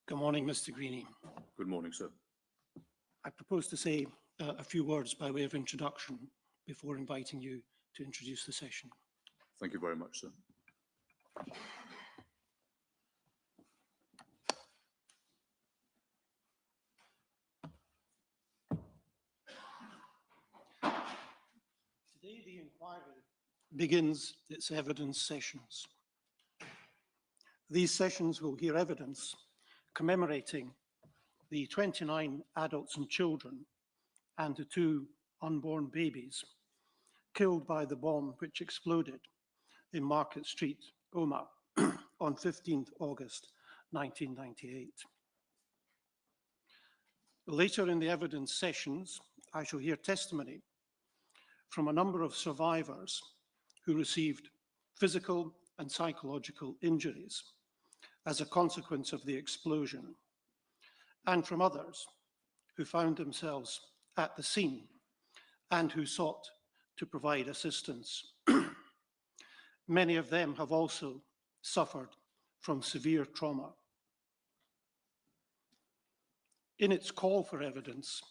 Good morning, Mr. Greenie. Good morning, sir. I propose to say a few words by way of introduction before inviting you to introduce the session. Thank you very much, sir. Today, the inquiry begins its evidence sessions. These sessions will hear evidence commemorating the 29 adults and children and the 2 unborn babies killed by the bomb which exploded in Market Street, Omagh, on 15th August 1998. Later in the evidence sessions, I shall hear testimony from a number of survivors who received physical and psychological injuries as a consequence of the explosion, and from others who found themselves at the scene and who sought to provide assistance. Many of them have also suffered from severe trauma. In its call for evidence,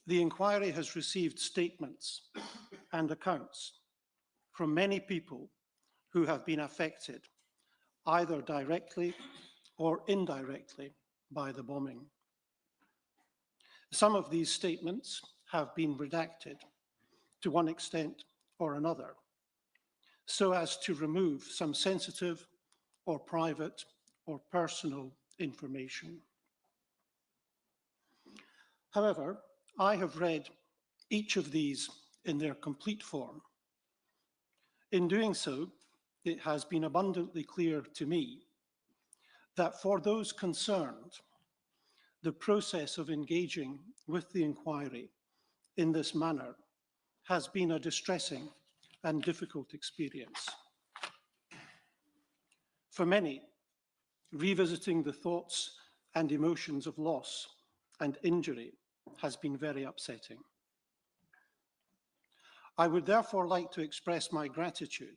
the inquiry has received statements and accounts from many people who have been affected, either directly or indirectly, by the bombing. Some of these statements have been redacted to one extent or another, so as to remove some sensitive or private or personal information. However, I have read each of these in their complete form. In doing so, it has been abundantly clear to me that for those concerned, the process of engaging with the inquiry in this manner has been a distressing and difficult experience. For many, revisiting the thoughts and emotions of loss and injury has been very upsetting. I would therefore like to express my gratitude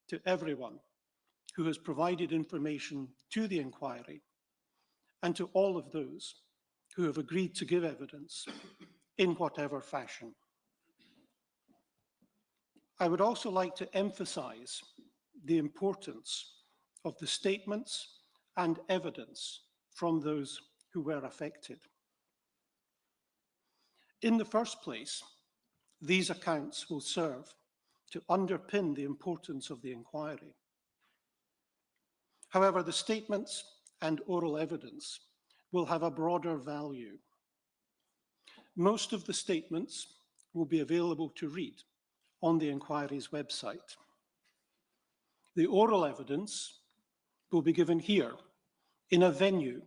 to everyone who has provided information to the inquiry and to all of those who have agreed to give evidence in whatever fashion. I would also like to emphasize the importance of the statements and evidence from those who were affected. In the first place, these accounts will serve to underpin the importance of the inquiry. However, the statements and oral evidence will have a broader value. Most of the statements will be available to read on the inquiry's website. The oral evidence will be given here in a venue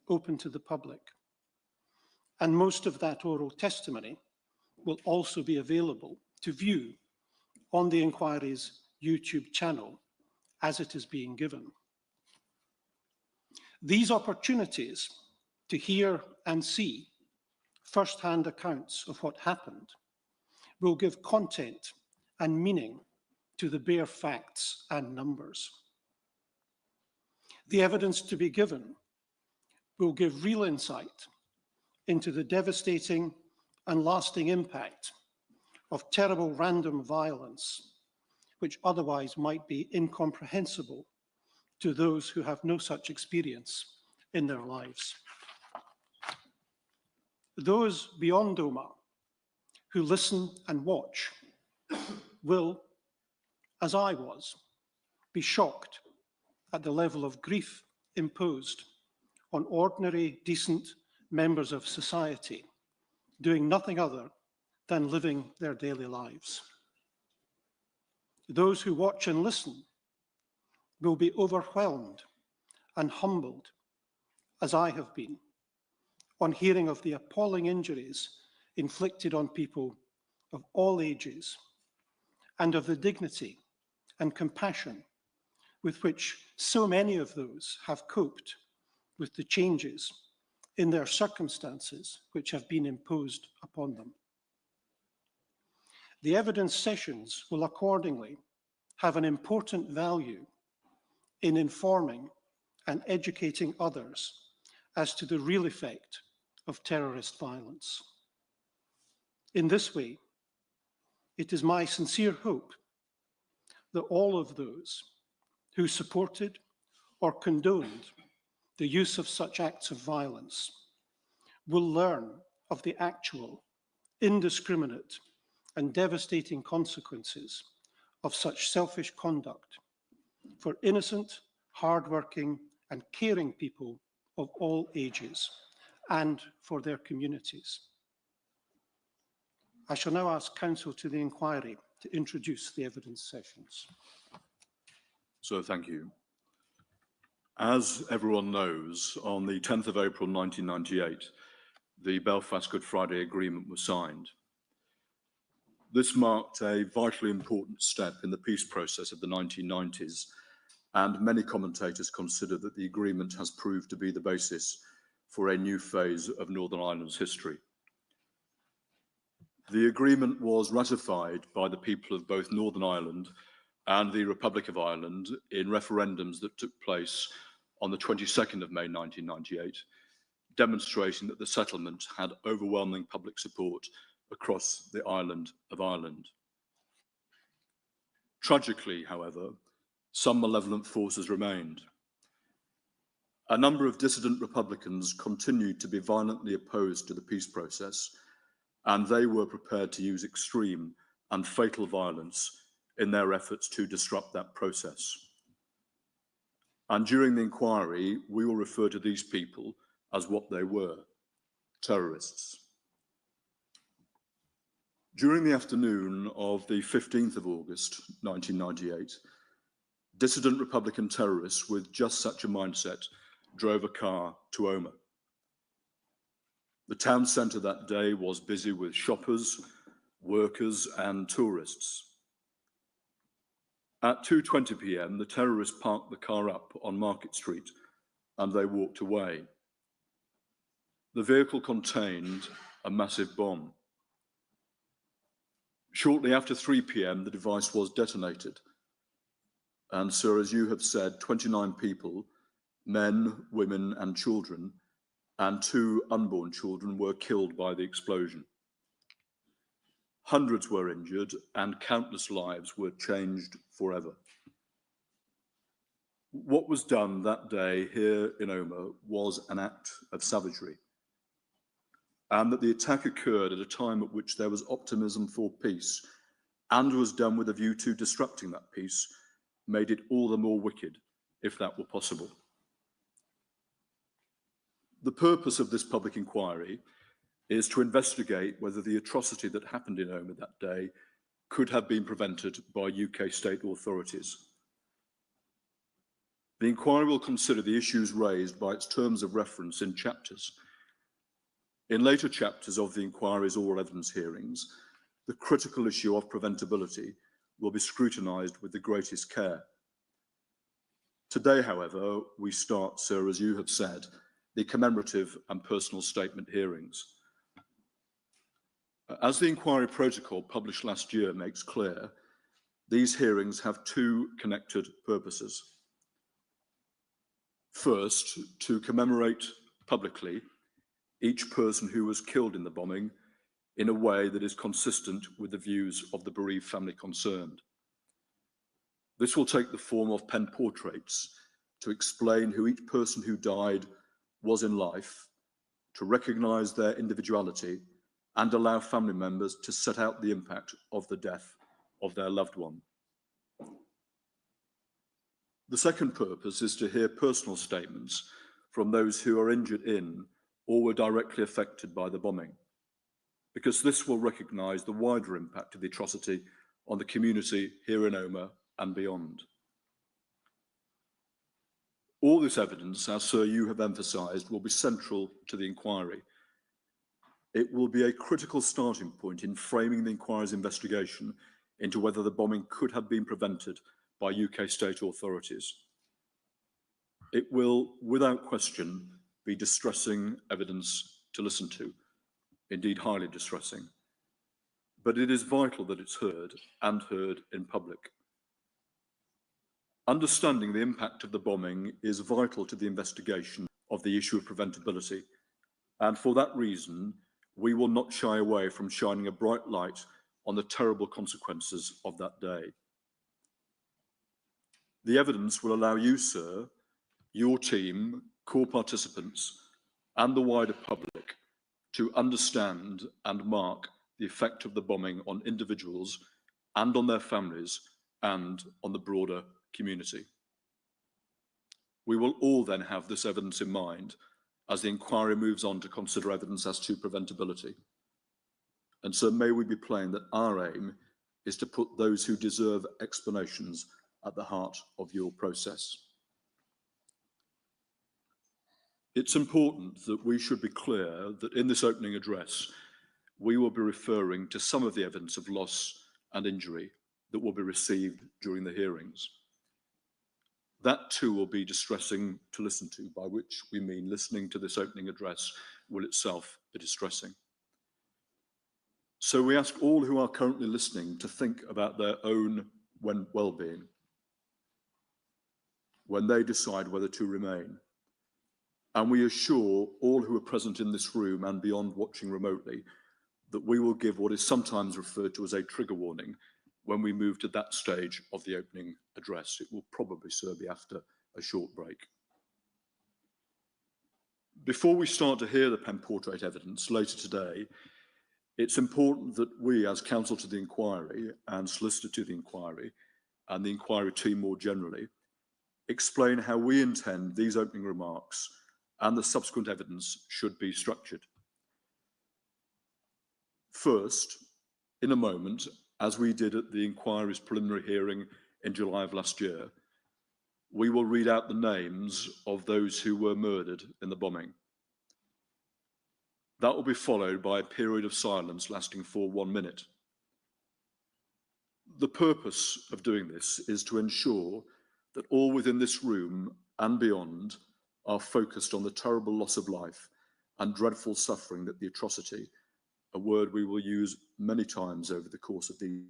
open to the public, and most of that oral testimony will also be available to view on the inquiry's YouTube channel as it is being given. These opportunities to hear and see first-hand accounts of what happened will give content and meaning to the bare facts and numbers. The evidence to be given will give real insight into the devastating and lasting impact of terrible random violence, which otherwise might be incomprehensible to those who have no such experience in their lives. Those beyond Omagh who listen and watch will, as I was, be shocked at the level of grief imposed on ordinary, decent members of society doing nothing other than living their daily lives. Those who watch and listen will be overwhelmed and humbled, as I have been, on hearing of the appalling injuries inflicted on people of all ages and of the dignity and compassion with which so many of those have coped with the changes in their circumstances which have been imposed upon them. The evidence sessions will accordingly have an important value in informing and educating others as to the real effect of terrorist violence. In this way, it is my sincere hope that all of those who supported or condoned the use of such acts of violence will learn of the actual, indiscriminate, and devastating consequences of such selfish conduct for innocent, hardworking, and caring people of all ages, and for their communities. I shall now ask counsel to the inquiry to introduce the evidence sessions. So thank you. As everyone knows, on the 10th of April 1998, the Belfast Good Friday Agreement was signed. This marked a vitally important step in the peace process of the 1990s, and many commentators consider that the agreement has proved to be the basis for a new phase of Northern Ireland's history. The agreement was ratified by the people of both Northern Ireland and the Republic of Ireland in referendums that took place on the 22nd of May 1998, demonstrating that the settlement had overwhelming public support across the island of Ireland. Tragically, however, some malevolent forces remained. A number of dissident Republicans continued to be violently opposed to the peace process, and they were prepared to use extreme and fatal violence in their efforts to disrupt that process. And during the inquiry, we will refer to these people as what they were: terrorists. During the afternoon of the 15th of August 1998, dissident Republican terrorists with just such a mindset drove a car to Omagh. The town centre that day was busy with shoppers, workers, and tourists. At 2:20 p.m, the terrorists parked the car up on Market Street and they walked away. The vehicle contained a massive bomb. Shortly after 3 p.m, the device was detonated. And so, as you have said, 29 people, men, women, and children, and 2 unborn children were killed by the explosion. Hundreds were injured, and countless lives were changed forever. What was done that day here in Omagh was an act of savagery, and that the attack occurred at a time at which there was optimism for peace and was done with a view to disrupting that peace made it all the more wicked, if that were possible. The purpose of this public inquiry is to investigate whether the atrocity that happened in Omagh that day could have been prevented by UK state authorities. The inquiry will consider the issues raised by its terms of reference in chapters. In later chapters of the inquiry's oral evidence hearings, the critical issue of preventability will be scrutinised with the greatest care. Today, however, we start, sir, as you have said, the commemorative and personal statement hearings. As the inquiry protocol published last year makes clear, these hearings have 2 connected purposes. First, to commemorate publicly each person who was killed in the bombing in a way that is consistent with the views of the bereaved family concerned. This will take the form of pen portraits to explain who each person who died was in life, to recognise their individuality, and allow family members to set out the impact of the death of their loved one. The second purpose is to hear personal statements from those who are injured in or were directly affected by the bombing, because this will recognise the wider impact of the atrocity on the community here in Omagh and beyond. All this evidence, as Sir, you have emphasised, will be central to the inquiry. It will be a critical starting point in framing the inquiry's investigation into whether the bombing could have been prevented by UK state authorities. It will, without question, be distressing evidence to listen to, indeed highly distressing. But it is vital that it's heard, and heard in public. Understanding the impact of the bombing is vital to the investigation of the issue of preventability. And for that reason, we will not shy away from shining a bright light on the terrible consequences of that day. The evidence will allow you, sir, your team, core participants, and the wider public to understand and mark the effect of the bombing on individuals and on their families and on the broader community. We will all then have this evidence in mind as the inquiry moves on to consider evidence as to preventability. And so may we be plain that our aim is to put those who deserve explanations at the heart of your process. It's important that we should be clear that in this opening address, we will be referring to some of the evidence of loss and injury that will be received during the hearings. That too will be distressing to listen to, by which we mean listening to this opening address will itself be distressing. So we ask all who are currently listening to think about their own well-being when they decide whether to remain. And we assure all who are present in this room and beyond watching remotely that we will give what is sometimes referred to as a trigger warning when we move to that stage of the opening address. It will probably, sir, be after a short break. Before we start to hear the pen portrait evidence later today, it's important that we, as counsel to the inquiry and solicitor to the inquiry, and the inquiry team more generally, explain how we intend these opening remarks and the subsequent evidence should be structured. First, in a moment, as we did at the inquiry's preliminary hearing in July of last year, we will read out the names of those who were murdered in the bombing. That will be followed by a period of silence lasting for 1 minute. The purpose of doing this is to ensure that all within this room and beyond are focused on the terrible loss of life and dreadful suffering that the atrocity, a word we will use many times over the course of the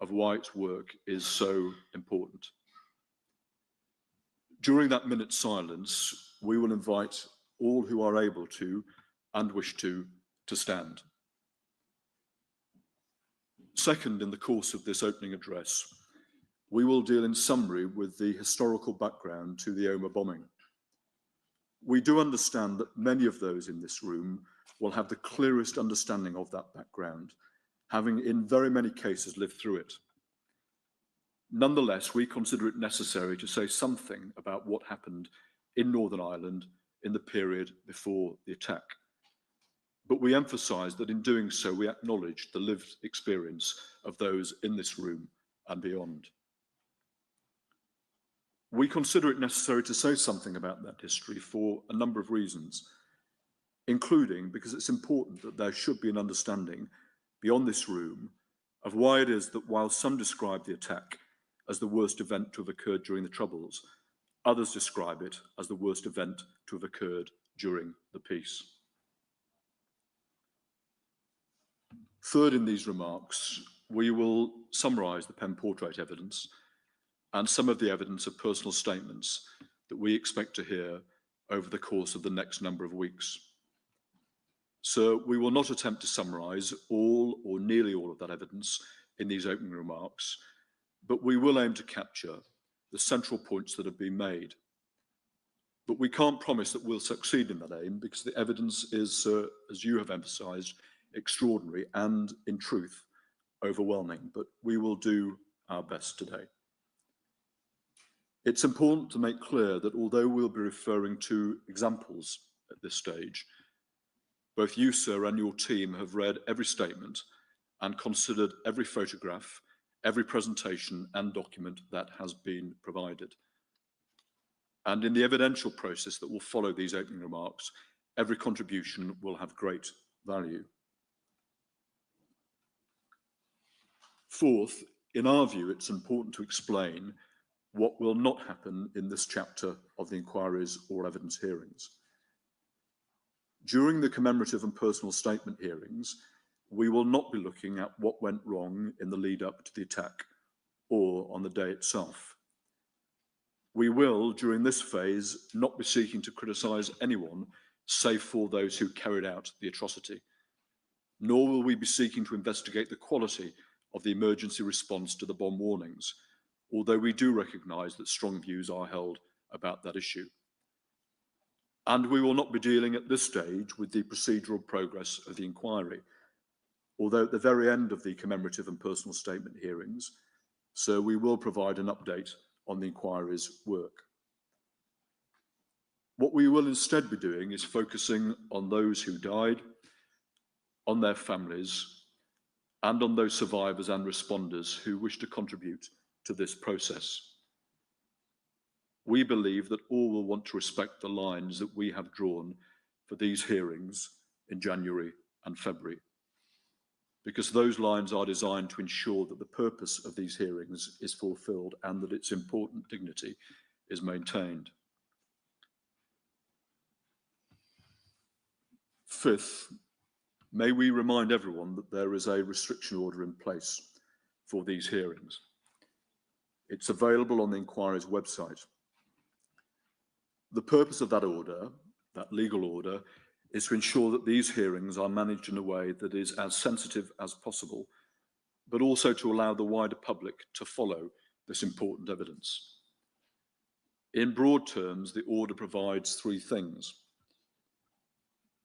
of why its work is so important. During that minute's silence, we will invite all who are able to and wish to stand. Second, in the course of this opening address, we will deal in summary with the historical background to the Omagh bombing. We do understand that many of those in this room will have the clearest understanding of that background, having in very many cases lived through it. Nonetheless, we consider it necessary to say something about what happened in Northern Ireland in the period before the attack. But we emphasise that in doing so, we acknowledge the lived experience of those in this room and beyond. We consider it necessary to say something about that history for a number of reasons, including because it's important that there should be an understanding beyond this room of why it is that while some describe the attack as the worst event to have occurred during the Troubles, others describe it as the worst event to have occurred during the peace. Third, in these remarks, we will summarise the pen portrait evidence and some of the evidence of personal statements that we expect to hear over the course of the next number of weeks. So we will not attempt to summarise all or nearly all of that evidence in these opening remarks, but we will aim to capture the central points that have been made. But we can't promise that we'll succeed in that aim because the evidence is, as you have emphasised, extraordinary and, in truth, overwhelming, but we will do our best today. It's important to make clear that although we'll be referring to examples at this stage, both you, sir, and your team have read every statement and considered every photograph, every presentation and document that has been provided. And in the evidential process that will follow these opening remarks, every contribution will have great value. Fourth, in our view, it's important to explain what will not happen in this chapter of the inquiry's oral evidence hearings. During the commemorative and personal statement hearings, we will not be looking at what went wrong in the lead up to the attack or on the day itself. We will, during this phase, not be seeking to criticise anyone save for those who carried out the atrocity, nor will we be seeking to investigate the quality of the emergency response to the bomb warnings, although we do recognise that strong views are held about that issue. And we will not be dealing at this stage with the procedural progress of the inquiry, although at the very end of the commemorative and personal statement hearings, so we will provide an update on the inquiry's work. What we will instead be doing is focusing on those who died, on their families, and on those survivors and responders who wish to contribute to this process. We believe that all will want to respect the lines that we have drawn for these hearings in January and February, because those lines are designed to ensure that the purpose of these hearings is fulfilled and that its important dignity is maintained. Fifth, may we remind everyone that there is a restriction order in place for these hearings. It's available on the inquiry's website. The purpose of that order, that legal order, is to ensure that these hearings are managed in a way that is as sensitive as possible, but also to allow the wider public to follow this important evidence. In broad terms, the order provides three things.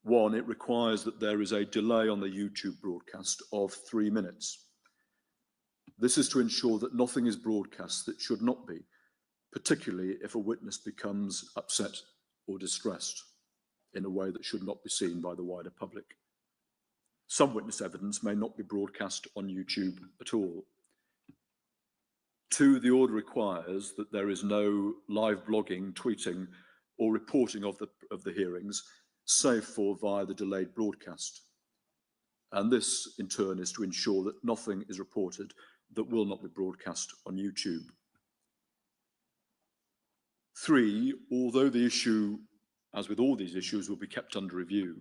One, it requires that there is a delay on the YouTube broadcast of 3 minutes. This is to ensure that nothing is broadcast that should not be, particularly if a witness becomes upset or distressed in a way that should not be seen by the wider public. Some witness evidence may not be broadcast on YouTube at all. Two, the order requires that there is no live blogging, tweeting, or reporting of the hearings, save for via the delayed broadcast. And this, in turn, is to ensure that nothing is reported that will not be broadcast on YouTube. Three, although the issue, as with all these issues, will be kept under review,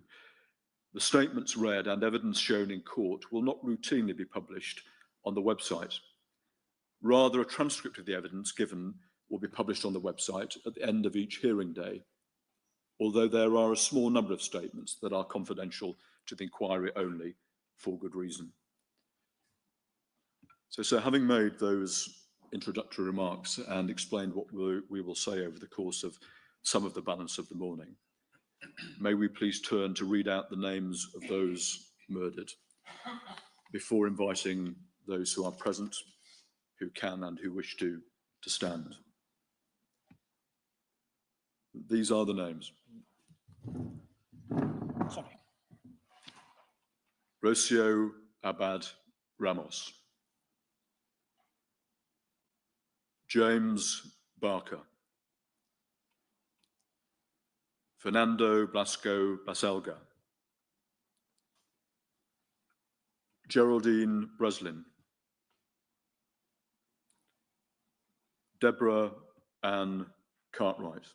the statements read and evidence shown in court will not routinely be published on the website. Rather, a transcript of the evidence given will be published on the website at the end of each hearing day, although there are a small number of statements that are confidential to the inquiry only for good reason. So having made those introductory remarks and explained what we will say over the course of some of the balance of the morning, may we please turn to read out the names of those murdered before inviting those who are present, who can and who wish to stand. These are the names. Sorry. Rocio Abad Ramos, James Barker, Fernando Blasco Baselga, Geraldine Breslin, Deborah Ann Cartwright,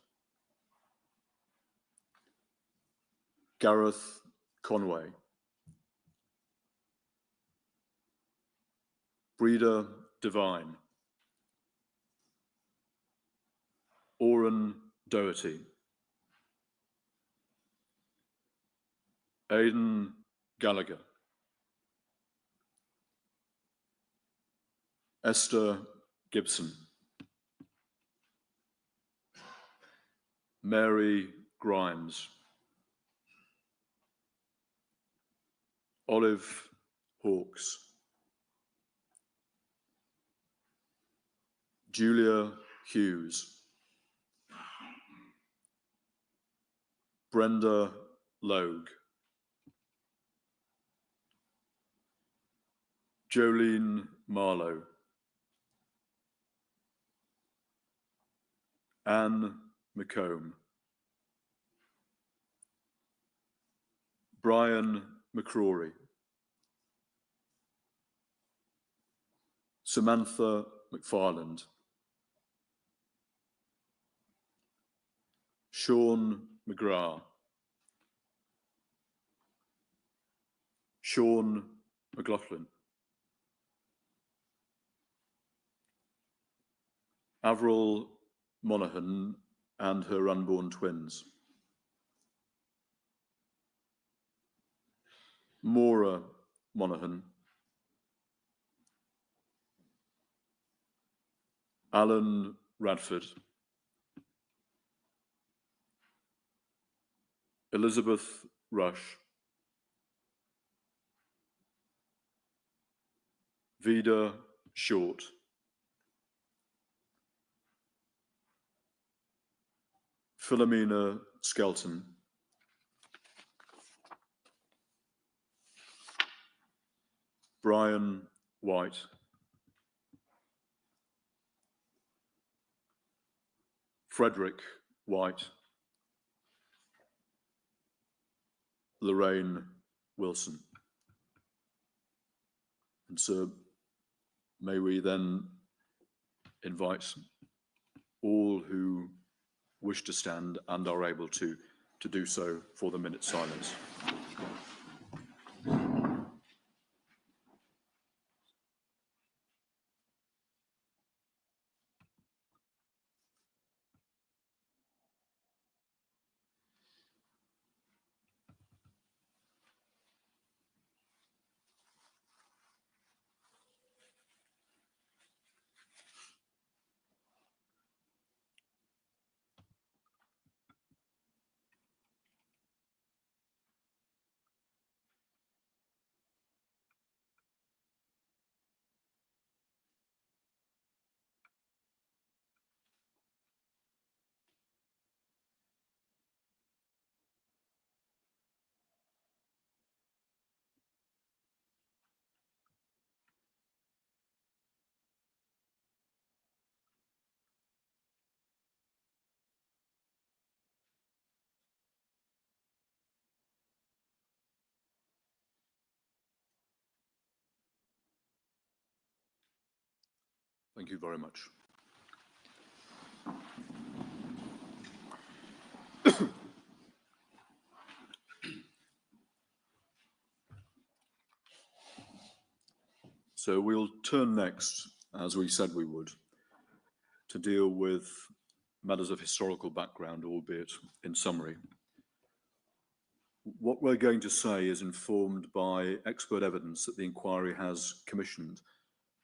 Gareth Conway, Breda Devine, Oren Doherty, Aidan Gallagher, Esther Gibson, Mary Grimes, Olive Hawkes, Julia Hughes, Brenda Logue, Jolene Marlowe, Anne McComb, Brian McCrory, Samantha McFarland, Sean McGrath, Sean McLaughlin, Avril Monaghan and her unborn twins, Maura Monaghan, Alan Radford, Elizabeth Rush, Vida Short, Philomena Skelton, Brian White, Frederick White, Lorraine Wilson. And so may we then invite all who wish to stand and are able to do so for the minute silence. Thank you very much. So we'll turn next, as we said we would, to deal with matters of historical background, albeit in summary. What we're going to say is informed by expert evidence that the inquiry has commissioned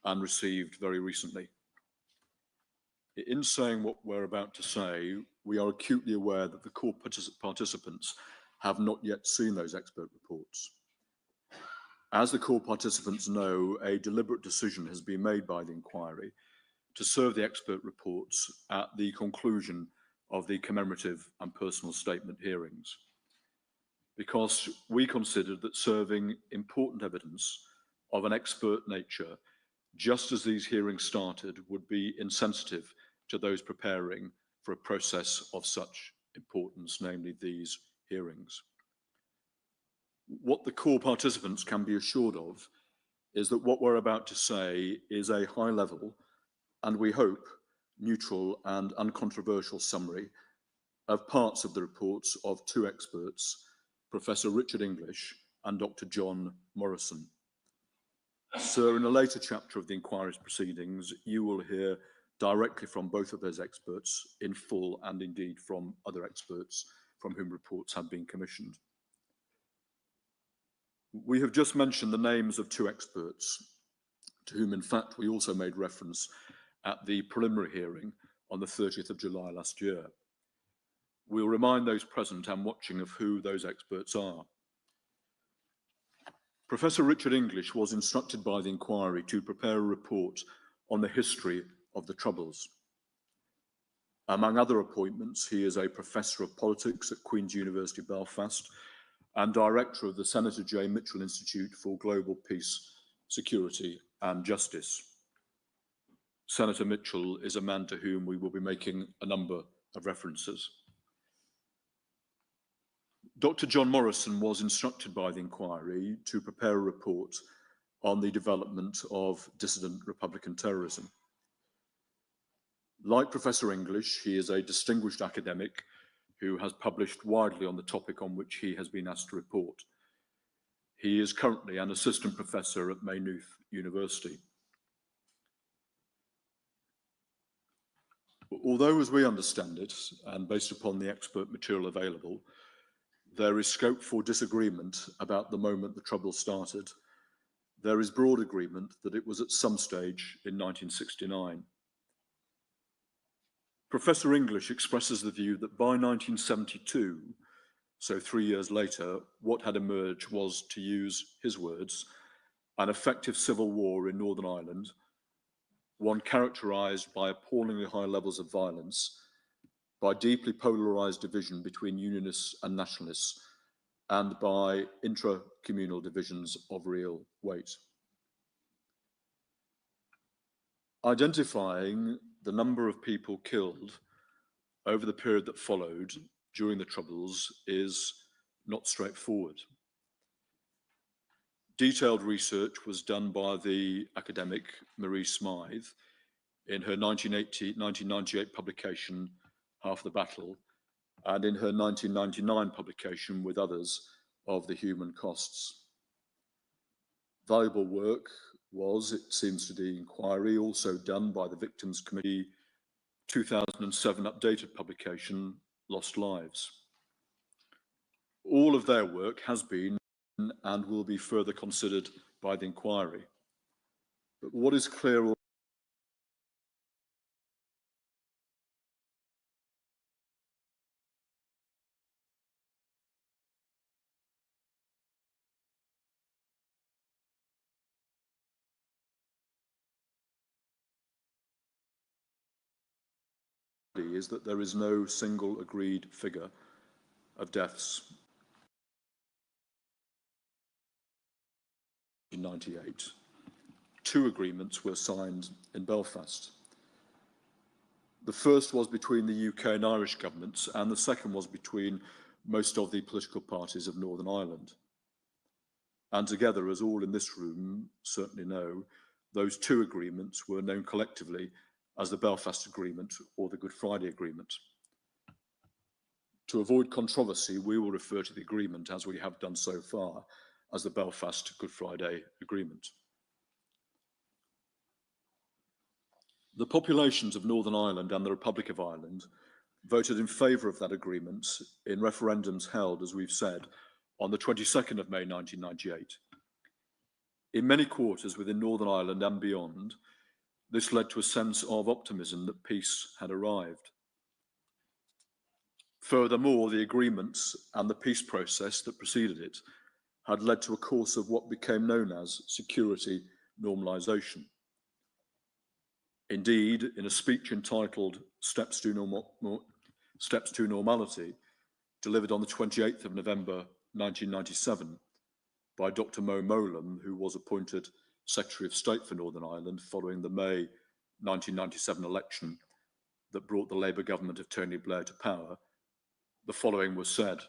and received very recently. In saying what we're about to say, we are acutely aware that the core participants have not yet seen those expert reports. As the core participants know, a deliberate decision has been made by the inquiry to serve the expert reports at the conclusion of the commemorative and personal statement hearings, because we considered that serving important evidence of an expert nature just as these hearings started would be insensitive to those preparing for a process of such importance, namely these hearings. What the core participants can be assured of is that what we're about to say is a high level, and we hope neutral and uncontroversial summary of parts of the reports of two experts, Professor Richard English and Dr. John Morrison. So in a later chapter of the inquiry's proceedings, you will hear directly from both of those experts in full, and indeed from other experts from whom reports have been commissioned. We have just mentioned the names of two experts, to whom in fact we also made reference at the preliminary hearing on the 30th of July last year. We'll remind those present and watching of who those experts are. Professor Richard English was instructed by the inquiry to prepare a report on the history of the Troubles. Among other appointments, he is a Professor of Politics at Queen's University Belfast and Director of the Senator J. Mitchell Institute for Global Peace, Security and Justice. Senator Mitchell is a man to whom we will be making a number of references. Dr. John Morrison was instructed by the inquiry to prepare a report on the development of dissident Republican terrorism. Like Professor English, he is a distinguished academic who has published widely on the topic on which he has been asked to report. He is currently an assistant professor at Maynooth University. Although, as we understand it, and based upon the expert material available, there is scope for disagreement about the moment the Troubles started, there is broad agreement that it was at some stage in 1969. Professor English expresses the view that by 1972, so 3 years later, what had emerged was, to use his words, an effective civil war in Northern Ireland, one characterised by appallingly high levels of violence, by deeply polarised division between Unionists and Nationalists, and by intra-communal divisions of real weight. Identifying the number of people killed over the period that followed during the Troubles is not straightforward. Detailed research was done by the academic Marie Smythe in her 1998 publication, Half the Battle, and in her 1999 publication with others of the human costs. Valuable work was, it seems to the inquiry, also done by the Victims Committee 2007 updated publication, Lost Lives. All of their work has been and will be further considered by the inquiry. But what is clear is that there is no single agreed figure of deaths. In 1998, 2 agreements were signed in Belfast. The first was between the UK and Irish governments, and the second was between most of the political parties of Northern Ireland. And together, as all in this room certainly know, those 2 agreements were known collectively as the Belfast Agreement or the Good Friday Agreement. To avoid controversy, we will refer to the agreement, as we have done so far, as the Belfast Good Friday Agreement. The populations of Northern Ireland and the Republic of Ireland voted in favour of that agreement in referendums held, as we've said, on the 22nd of May 1998. In many quarters within Northern Ireland and beyond, this led to a sense of optimism that peace had arrived. Furthermore, the agreements and the peace process that preceded it had led to a course of what became known as security normalisation. Indeed, in a speech entitled Steps to Normality, delivered on the 28th of November 1997 by Dr. Mo Mowlam, who was appointed Secretary of State for Northern Ireland following the May 1997 election that brought the Labour government of Tony Blair to power, the following was said,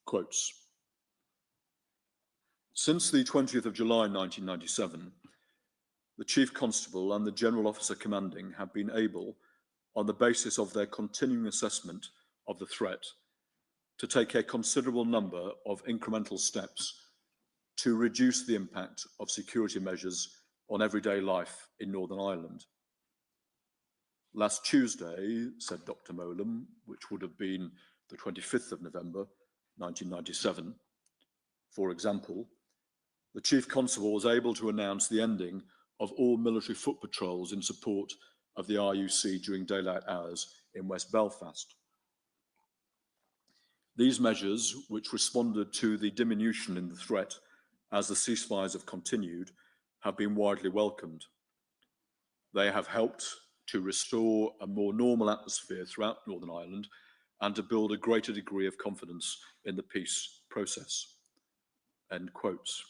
quotes, "Since the 20th of July 1997, the Chief Constable and the General Officer Commanding have been able, on the basis of their continuing assessment of the threat, to take a considerable number of incremental steps to reduce the impact of security measures on everyday life in Northern Ireland. Last Tuesday," said Dr. Mowlam, which would have been the 25th of November 1997, for example, the Chief Constable was able to announce the ending of all military foot patrols in support of the RUC during daylight hours in West Belfast. These measures, which responded to the diminution in the threat as the ceasefires have continued, have been widely welcomed. They have helped to restore a more normal atmosphere throughout Northern Ireland and to build a greater degree of confidence in the peace process. End quotes.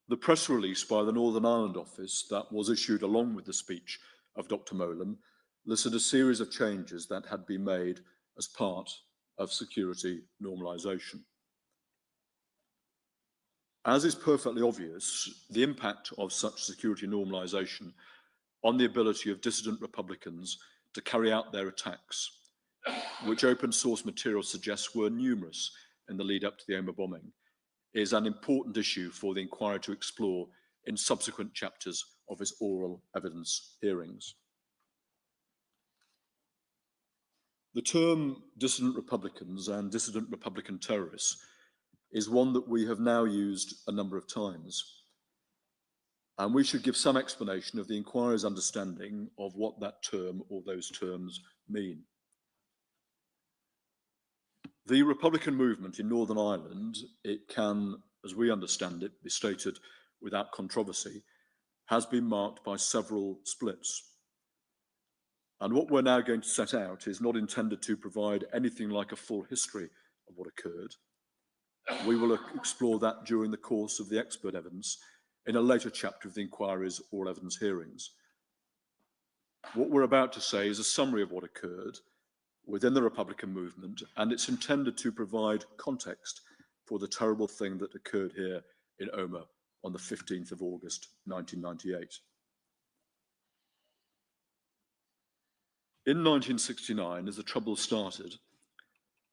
The press release by the Northern Ireland office that was issued along with the speech of Dr. Mowlam listed a series of changes that had been made as part of security normalisation. As is perfectly obvious, the impact of such security normalisation on the ability of dissident Republicans to carry out their attacks which open source material suggests were numerous in the lead up to the Omagh bombing, is an important issue for the inquiry to explore in subsequent chapters of its oral evidence hearings. The term dissident Republicans and dissident Republican terrorists is one that we have now used a number of times, and we should give some explanation of the inquiry's understanding of what that term or those terms mean. The Republican movement in Northern Ireland, it can, as we understand it, be stated without controversy, has been marked by several splits. And what we're now going to set out is not intended to provide anything like a full history of what occurred. We will explore that during the course of the expert evidence in a later chapter of the inquiry's oral evidence hearings. What we're about to say is a summary of what occurred within the Republican movement, and it's intended to provide context for the terrible thing that occurred here in Omagh on the 15th of August, 1998. In 1969, as the Troubles started,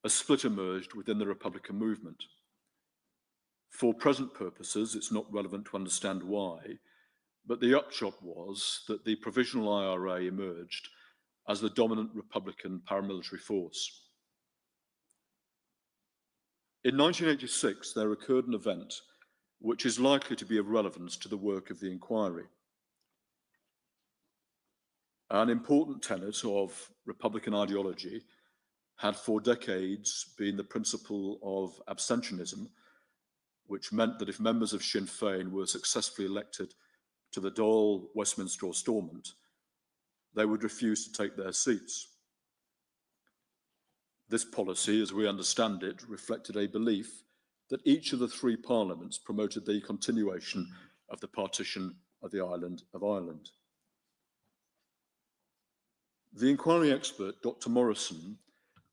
a split emerged within the Republican movement. For present purposes, it's not relevant to understand why, but the upshot was that the Provisional IRA emerged as the dominant Republican paramilitary force. In 1986, there occurred an event which is likely to be of relevance to the work of the inquiry. An important tenet of Republican ideology had for decades been the principle of abstentionism, which meant that if members of Sinn Féin were successfully elected to the Dáil, Westminster or Stormont, they would refuse to take their seats. This policy, as we understand it, reflected a belief that each of the three parliaments promoted the continuation of the partition of the island of Ireland. The inquiry expert, Dr. Morrison,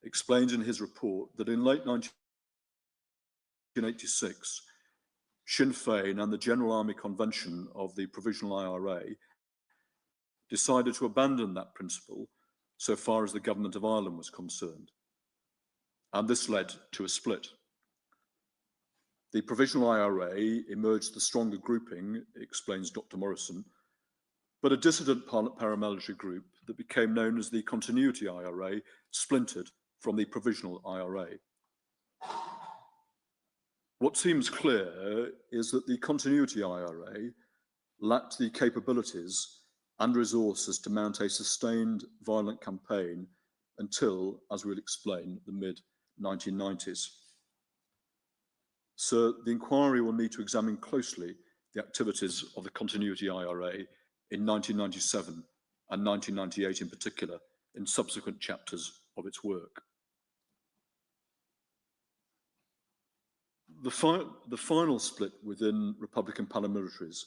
explains in his report that in late 1986, Sinn Féin and the General Army Convention of the Provisional IRA decided to abandon that principle so far as the government of Ireland was concerned. And this led to a split. The Provisional IRA emerged the stronger grouping, explains Dr. Morrison, but a dissident paramilitary group that became known as the Continuity IRA splintered from the Provisional IRA. What seems clear is that the Continuity IRA lacked the capabilities and resources to mount a sustained violent campaign until, as we'll explain, the mid-1990s. So the inquiry will need to examine closely the activities of the Continuity IRA in 1997 and 1998 in particular, in subsequent chapters of its work. The final split within Republican paramilitaries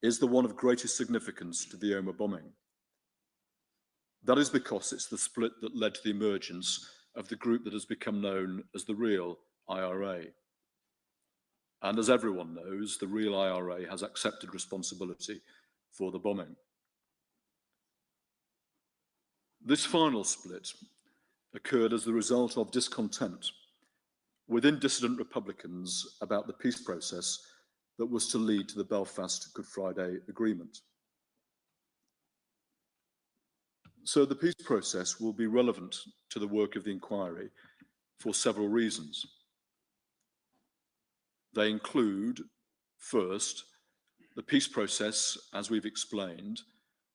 is the one of greatest significance to the Omagh bombing. That is because it's the split that led to the emergence of the group that has become known as the real IRA. And as everyone knows, the real IRA has accepted responsibility for the bombing. This final split occurred as the result of discontent within dissident Republicans about the peace process that was to lead to the Belfast Good Friday Agreement. So the peace process will be relevant to the work of the inquiry for several reasons. They include, first, the peace process, as we've explained,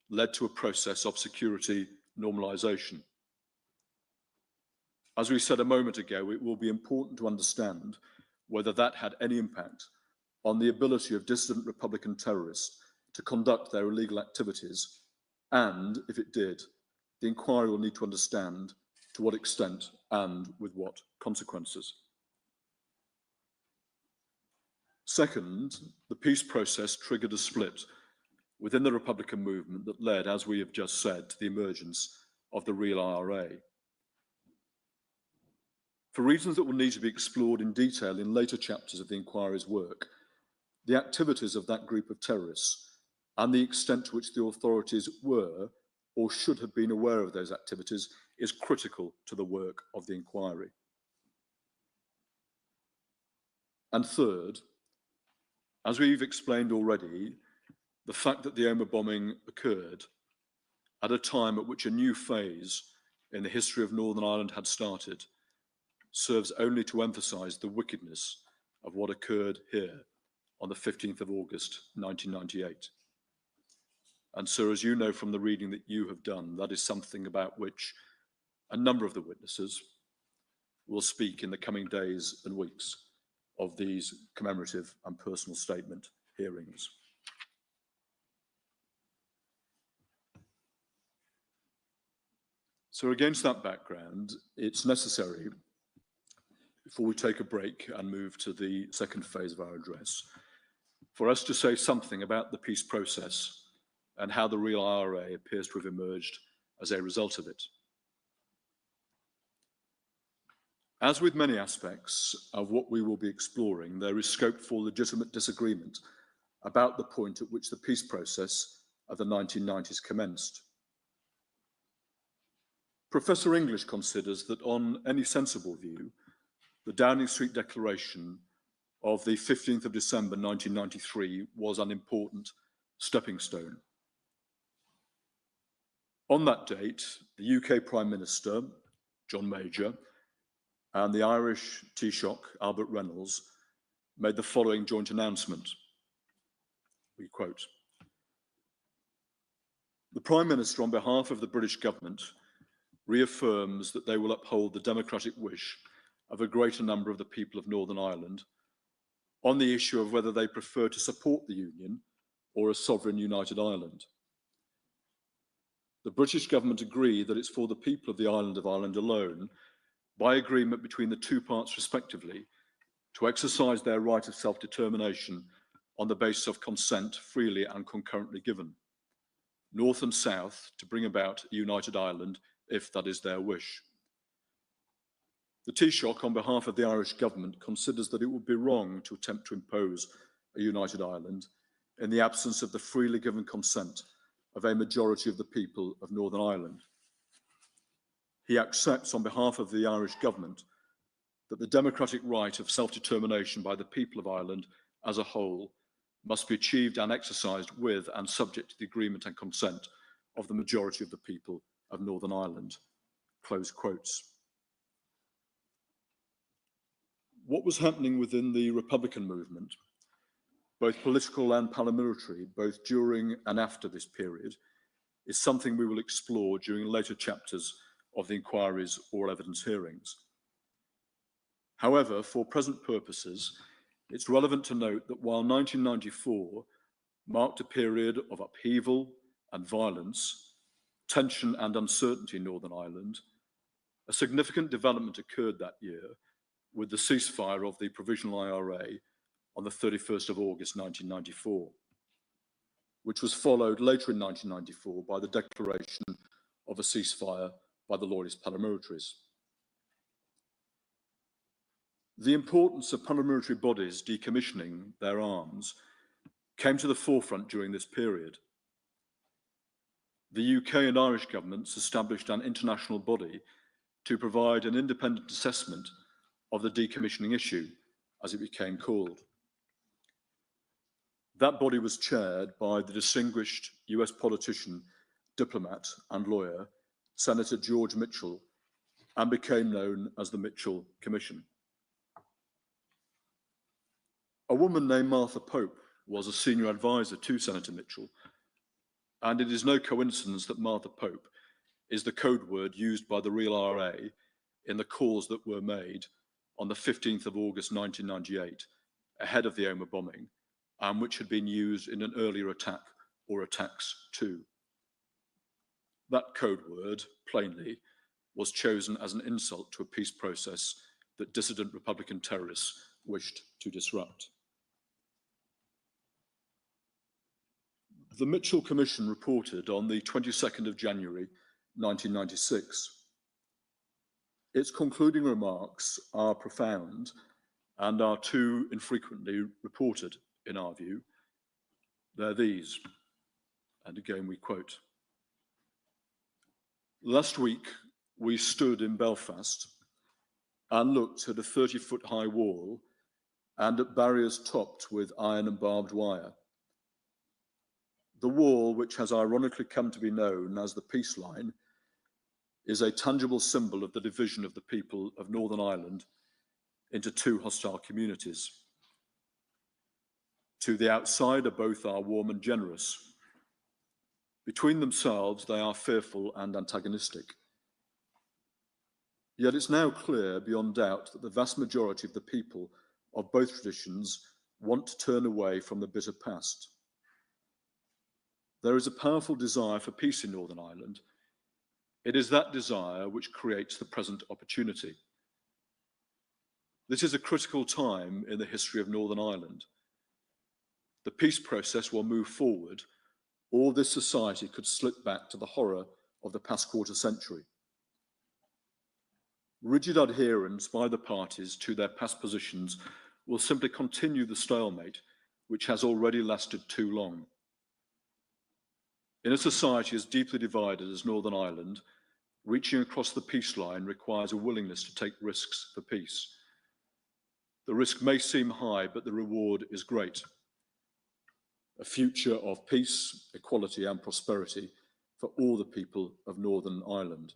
led to a process of security normalisation. As we said a moment ago, it will be important to understand whether that had any impact on the ability of dissident Republican terrorists to conduct their illegal activities, and, if it did, the inquiry will need to understand to what extent and with what consequences. Second, the peace process triggered a split within the Republican movement that led, as we have just said, to the emergence of the real IRA. For reasons that will need to be explored in detail in later chapters of the inquiry's work, the activities of that group of terrorists and the extent to which the authorities were or should have been aware of those activities is critical to the work of the inquiry. And third, as we've explained already, the fact that the Omagh bombing occurred at a time at which a new phase in the history of Northern Ireland had started serves only to emphasise the wickedness of what occurred here on the 15th of August 1998. And so, as you know from the reading that you have done, that is something about which a number of the witnesses will speak in the coming days and weeks of these commemorative and personal statement hearings. So against that background, it's necessary, before we take a break and move to the second phase of our address, for us to say something about the peace process and how the real IRA appears to have emerged as a result of it. As with many aspects of what we will be exploring, there is scope for legitimate disagreement about the point at which the peace process of the 1990s commenced. Professor English considers that on any sensible view, the Downing Street Declaration of the 15th of December 1993 was an important stepping stone. On that date, the UK Prime Minister, John Major, and the Irish Taoiseach, Albert Reynolds, made the following joint announcement. We quote, "The Prime Minister, on behalf of the British government, reaffirms that they will uphold the democratic wish of a greater number of the people of Northern Ireland on the issue of whether they prefer to support the Union or a sovereign united Ireland. The British government agree that it's for the people of the island of Ireland alone, by agreement between the two parts respectively, to exercise their right of self-determination on the basis of consent freely and concurrently given, north and south, to bring about a united Ireland if that is their wish. The Taoiseach, on behalf of the Irish government, considers that it would be wrong to attempt to impose a united Ireland in the absence of the freely given consent of a majority of the people of Northern Ireland. He accepts, on behalf of the Irish government, that the democratic right of self-determination by the people of Ireland as a whole must be achieved and exercised with and subject to the agreement and consent of the majority of the people of Northern Ireland." Close quotes. What was happening within the Republican movement, both political and paramilitary, both during and after this period, is something we will explore during later chapters of the inquiry's oral evidence hearings. However, for present purposes, it's relevant to note that while 1994 marked a period of upheaval and violence, tension and uncertainty in Northern Ireland, a significant development occurred that year with the ceasefire of the Provisional IRA on the 31st of August 1994, which was followed later in 1994 by the declaration of a ceasefire by the Loyalist paramilitaries. The importance of paramilitary bodies decommissioning their arms came to the forefront during this period. The UK and Irish governments established an international body to provide an independent assessment of the decommissioning issue, as it became called. That body was chaired by the distinguished US politician, diplomat and lawyer, Senator George Mitchell, and became known as the Mitchell Commission. A woman named Martha Pope was a senior advisor to Senator Mitchell, and it is no coincidence that Martha Pope is the code word used by the real RA in the calls that were made on the 15th of August 1998, ahead of the Omagh bombing, and which had been used in an earlier attack or attacks too. That code word, plainly, was chosen as an insult to a peace process that dissident Republican terrorists wished to disrupt. The Mitchell Commission reported on the 22nd of January 1996. Its concluding remarks are profound and are too infrequently reported, in our view. They're these, and again we quote, "Last week, we stood in Belfast and looked at a 30-foot high wall and at barriers topped with iron and barbed wire. The wall, which has ironically come to be known as the Peace Line, is a tangible symbol of the division of the people of Northern Ireland into two hostile communities. To the outsider, both are warm and generous. Between themselves, they are fearful and antagonistic. Yet it's now clear beyond doubt that the vast majority of the people of both traditions want to turn away from the bitter past. There is a powerful desire for peace in Northern Ireland. It is that desire which creates the present opportunity. This is a critical time in the history of Northern Ireland. The peace process will move forward, or this society could slip back to the horror of the past quarter century. Rigid adherence by the parties to their past positions will simply continue the stalemate which has already lasted too long. In a society as deeply divided as Northern Ireland, reaching across the peace line requires a willingness to take risks for peace. The risk may seem high, but the reward is great. A future of peace, equality and prosperity for all the people of Northern Ireland.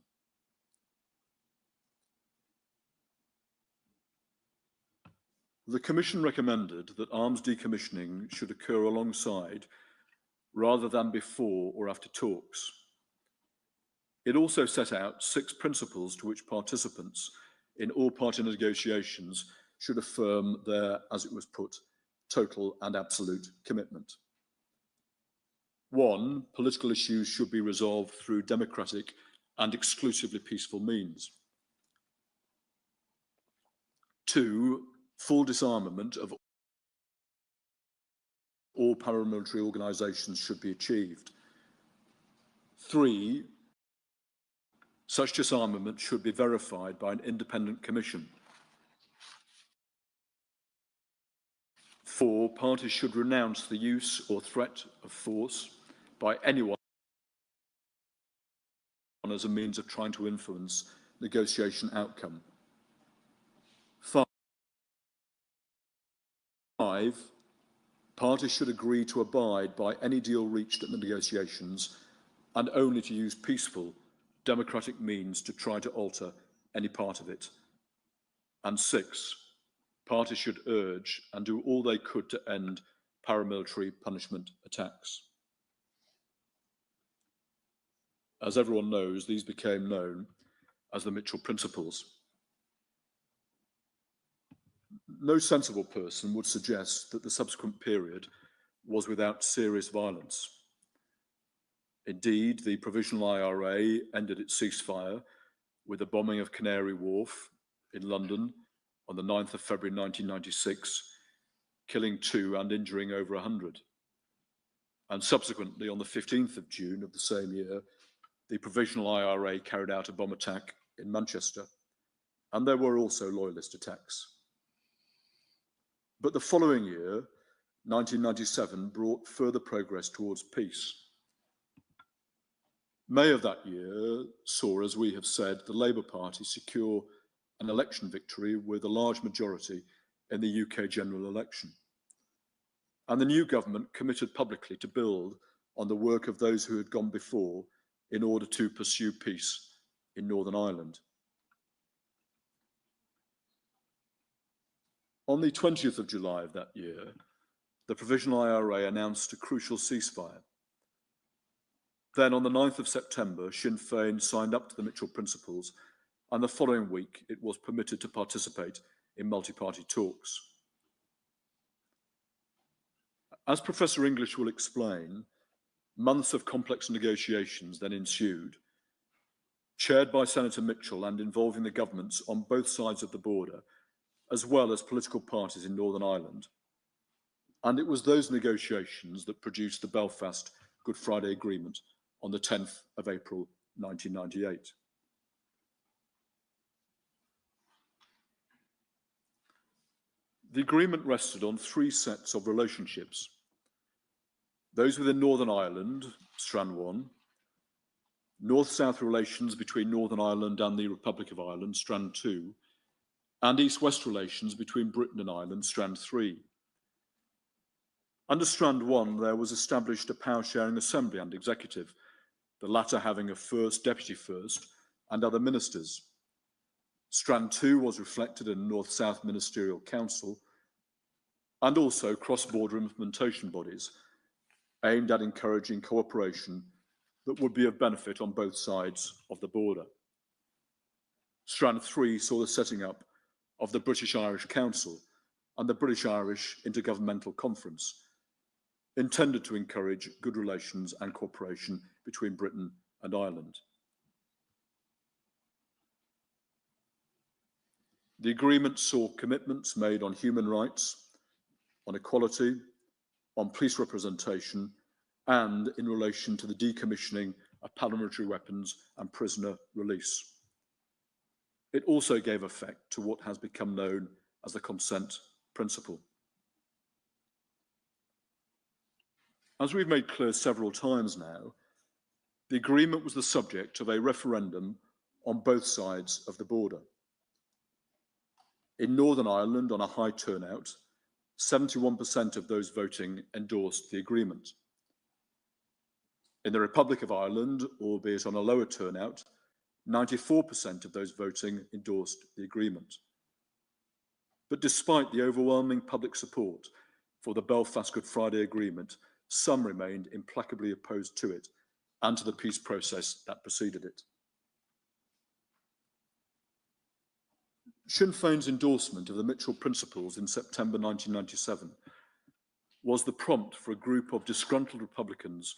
The Commission recommended that arms decommissioning should occur alongside rather than before or after talks. It also set out 6 principles to which participants in all party negotiations should affirm their, as it was put, total and absolute commitment. 1, political issues should be resolved through democratic and exclusively peaceful means. 2, full disarmament of all paramilitary organisations should be achieved. 3, such disarmament should be verified by an independent commission. 4, parties should renounce the use or threat of force by anyone as a means of trying to influence negotiation outcome. 5, parties should agree to abide by any deal reached at the negotiations and only to use peaceful, democratic means to try to alter any part of it. And 6, parties should urge and do all they could to end paramilitary punishment attacks. As everyone knows, these became known as the Mitchell Principles. No sensible person would suggest that the subsequent period was without serious violence. Indeed, the Provisional IRA ended its ceasefire with the bombing of Canary Wharf in London on the 9th of February 1996, killing 2 and injuring over 100. And subsequently, on the 15th of June of the same year, the Provisional IRA carried out a bomb attack in Manchester, and there were also loyalist attacks. But the following year, 1997, brought further progress towards peace. May of that year saw, as we have said, the Labour Party secure an election victory with a large majority in the UK general election. And the new government committed publicly to build on the work of those who had gone before in order to pursue peace in Northern Ireland. On the 20th of July of that year, the Provisional IRA announced a crucial ceasefire. Then on the 9th of September, Sinn Féin signed up to the Mitchell Principles, and the following week it was permitted to participate in multi-party talks. As Professor English will explain, months of complex negotiations then ensued, chaired by Senator Mitchell and involving the governments on both sides of the border, as well as political parties in Northern Ireland. And it was those negotiations that produced the Belfast Good Friday Agreement on the 10th of April 1998. The agreement rested on 3 sets of relationships. Those within Northern Ireland, Strand 1, North-South relations between Northern Ireland and the Republic of Ireland, Strand 2, and East-West relations between Britain and Ireland, Strand 3. Under Strand 1, there was established a power-sharing assembly and executive, the latter having a first, deputy first, and other ministers. Strand 2 was reflected in North-South Ministerial Council and also cross-border implementation bodies aimed at encouraging cooperation that would be of benefit on both sides of the border. Strand 3 saw the setting up of the British-Irish Council and the British-Irish Intergovernmental Conference, intended to encourage good relations and cooperation between Britain and Ireland. The agreement saw commitments made on human rights, on equality, on police representation, and in relation to the decommissioning of paramilitary weapons and prisoner release. It also gave effect to what has become known as the consent principle. As we've made clear several times now, the agreement was the subject of a referendum on both sides of the border. In Northern Ireland, on a high turnout, 71% of those voting endorsed the agreement. In the Republic of Ireland, albeit on a lower turnout, 94% of those voting endorsed the agreement. But despite the overwhelming public support for the Belfast Good Friday Agreement, some remained implacably opposed to it and to the peace process that preceded it. Sinn Féin's endorsement of the Mitchell Principles in September 1997 was the prompt for a group of disgruntled Republicans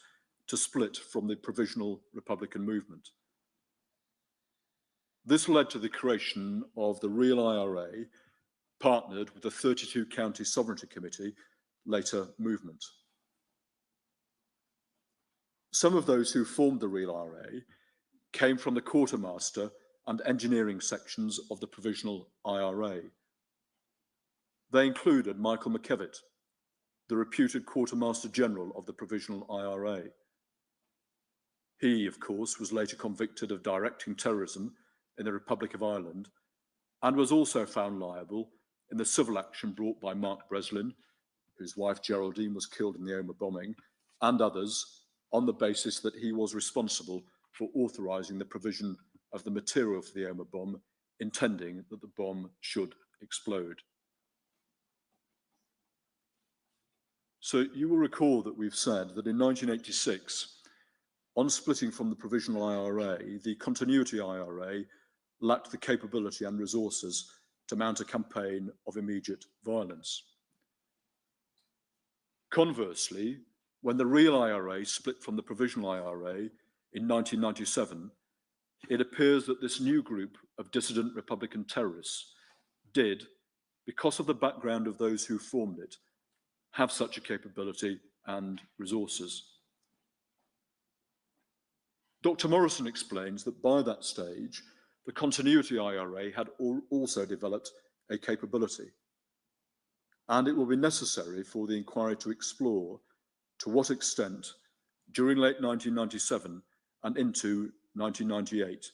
to split from the Provisional Republican movement. This led to the creation of the Real IRA, partnered with the 32 County Sovereignty Committee, later Movement. Some of those who formed the Real IRA came from the quartermaster and engineering sections of the Provisional IRA. They included Michael McKevitt, the reputed Quartermaster General of the Provisional IRA. He, of course, was later convicted of directing terrorism in the Republic of Ireland and was also found liable in the civil action brought by Mark Breslin, whose wife Geraldine was killed in the Omagh bombing, and others on the basis that he was responsible for authorising the provision of the material for the Omagh bomb, intending that the bomb should explode. So you will recall that we've said that in 1986, on splitting from the Provisional IRA, the Continuity IRA lacked the capability and resources to mount a campaign of immediate violence. Conversely, when the Real IRA split from the Provisional IRA in 1997, it appears that this new group of dissident Republican terrorists did, because of the background of those who formed it, have such a capability and resources. Dr. Morrison explains that by that stage, the Continuity IRA had also developed a capability, and it will be necessary for the inquiry to explore to what extent, during late 1997 and into 1998,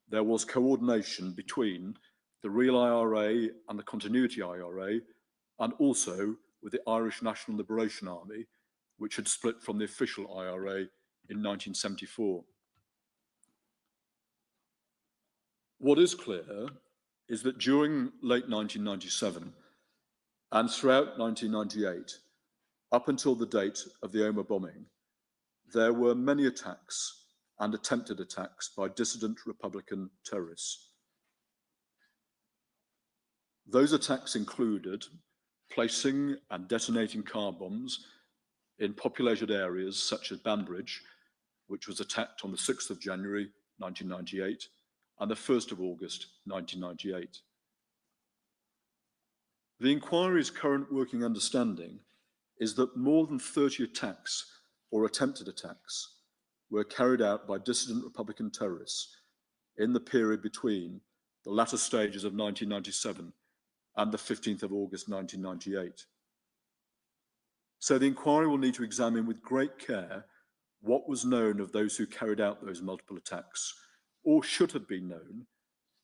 there was coordination between the Real IRA and the Continuity IRA, and also with the Irish National Liberation Army, which had split from the official IRA in 1974. What is clear is that during late 1997 and throughout 1998, up until the date of the Omagh bombing, there were many attacks and attempted attacks by dissident Republican terrorists. Those attacks included placing and detonating car bombs in populated areas such as Banbridge, which was attacked on the 6th of January 1998 and the 1st of August 1998. The inquiry's current working understanding is that more than 30 attacks or attempted attacks were carried out by dissident Republican terrorists in the period between the latter stages of 1997 and the 15th of August 1998. So the inquiry will need to examine with great care what was known of those who carried out those multiple attacks, or should have been known,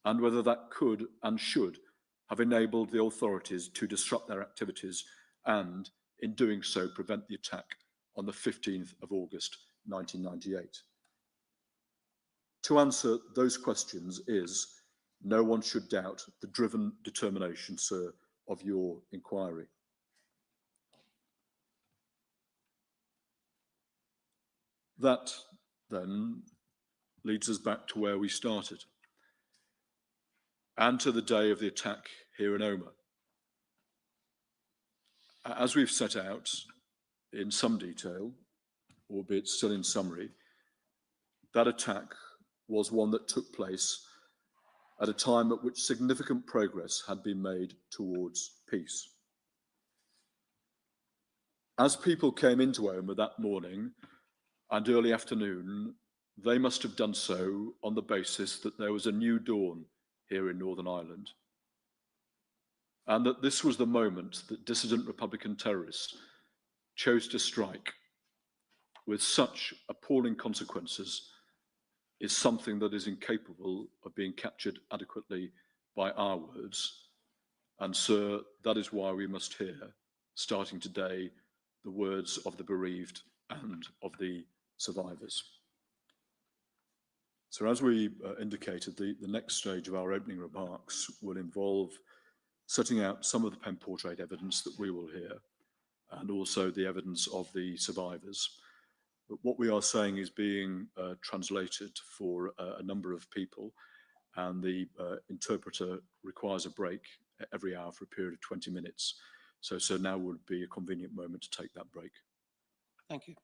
and whether that could and should have enabled the authorities to disrupt their activities and, in doing so, prevent the attack on the 15th of August 1998. To answer those questions is, no one should doubt the driven determination, sir, of your inquiry. That, then, leads us back to where we started, and to the day of the attack here in Omagh. As we've set out in some detail, albeit still in summary, that attack was one that took place at a time at which significant progress had been made towards peace. As people came into Omagh that morning and early afternoon, they must have done so on the basis that there was a new dawn here in Northern Ireland, and that this was the moment that dissident Republican terrorists chose to strike with such appalling consequences is something that is incapable of being captured adequately by our words. And, sir, that is why we must hear, starting today, the words of the bereaved and of the survivors. So, as we indicated, the next stage of our opening remarks will involve setting out some of the pen portrait evidence that we will hear, and also the evidence of the survivors. But what we are saying is being translated for a number of people, and the interpreter requires a break every hour for a period of 20 minutes. So now would be a convenient moment to take that break. Thank you.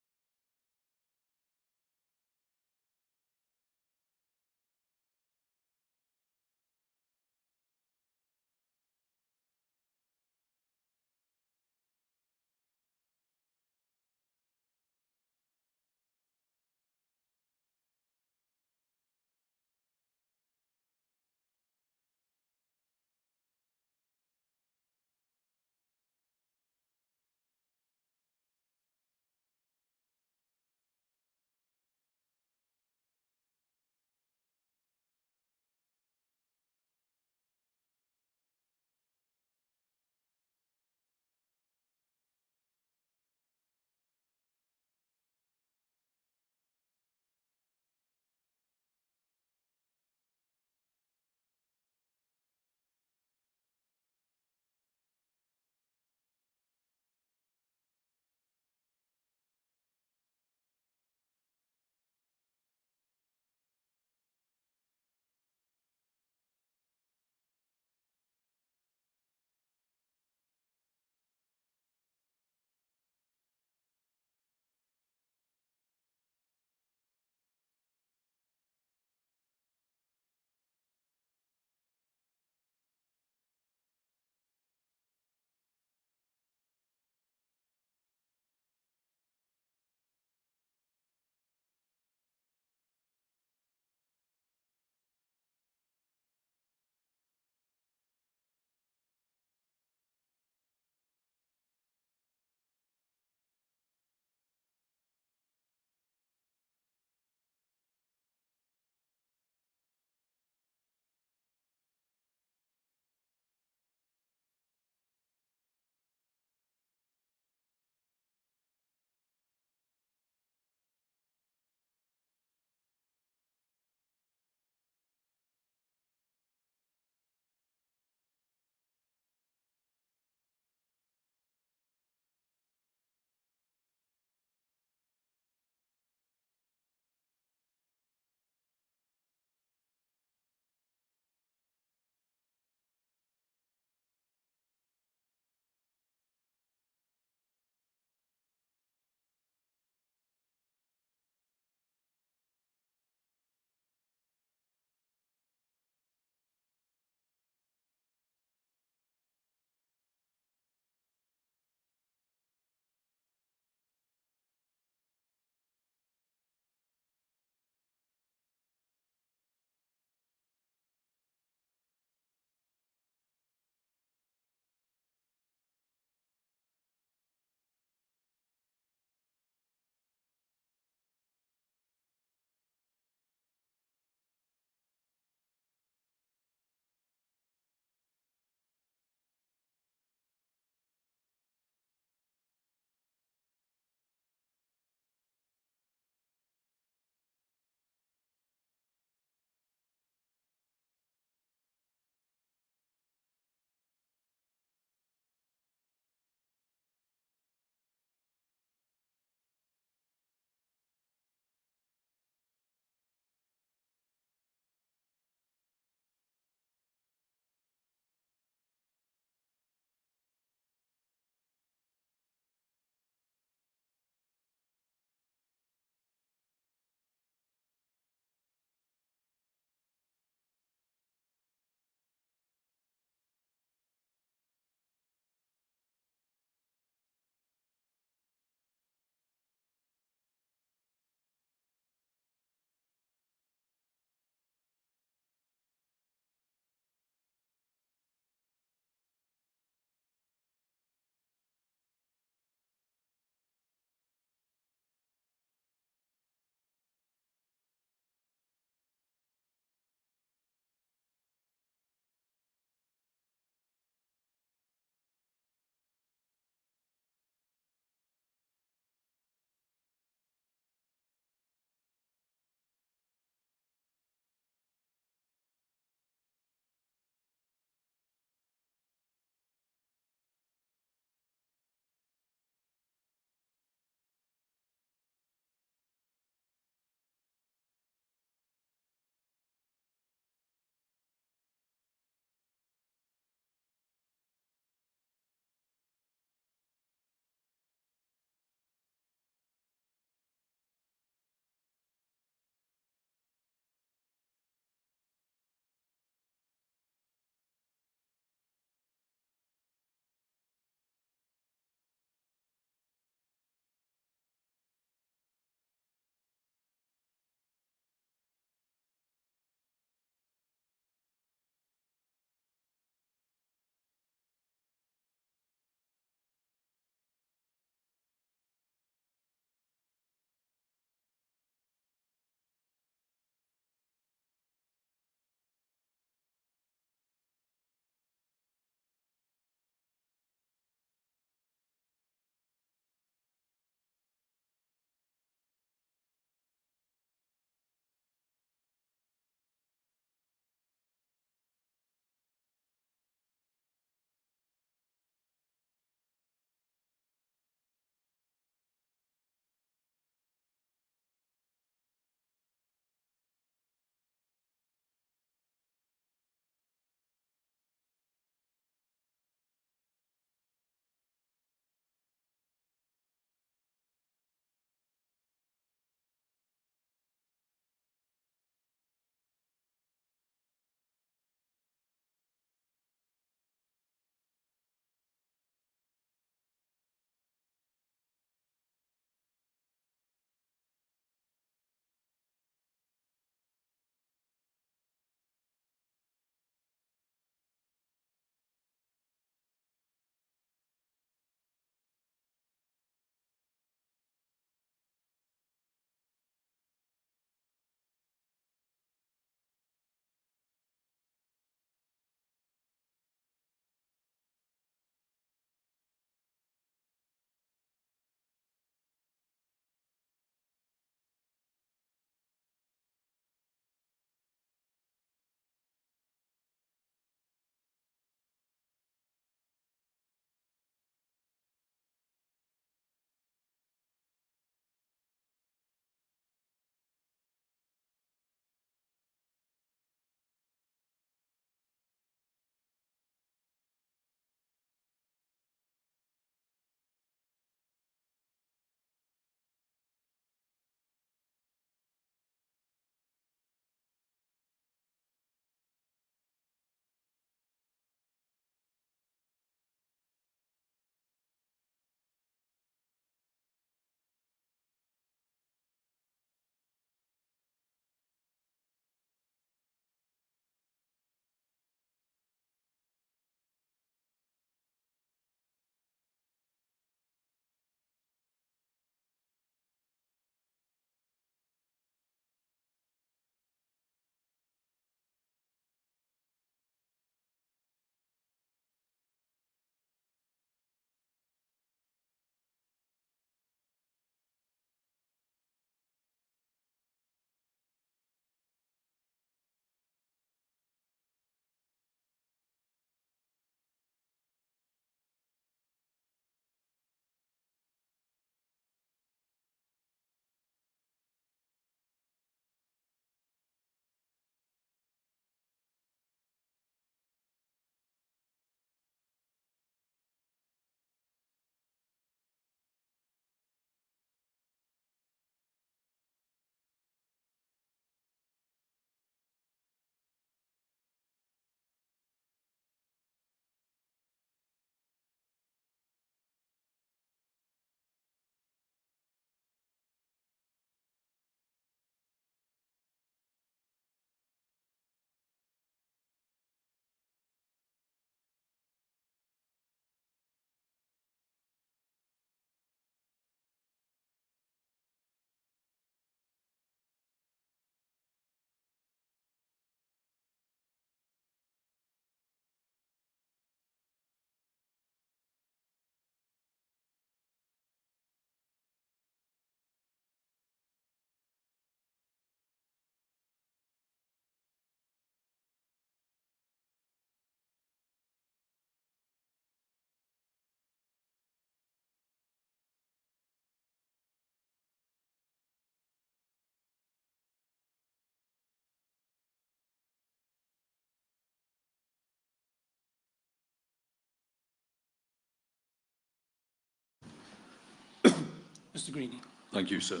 Mr. Greenie. Thank you, sir.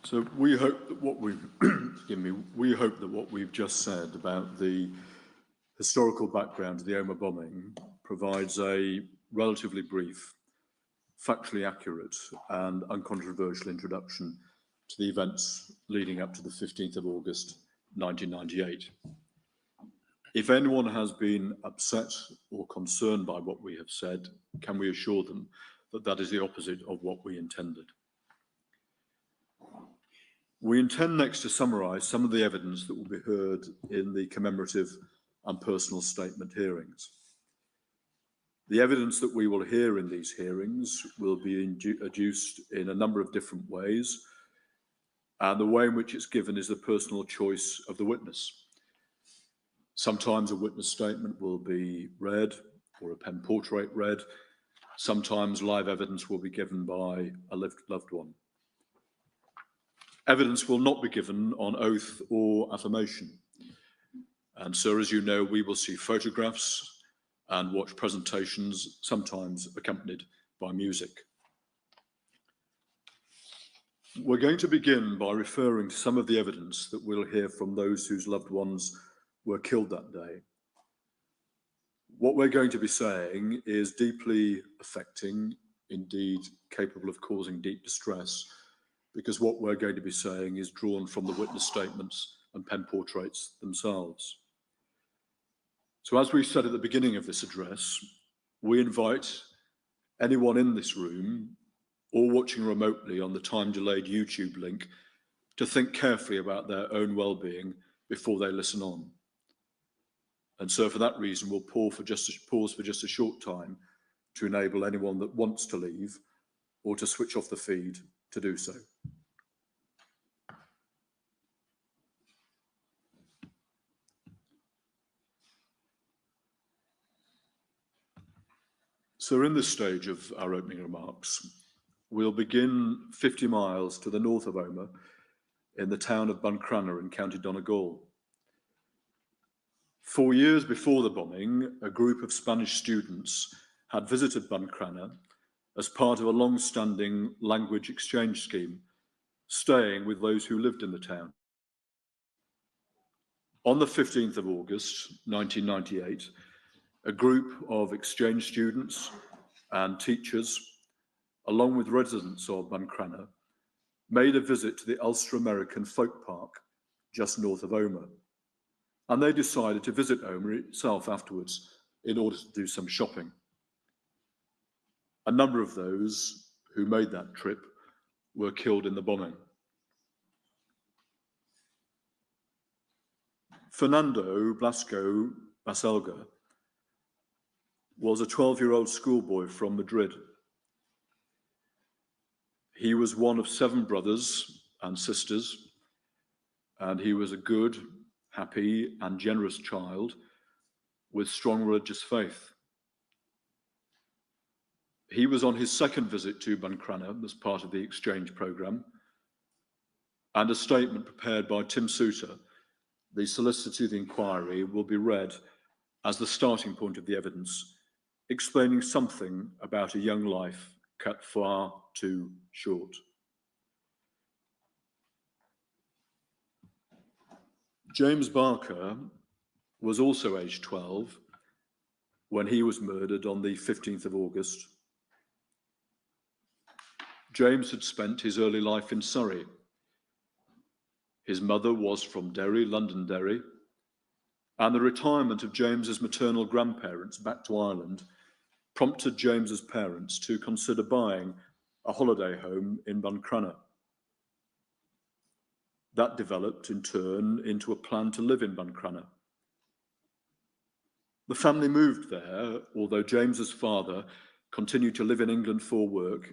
So we hope that what we've, we hope that what we've just said about the historical background of the Omagh bombing provides a relatively brief, factually accurate and uncontroversial introduction to the events leading up to the 15th of August 1998. If anyone has been upset or concerned by what we have said, can we assure them that that is the opposite of what we intended? We intend next to summarise some of the evidence that will be heard in the commemorative and personal statement hearings. The evidence that we will hear in these hearings will be adduced in a number of different ways, and the way in which it's given is the personal choice of the witness. Sometimes a witness statement will be read or a pen portrait read. Sometimes live evidence will be given by a loved one. Evidence will not be given on oath or affirmation. And so, as you know, we will see photographs and watch presentations, sometimes accompanied by music. We're going to begin by referring to some of the evidence that we'll hear from those whose loved ones were killed that day. What we're going to be saying is deeply affecting, indeed capable of causing deep distress, because what we're going to be saying is drawn from the witness statements and pen portraits themselves. So as we said at the beginning of this address, we invite anyone in this room or watching remotely on the time-delayed YouTube link to think carefully about their own well-being before they listen on. And so for that reason, we'll pause for just a short time to enable anyone that wants to leave or to switch off the feed to do so. So in this stage of our opening remarks, we'll begin 50 miles to the north of Omagh in the town of Buncrana in County Donegal. 4 years before the bombing, a group of Spanish students had visited Buncrana as part of a long-standing language exchange scheme, staying with those who lived in the town. On the 15th of August, 1998, a group of exchange students and teachers, along with residents of Buncrana, made a visit to the Ulster-American Folk Park just north of Omagh. And they decided to visit Omagh itself afterwards in order to do some shopping. A number of those who made that trip were killed in the bombing. Fernando Blasco Baselga was a 12-year-old schoolboy from Madrid. He was one of 7 brothers and sisters, and he was a good, happy, and generous child with strong religious faith. He was on his second visit to Buncrana as part of the exchange programme, and a statement prepared by Tim Souter, the solicitor to the inquiry, will be read as the starting point of the evidence, explaining something about a young life cut far too short. James Barker was also aged 12 when he was murdered on the 15th of August. James had spent his early life in Surrey. His mother was from Derry, Londonderry, and the retirement of James's maternal grandparents back to Ireland prompted James's parents to consider buying a holiday home in Buncrana. That developed in turn into a plan to live in Buncrana. The family moved there, although James's father continued to live in England for work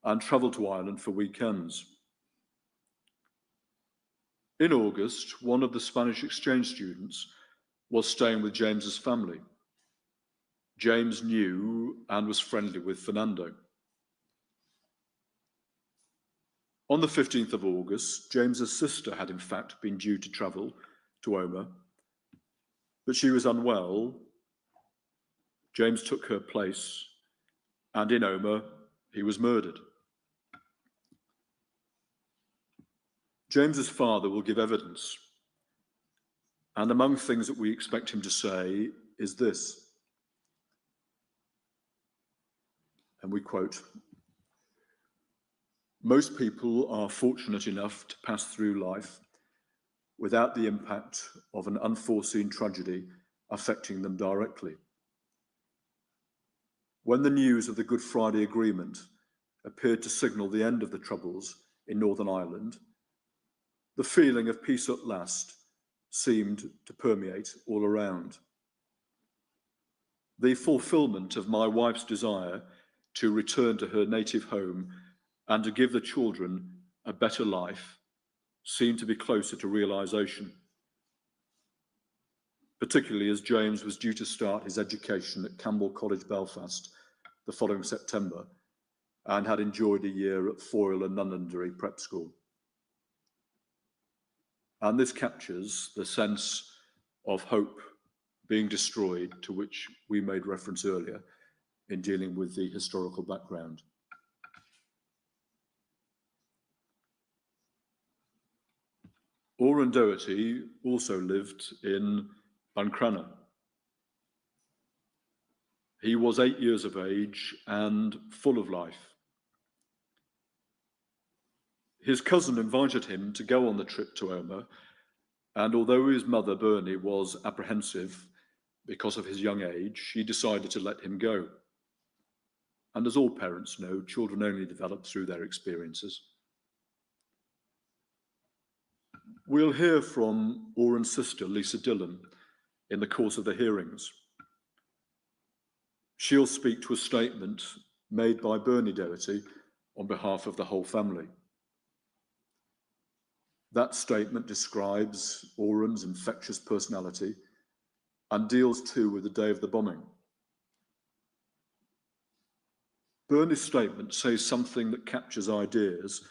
and travel to Ireland for weekends. In August, one of the Spanish exchange students was staying with James's family. James knew and was friendly with Fernando. On the 15th of August, James's sister had in fact been due to travel to Omagh, but she was unwell. James took her place, and in Omagh, he was murdered. James's father will give evidence, and among things that we expect him to say is this, and we quote, "Most people are fortunate enough to pass through life without the impact of an unforeseen tragedy affecting them directly. When the news of the Good Friday Agreement appeared to signal the end of the Troubles in Northern Ireland, the feeling of peace at last seemed to permeate all around. The fulfillment of my wife's desire to return to her native home and to give the children a better life seemed to be closer to realisation, particularly as James was due to start his education at Campbell College, Belfast, the following September, and had enjoyed a year at Foyle and Londonderry Prep School. And this captures the sense of hope being destroyed to which we made reference earlier in dealing with the historical background. Oran Doherty also lived in Buncrana. He was 8 years of age and full of life. His cousin invited him to go on the trip to Omagh, and although his mother, Bernie, was apprehensive because of his young age, she decided to let him go. And as all parents know, children only develop through their experiences. We'll hear from Oran's sister, Lisa Dillon, in the course of the hearings. She'll speak to a statement made by Bernie Doherty on behalf of the whole family. That statement describes Oran's infectious personality and deals too with the day of the bombing. Bernie's statement says something that captures ideas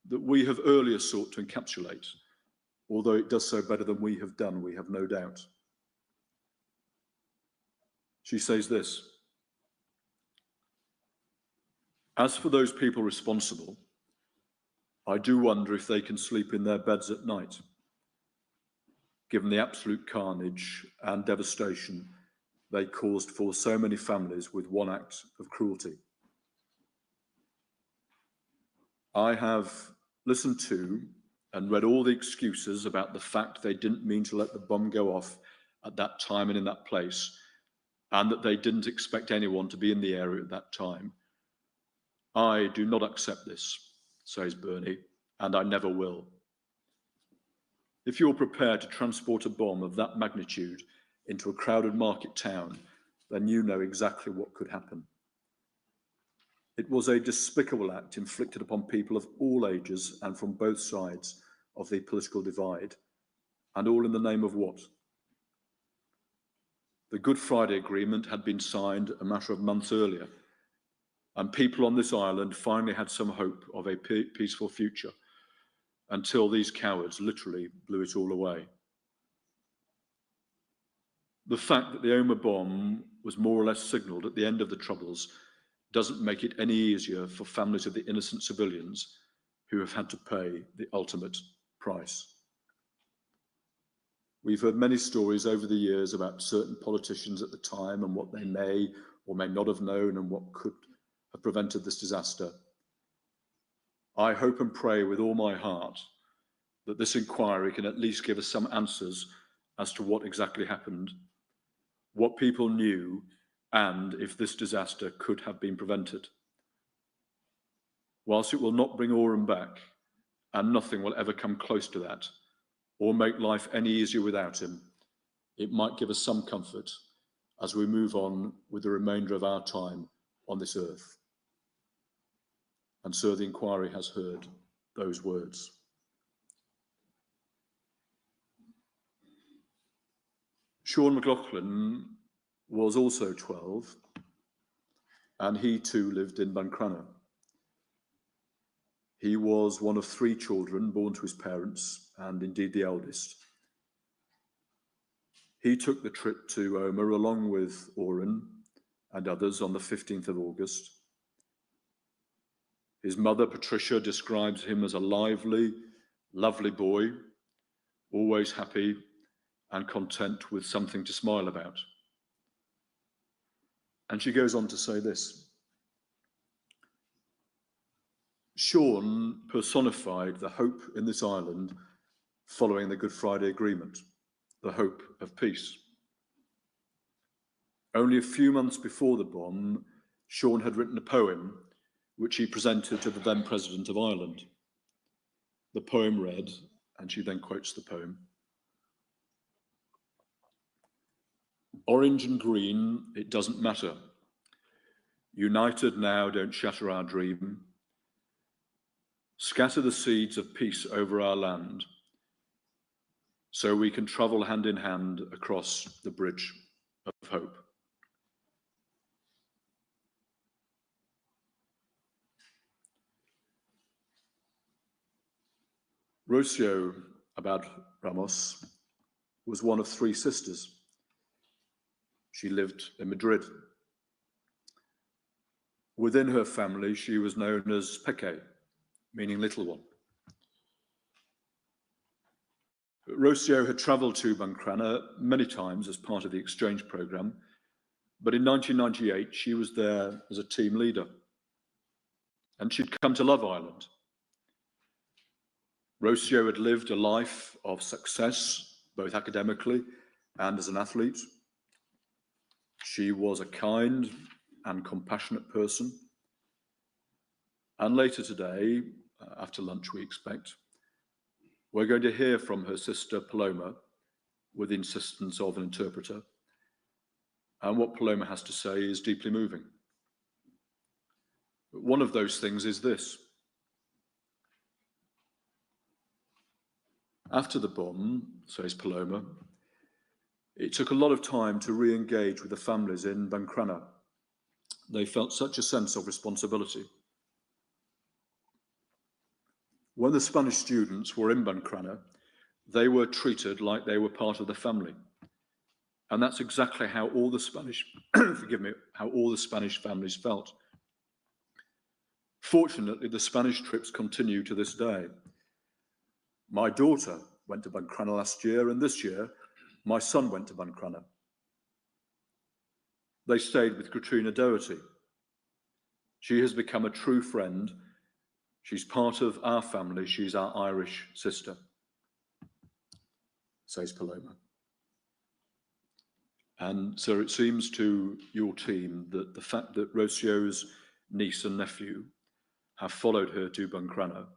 that we have earlier sought to encapsulate, although it does so better than we have done, we have no doubt. She says this: "As for those people responsible, I do wonder if they can sleep in their beds at night, given the absolute carnage and devastation they caused for so many families with one act of cruelty. I have listened to and read all the excuses about the fact they didn't mean to let the bomb go off at that time and in that place, and that they didn't expect anyone to be in the area at that time. I do not accept this," says Bernie, "and I never will. If you're prepared to transport a bomb of that magnitude into a crowded market town, then you know exactly what could happen. It was a despicable act inflicted upon people of all ages and from both sides of the political divide, and all in the name of what? The Good Friday Agreement had been signed a matter of months earlier, and people on this island finally had some hope of a peaceful future, until these cowards literally blew it all away. The fact that the Omagh bomb was more or less signalled at the end of the Troubles doesn't make it any easier for families of the innocent civilians who have had to pay the ultimate price. We've heard many stories over the years about certain politicians at the time and what they may or may not have known and what could have prevented this disaster. I hope and pray with all my heart that this inquiry can at least give us some answers as to what exactly happened, what people knew, and if this disaster could have been prevented. Whilst it will not bring Oran back, and nothing will ever come close to that, or make life any easier without him, it might give us some comfort as we move on with the remainder of our time on this earth. And so the inquiry has heard those words. Sean McLaughlin was also 12, and he too lived in Buncrana. He was one of 3 children born to his parents, and indeed the eldest. He took the trip to Omagh along with Oran and others on the 15th of August. His mother, Patricia, describes him as a lively, lovely boy, always happy and content with something to smile about. And she goes on to say this: Sean personified the hope in this island following the Good Friday Agreement, the hope of peace. Only a few months before the bomb, Sean had written a poem which he presented to the then President of Ireland. The poem read, and she then quotes the poem: "Orange and green, it doesn't matter. United now, don't shatter our dream. Scatter the seeds of peace over our land, so we can travel hand in hand across the bridge of hope." Rocio Abad Ramos was one of three sisters. She lived in Madrid. Within her family, she was known as Peque, meaning little one. Rocio had travelled to Buncrana many times as part of the exchange programme, but in 1998 she was there as a team leader, and she'd come to love Ireland. Rocio had lived a life of success, both academically and as an athlete. She was a kind and compassionate person. And later today, after lunch we expect, we're going to hear from her sister Paloma with the insistence of an interpreter. And what Paloma has to say is deeply moving. One of those things is this: after the bomb, says Paloma, it took a lot of time to re-engage with the families in Buncrana. They felt such a sense of responsibility. When the Spanish students were in Buncrana, they were treated like they were part of the family. And that's exactly how all the Spanish, how all the Spanish families felt. Fortunately, the Spanish trips continue to this day. My daughter went to Buncrana last year, and this year, my son went to Buncrana. They stayed with Katrina Doherty. She has become a true friend. She's part of our family. She's our Irish sister, says Paloma. And so it seems to your team that the fact that Rocio's niece and nephew have followed her to Buncrana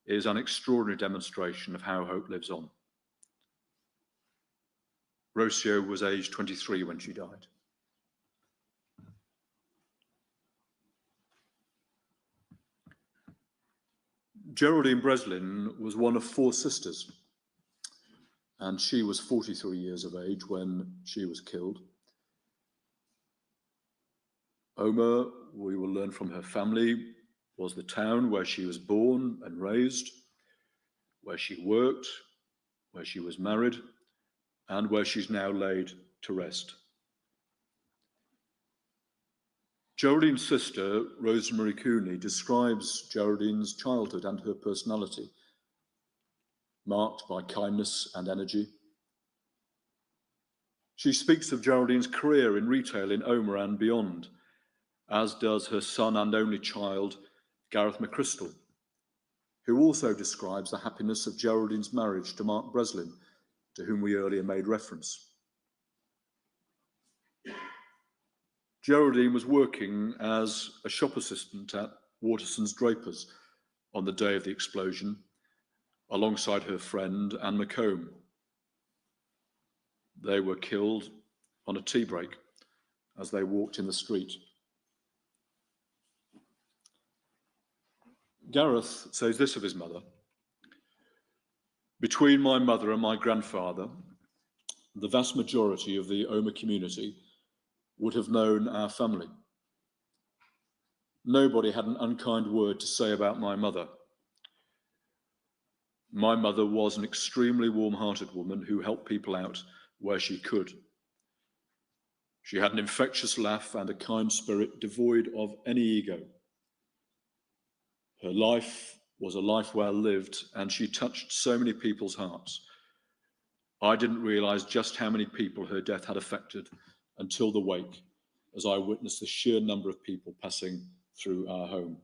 is an extraordinary demonstration of how hope lives on. Rocio was aged 23 when she died. Geraldine Breslin was one of four sisters, and she was 43 years of age when she was killed. Omagh, we will learn from her family, was the town where she was born and raised, where she worked, where she was married, and where she's now laid to rest. Geraldine's sister, Rosemary Cooney, describes Geraldine's childhood and her personality, marked by kindness and energy. She speaks of Geraldine's career in retail in Omagh and beyond, as does her son and only child, Gareth McChrystal, who also describes the happiness of Geraldine's marriage to Mark Breslin, to whom we earlier made reference. Geraldine was working as a shop assistant at Waterson's Drapers on the day of the explosion, alongside her friend Anne McComb. They were killed on a tea break as they walked in the street. Gareth says this of his mother: "Between my mother and my grandfather, the vast majority of the Omagh community would have known our family. Nobody had an unkind word to say about my mother. My mother was an extremely warm-hearted woman who helped people out where she could. She had an infectious laugh and a kind spirit devoid of any ego. Her life was a life well lived, and she touched so many people's hearts. I didn't realise just how many people her death had affected until the wake, as I witnessed the sheer number of people passing through our home.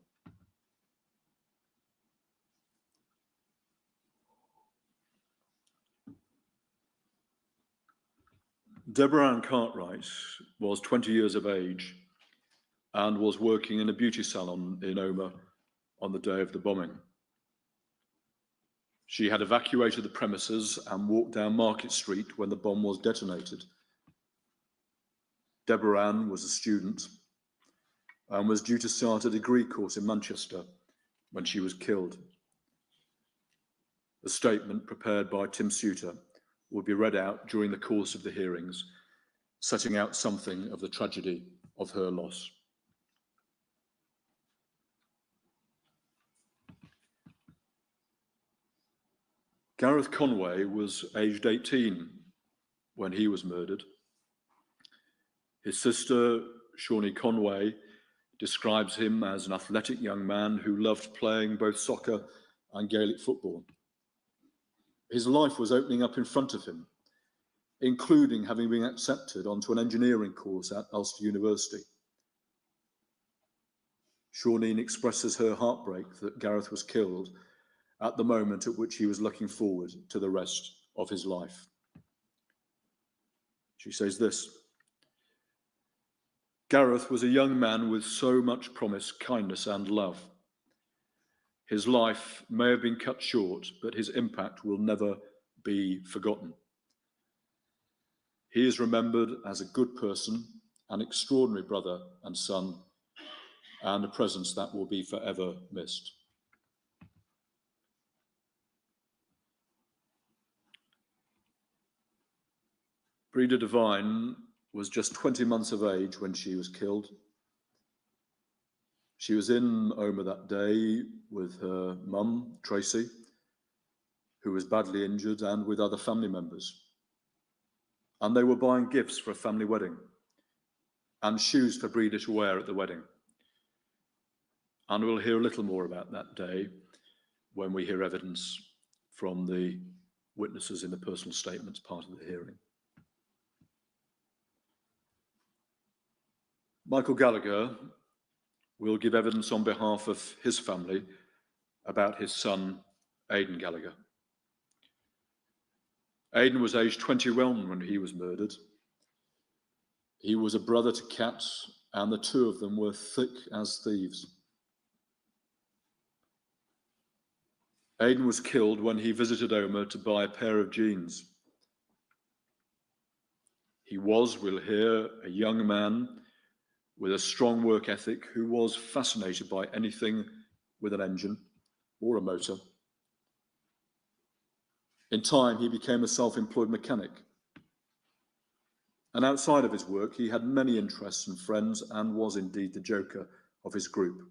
Deborah Ann Cartwright was 20 years of age and was working in a beauty salon in Omagh on the day of the bombing. She had evacuated the premises and walked down Market Street when the bomb was detonated. Deborah Ann was a student and was due to start a degree course in Manchester when she was killed. A statement prepared by Tim Suter will be read out during the course of the hearings, setting out something of the tragedy of her loss. Gareth Conway was aged 18 when he was murdered. His sister, Shali Conway, describes him as an athletic young man who loved playing both soccer and Gaelic football. His life was opening up in front of him, including having been accepted onto an engineering course at Ulster University. Shawnean expresses her heartbreak that Gareth was killed at the moment at which he was looking forward to the rest of his life. She says this: Gareth was a young man with so much promise, kindness, and love. His life may have been cut short, but his impact will never be forgotten. He is remembered as a good person, an extraordinary brother and son, and a presence that will be forever missed. Breda Devine was just 20 months of age when she was killed. She was in Omagh that day with her mum, Tracy, who was badly injured, and with other family members. And they were buying gifts for a family wedding and shoes for Breda to wear at the wedding. And we'll hear a little more about that day when we hear evidence from the witnesses in the personal statements part of the hearing. Michael Gallagher will give evidence on behalf of his family about his son, Aidan Gallagher. Aidan was aged 21 when he was murdered. He was a brother to Kat, and the two of them were thick as thieves. Aidan was killed when he visited Omagh to buy a pair of jeans. He was, we'll hear, a young man with a strong work ethic who was fascinated by anything with an engine or a motor. In time, he became a self-employed mechanic. And outside of his work, he had many interests and friends and was indeed the joker of his group.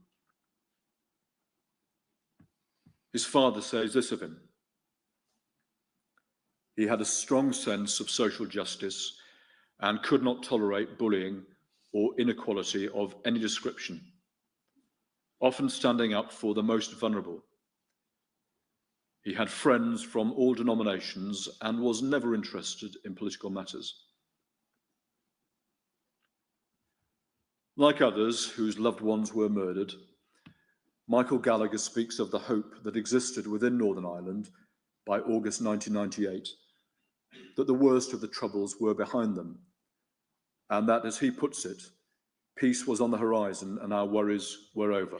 His father says this of him: he had a strong sense of social justice and could not tolerate bullying or inequality of any description, often standing up for the most vulnerable. He had friends from all denominations and was never interested in political matters. Like others whose loved ones were murdered, Michael Gallagher speaks of the hope that existed within Northern Ireland by August 1998, that the worst of the troubles were behind them, and that, as he puts it, peace was on the horizon and our worries were over.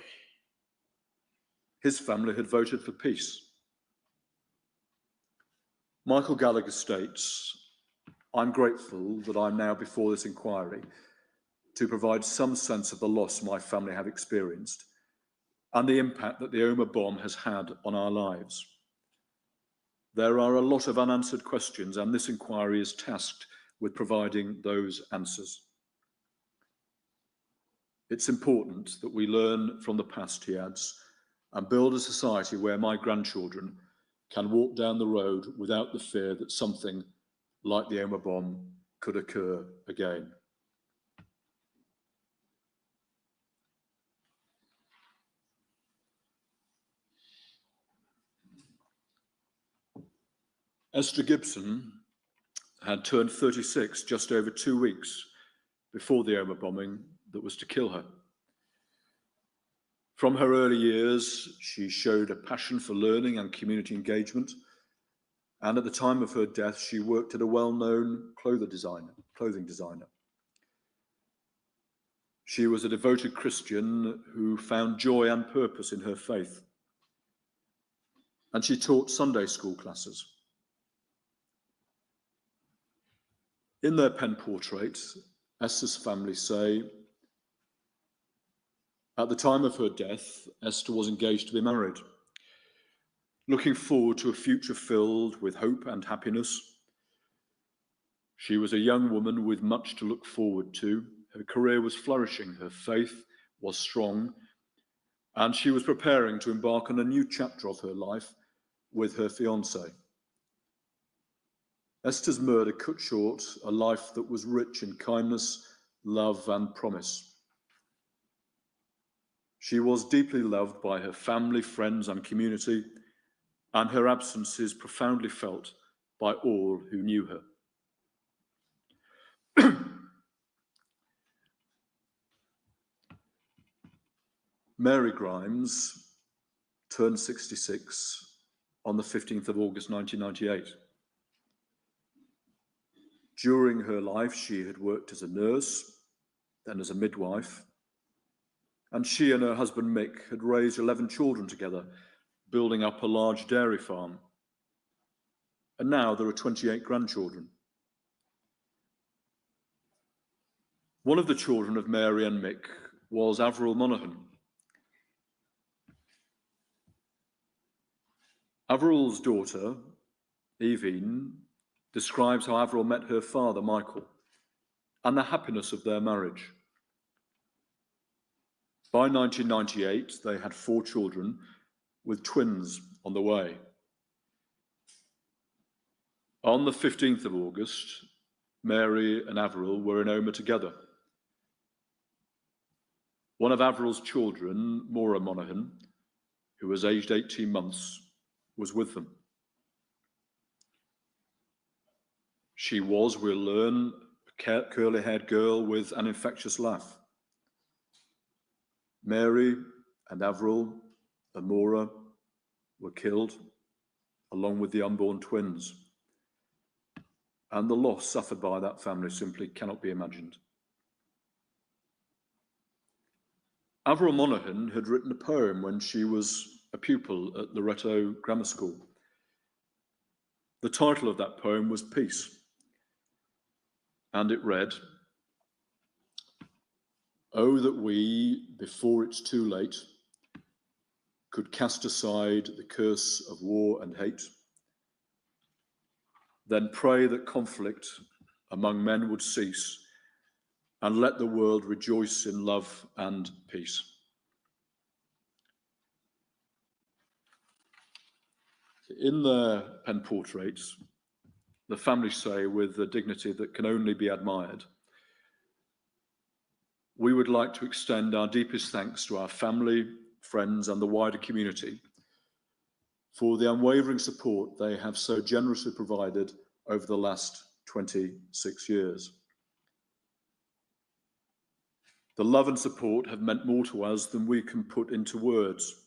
His family had voted for peace. Michael Gallagher states, "I'm grateful that I'm now before this inquiry to provide some sense of the loss my family have experienced and the impact that the Omagh bomb has had on our lives. There are a lot of unanswered questions, and this inquiry is tasked with providing those answers. It's important that we learn from the past," he adds, "and build a society where my grandchildren can walk down the road without the fear that something like the Omagh bomb could occur again." Esther Gibson had turned 36 just over 2 weeks before the Omagh bombing that was to kill her. From her early years, she showed a passion for learning and community engagement, and at the time of her death, she worked at a well-known clothing designer. She was a devoted Christian who found joy and purpose in her faith, and she taught Sunday school classes. In their pen portrait, Esther's family say, at the time of her death, Esther was engaged to be married, looking forward to a future filled with hope and happiness. She was a young woman with much to look forward to. Her career was flourishing, her faith was strong, and she was preparing to embark on a new chapter of her life with her fiancé. Esther's murder cut short a life that was rich in kindness, love, and promise. She was deeply loved by her family, friends, and community, and her absence is profoundly felt by all who knew her. Mary Grimes turned 66 on the 15th of August 1998. During her life, she had worked as a nurse, then as a midwife, and she and her husband Mick had raised 11 children together, building up a large dairy farm. And now there are 28 grandchildren. One of the children of Mary and Mick was Avril Monaghan. Avril's daughter, Evine, describes how Avril met her father, Michael, and the happiness of their marriage. By 1998, they had 4 children, with twins on the way. On the 15th of August, Mary and Avril were in Omagh together. One of Avril's children, Maura Monaghan, who was aged 18 months, was with them. She was, we'll learn, a curly-haired girl with an infectious laugh. Mary and Avril and Maura were killed, along with the unborn twins. And the loss suffered by that family simply cannot be imagined. Avril Monaghan had written a poem when she was a pupil at Loretto Grammar School. The title of that poem was Peace, and it read, "Oh, that we, before it's too late, could cast aside the curse of war and hate, then pray that conflict among men would cease, and let the world rejoice in love and peace." In their pen portraits, the family say, with a dignity that can only be admired, "We would like to extend our deepest thanks to our family, friends, and the wider community for the unwavering support they have so generously provided over the last 26 years. The love and support have meant more to us than we can put into words,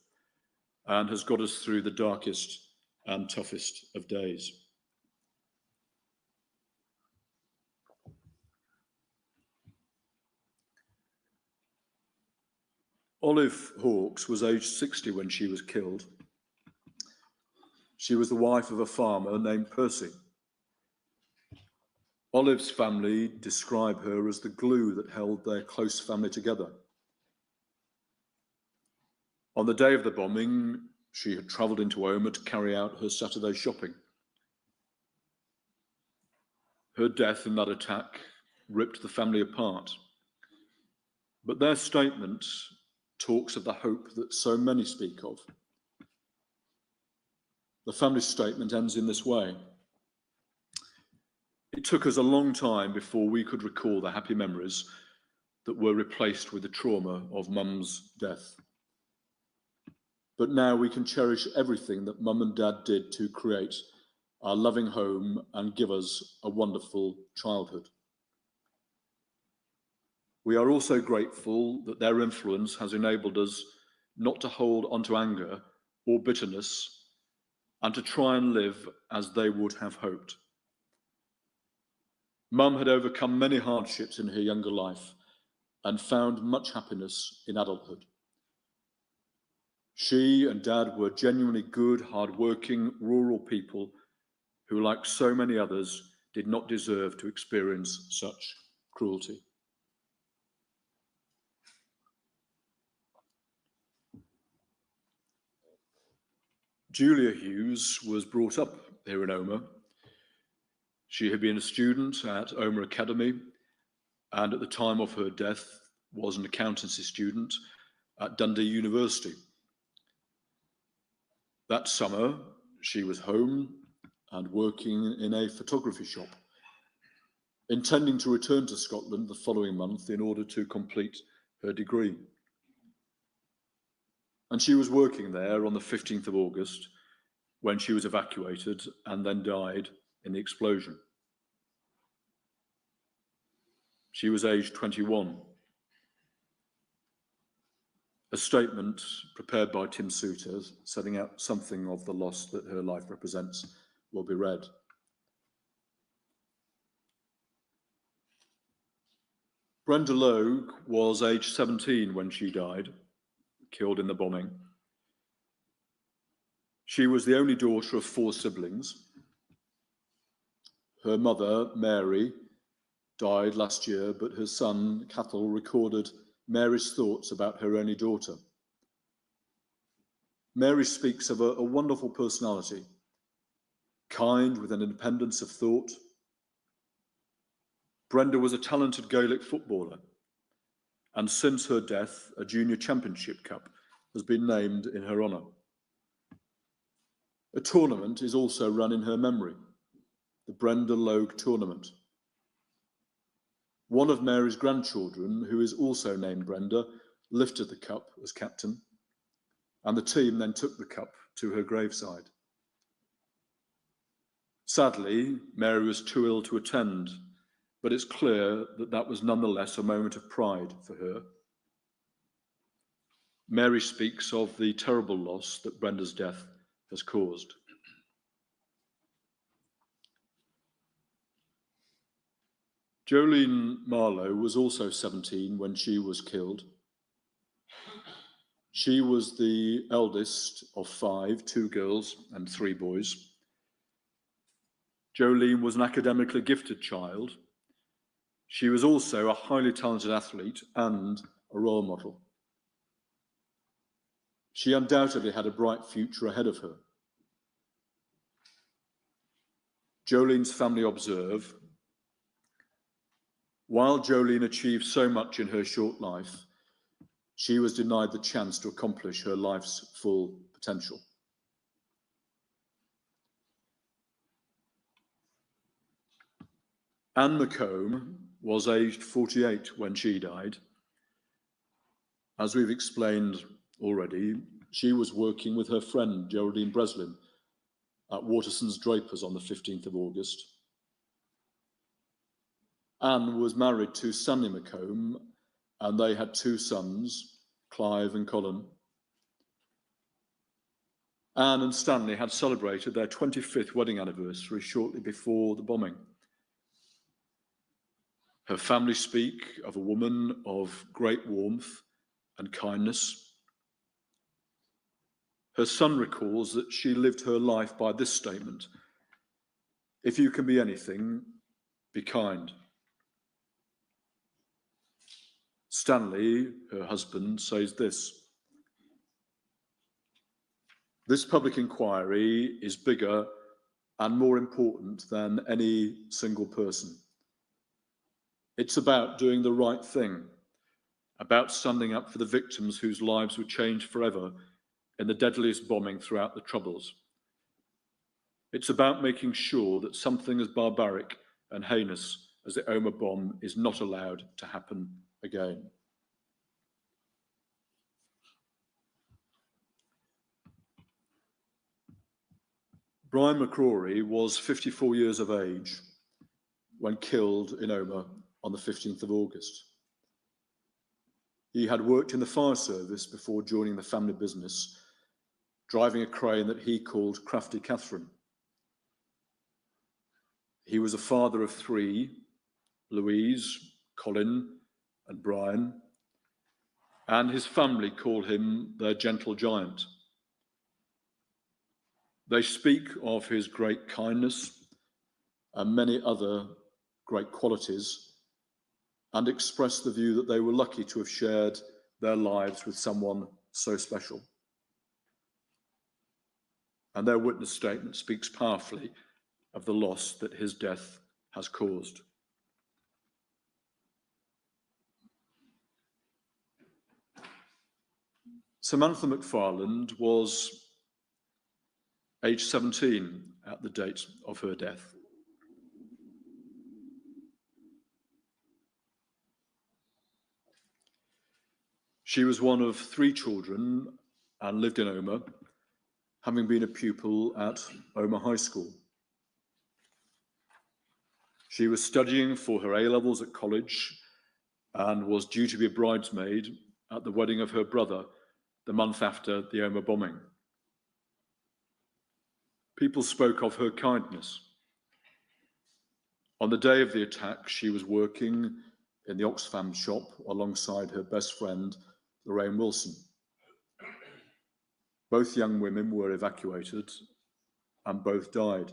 and has got us through the darkest and toughest of days." Olive Hawkes was aged 60 when she was killed. She was the wife of a farmer named Percy. Olive's family describe her as the glue that held their close family together. On the day of the bombing, she had travelled into Omagh to carry out her Saturday shopping. Her death in that attack ripped the family apart, but their statement talks of the hope that so many speak of. The family statement ends in this way: "It took us a long time before we could recall the happy memories that were replaced with the trauma of Mum's death. But now we can cherish everything that Mum and Dad did to create our loving home and give us a wonderful childhood. We are also grateful that their influence has enabled us not to hold onto anger or bitterness and to try and live as they would have hoped. Mum had overcome many hardships in her younger life and found much happiness in adulthood. She and Dad were genuinely good, hard-working, rural people who, like so many others, did not deserve to experience such cruelty. Julia Hughes was brought up here in Omagh. She had been a student at Omagh Academy and at the time of her death was an accountancy student at Dundee University. That summer, she was home and working in a photography shop, intending to return to Scotland the following month in order to complete her degree. And she was working there on the 15th of August when she was evacuated and then died in the explosion. She was aged 21. A statement prepared by Tim Souter, setting out something of the loss that her life represents, will be read. Brenda Logue was aged 17 when she died, killed in the bombing. She was the only daughter of 4 siblings. Her mother, Mary, died last year, but her son, Cathal, recorded Mary's thoughts about her only daughter. Mary speaks of a wonderful personality, kind with an independence of thought. Brenda was a talented Gaelic footballer, and since her death, a junior championship cup has been named in her honour. A tournament is also run in her memory, the Brenda Logue Tournament. One of Mary's grandchildren, who is also named Brenda, lifted the cup as captain, and the team then took the cup to her graveside. Sadly, Mary was too ill to attend, but it's clear that that was nonetheless a moment of pride for her. Mary speaks of the terrible loss that Brenda's death has caused. Jolene Marlowe was also 17 when she was killed. She was the eldest of 5, 2 girls and 3 boys. Jolene was an academically gifted child. She was also a highly talented athlete and a role model. She undoubtedly had a bright future ahead of her. Jolene's family observe, while Jolene achieved so much in her short life, she was denied the chance to accomplish her life's full potential. Anne McComb was aged 48 when she died. As we've explained already, she was working with her friend Geraldine Breslin at Waterson's Drapers on the 15th of August. Anne was married to Stanley McComb, and they had 2 sons, Clive and Colin. Anne and Stanley had celebrated their 25th wedding anniversary shortly before the bombing. Her family speak of a woman of great warmth and kindness. Her son recalls that she lived her life by this statement: "If you can be anything, be kind." Stanley, her husband, says this: "This public inquiry is bigger and more important than any single person. It's about doing the right thing, about standing up for the victims whose lives were changed forever in the deadliest bombing throughout the Troubles. It's about making sure that something as barbaric and heinous as the Omagh bomb is not allowed to happen again." Brian McCrory was 54 years of age when killed in Omagh on the 15th of August. He had worked in the fire service before joining the family business, driving a crane that he called Crafty Catherine. He was a father of three, Louise, Colin, and Brian, and his family call him their gentle giant. They speak of his great kindness and many other great qualities, and express the view that they were lucky to have shared their lives with someone so special. And their witness statement speaks powerfully of the loss that his death has caused. Samantha McFarland was age 17 at the date of her death. She was one of three children and lived in Omagh, having been a pupil at Omagh High School. She was studying for her A-levels at college and was due to be a bridesmaid at the wedding of her brother the month after the Omagh bombing. People spoke of her kindness. On the day of the attack, she was working in the Oxfam shop alongside her best friend, Lorraine Wilson. Both young women were evacuated and both died.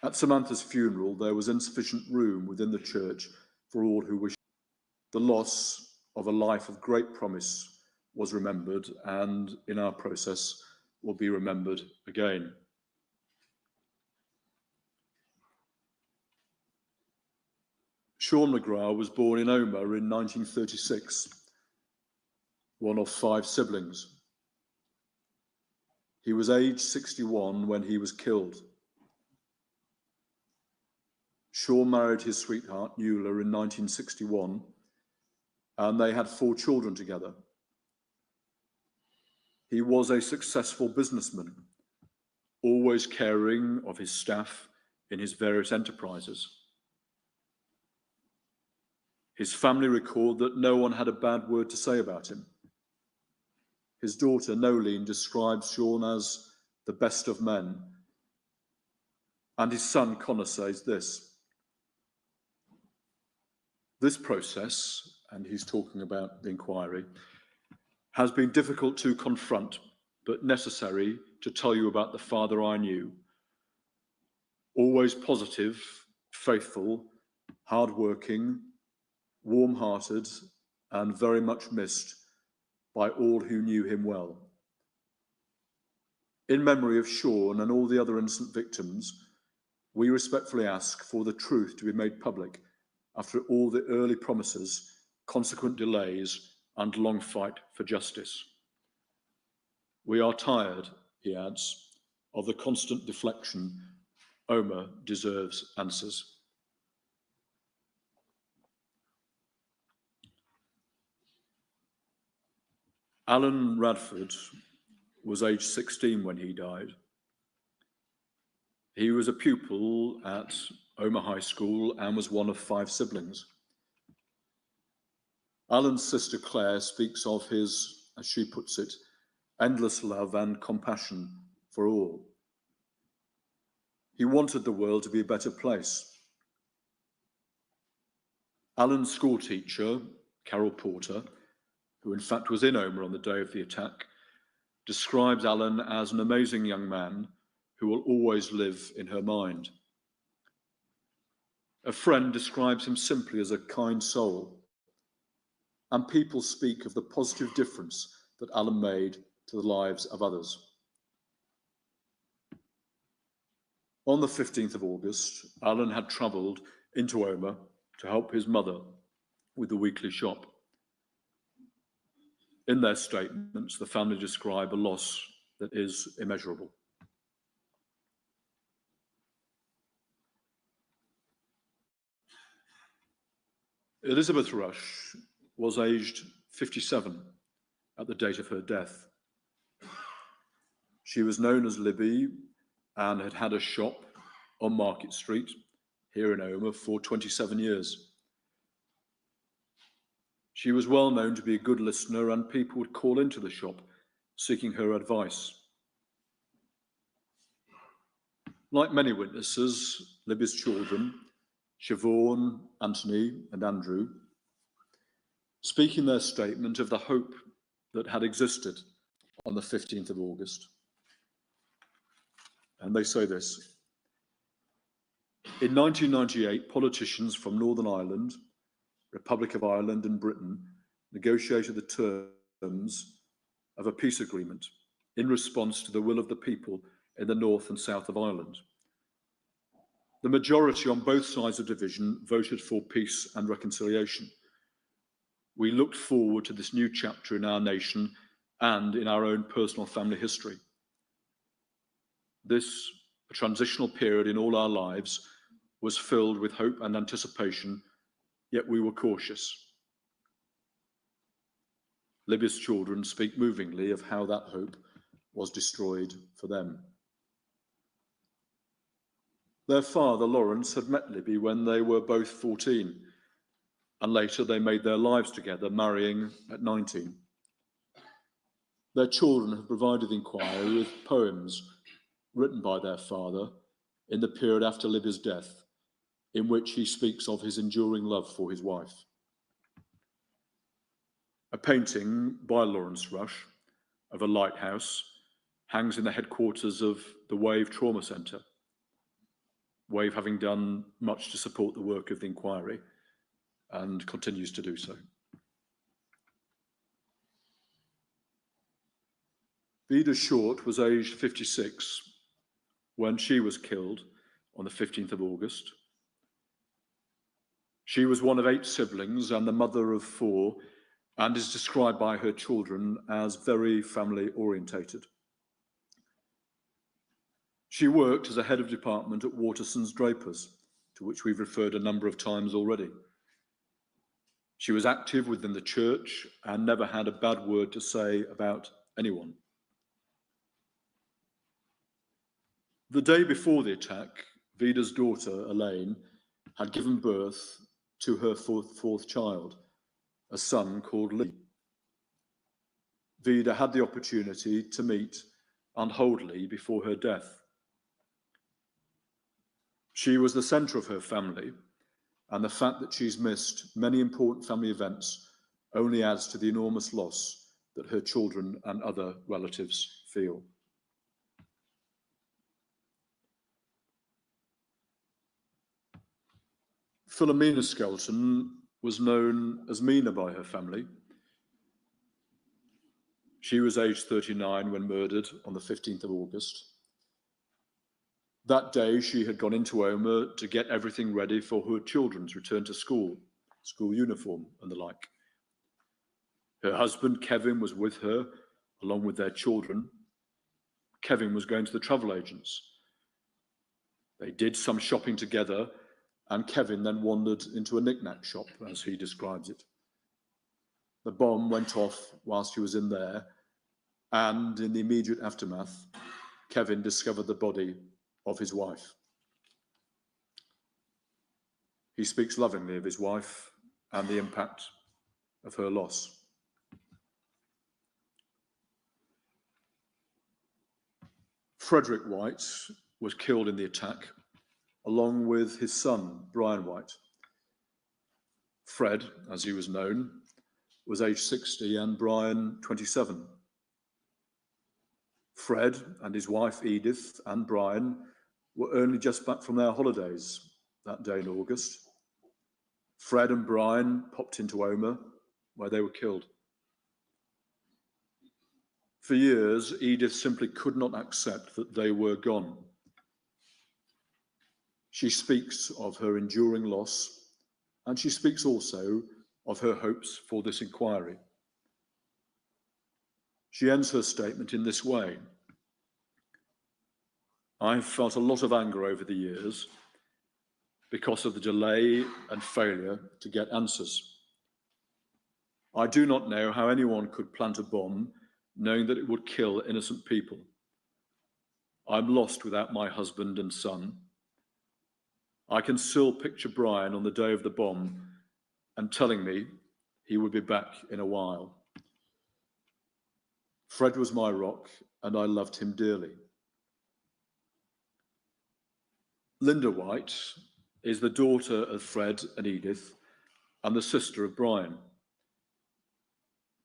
At Samantha's funeral, there was insufficient room within the church for all who wished. The loss of a life of great promise was remembered, and in our process will be remembered again. Sean McGrath was born in Omagh in 1936, one of 5 siblings. He was aged 61 when he was killed. Sean married his sweetheart, Nuala, in 1961, and they had 4 children together. He was a successful businessman, always caring of his staff in his various enterprises. His family record that no one had a bad word to say about him. His daughter, Nolene, describes Sean as the best of men. And his son, Connor, says this: "This process," and he's talking about the inquiry, "has been difficult to confront, but necessary to tell you about the father I knew. Always positive, faithful, hard-working, warm-hearted, and very much missed by all who knew him well. In memory of Sean and all the other innocent victims, we respectfully ask for the truth to be made public after all the early promises, consequent delays, and long fight for justice. We are tired," he adds, "of the constant deflection. Omagh deserves answers." Alan Radford was aged 16 when he died. He was a pupil at Omagh High School and was one of 5 siblings. Alan's sister Claire speaks of his, as she puts it, endless love and compassion for all. He wanted the world to be a better place. Alan's school teacher, Carol Porter, who in fact was in Omagh on the day of the attack, describes Alan as an amazing young man who will always live in her mind. A friend describes him simply as a kind soul, and people speak of the positive difference that Alan made to the lives of others. On the 15th of August, Alan had travelled into Omagh to help his mother with the weekly shop. In their statements, the family describe a loss that is immeasurable. Elizabeth Rush was aged 57 at the date of her death. She was known as Libby and had had a shop on Market Street here in Omagh for 27 years. She was well known to be a good listener, and people would call into the shop seeking her advice. Like many witnesses, Libby's children, Siobhan, Anthony and Andrew, speak in their statement of the hope that had existed on the 15th of August. And they say this: in 1998, politicians from Northern Ireland, Republic of Ireland and Britain negotiated the terms of a peace agreement in response to the will of the people in the north and south of Ireland. The majority on both sides of division voted for peace and reconciliation. We looked forward to this new chapter in our nation and in our own personal family history. This, a transitional period in all our lives, was filled with hope and anticipation, yet we were cautious. Libby's children speak movingly of how that hope was destroyed for them. Their father, Lawrence, had met Libby when they were both 14, and later they made their lives together, marrying at 19. Their children have provided the inquiry with poems written by their father in the period after Libby's death, in which he speaks of his enduring love for his wife. A painting by Lawrence Rush of a lighthouse hangs in the headquarters of the Wave Trauma Centre, Wave having done much to support the work of the inquiry and continues to do so. Vida Short was aged 56 when she was killed on the 15th of August. She was one of 8 siblings and the mother of 4, and is described by her children as very family orientated. She worked as a head of department at Waterson's Drapers, to which we've referred a number of times already. She was active within the church and never had a bad word to say about anyone. The day before the attack, Vida's daughter, Elaine, had given birth to her fourth child, a son called Lee. Vida had the opportunity to meet and hold Lee before her death. She was the centre of her family, and the fact that she's missed many important family events only adds to the enormous loss that her children and other relatives feel. Philomena Skelton was known as Mina by her family. She was aged 39 when murdered on the 15th of August. That day, she had gone into Omagh to get everything ready for her children's return to school uniform and the like. Her husband, Kevin, was with her, along with their children. Kevin was going to the travel agents. They did some shopping together, and Kevin then wandered into a knick-knack shop, as he describes it. The bomb went off whilst he was in there, and in the immediate aftermath, Kevin discovered the body of his wife. He speaks lovingly of his wife and the impact of her loss. Frederick White was killed in the attack, along with his son, Brian White. Fred, as he was known, was aged 60 and Brian 27. Fred and his wife Edith and Brian were only just back from their holidays that day in August. Fred and Brian popped into Omagh, where they were killed. For years, Edith simply could not accept that they were gone. She speaks of her enduring loss, and she speaks also of her hopes for this inquiry. She ends her statement in this way: I've felt a lot of anger over the years because of the delay and failure to get answers. I do not know how anyone could plant a bomb knowing that it would kill innocent people. I'm lost without my husband and son. I can still picture Brian on the day of the bomb and telling me he would be back in a while. Fred was my rock, and I loved him dearly. Linda White is the daughter of Fred and Edith and the sister of Brian.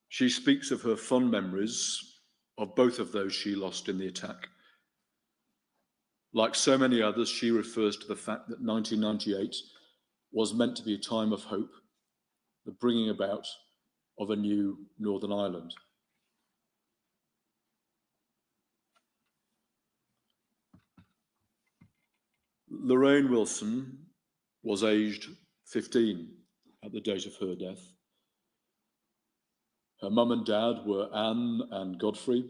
She speaks of her fond memories of both of those she lost in the attack. Like so many others, she refers to the fact that 1998 was meant to be a time of hope, the bringing about of a new Northern Ireland. Lorraine Wilson was aged 15 at the date of her death. Her mum and dad were Anne and Godfrey,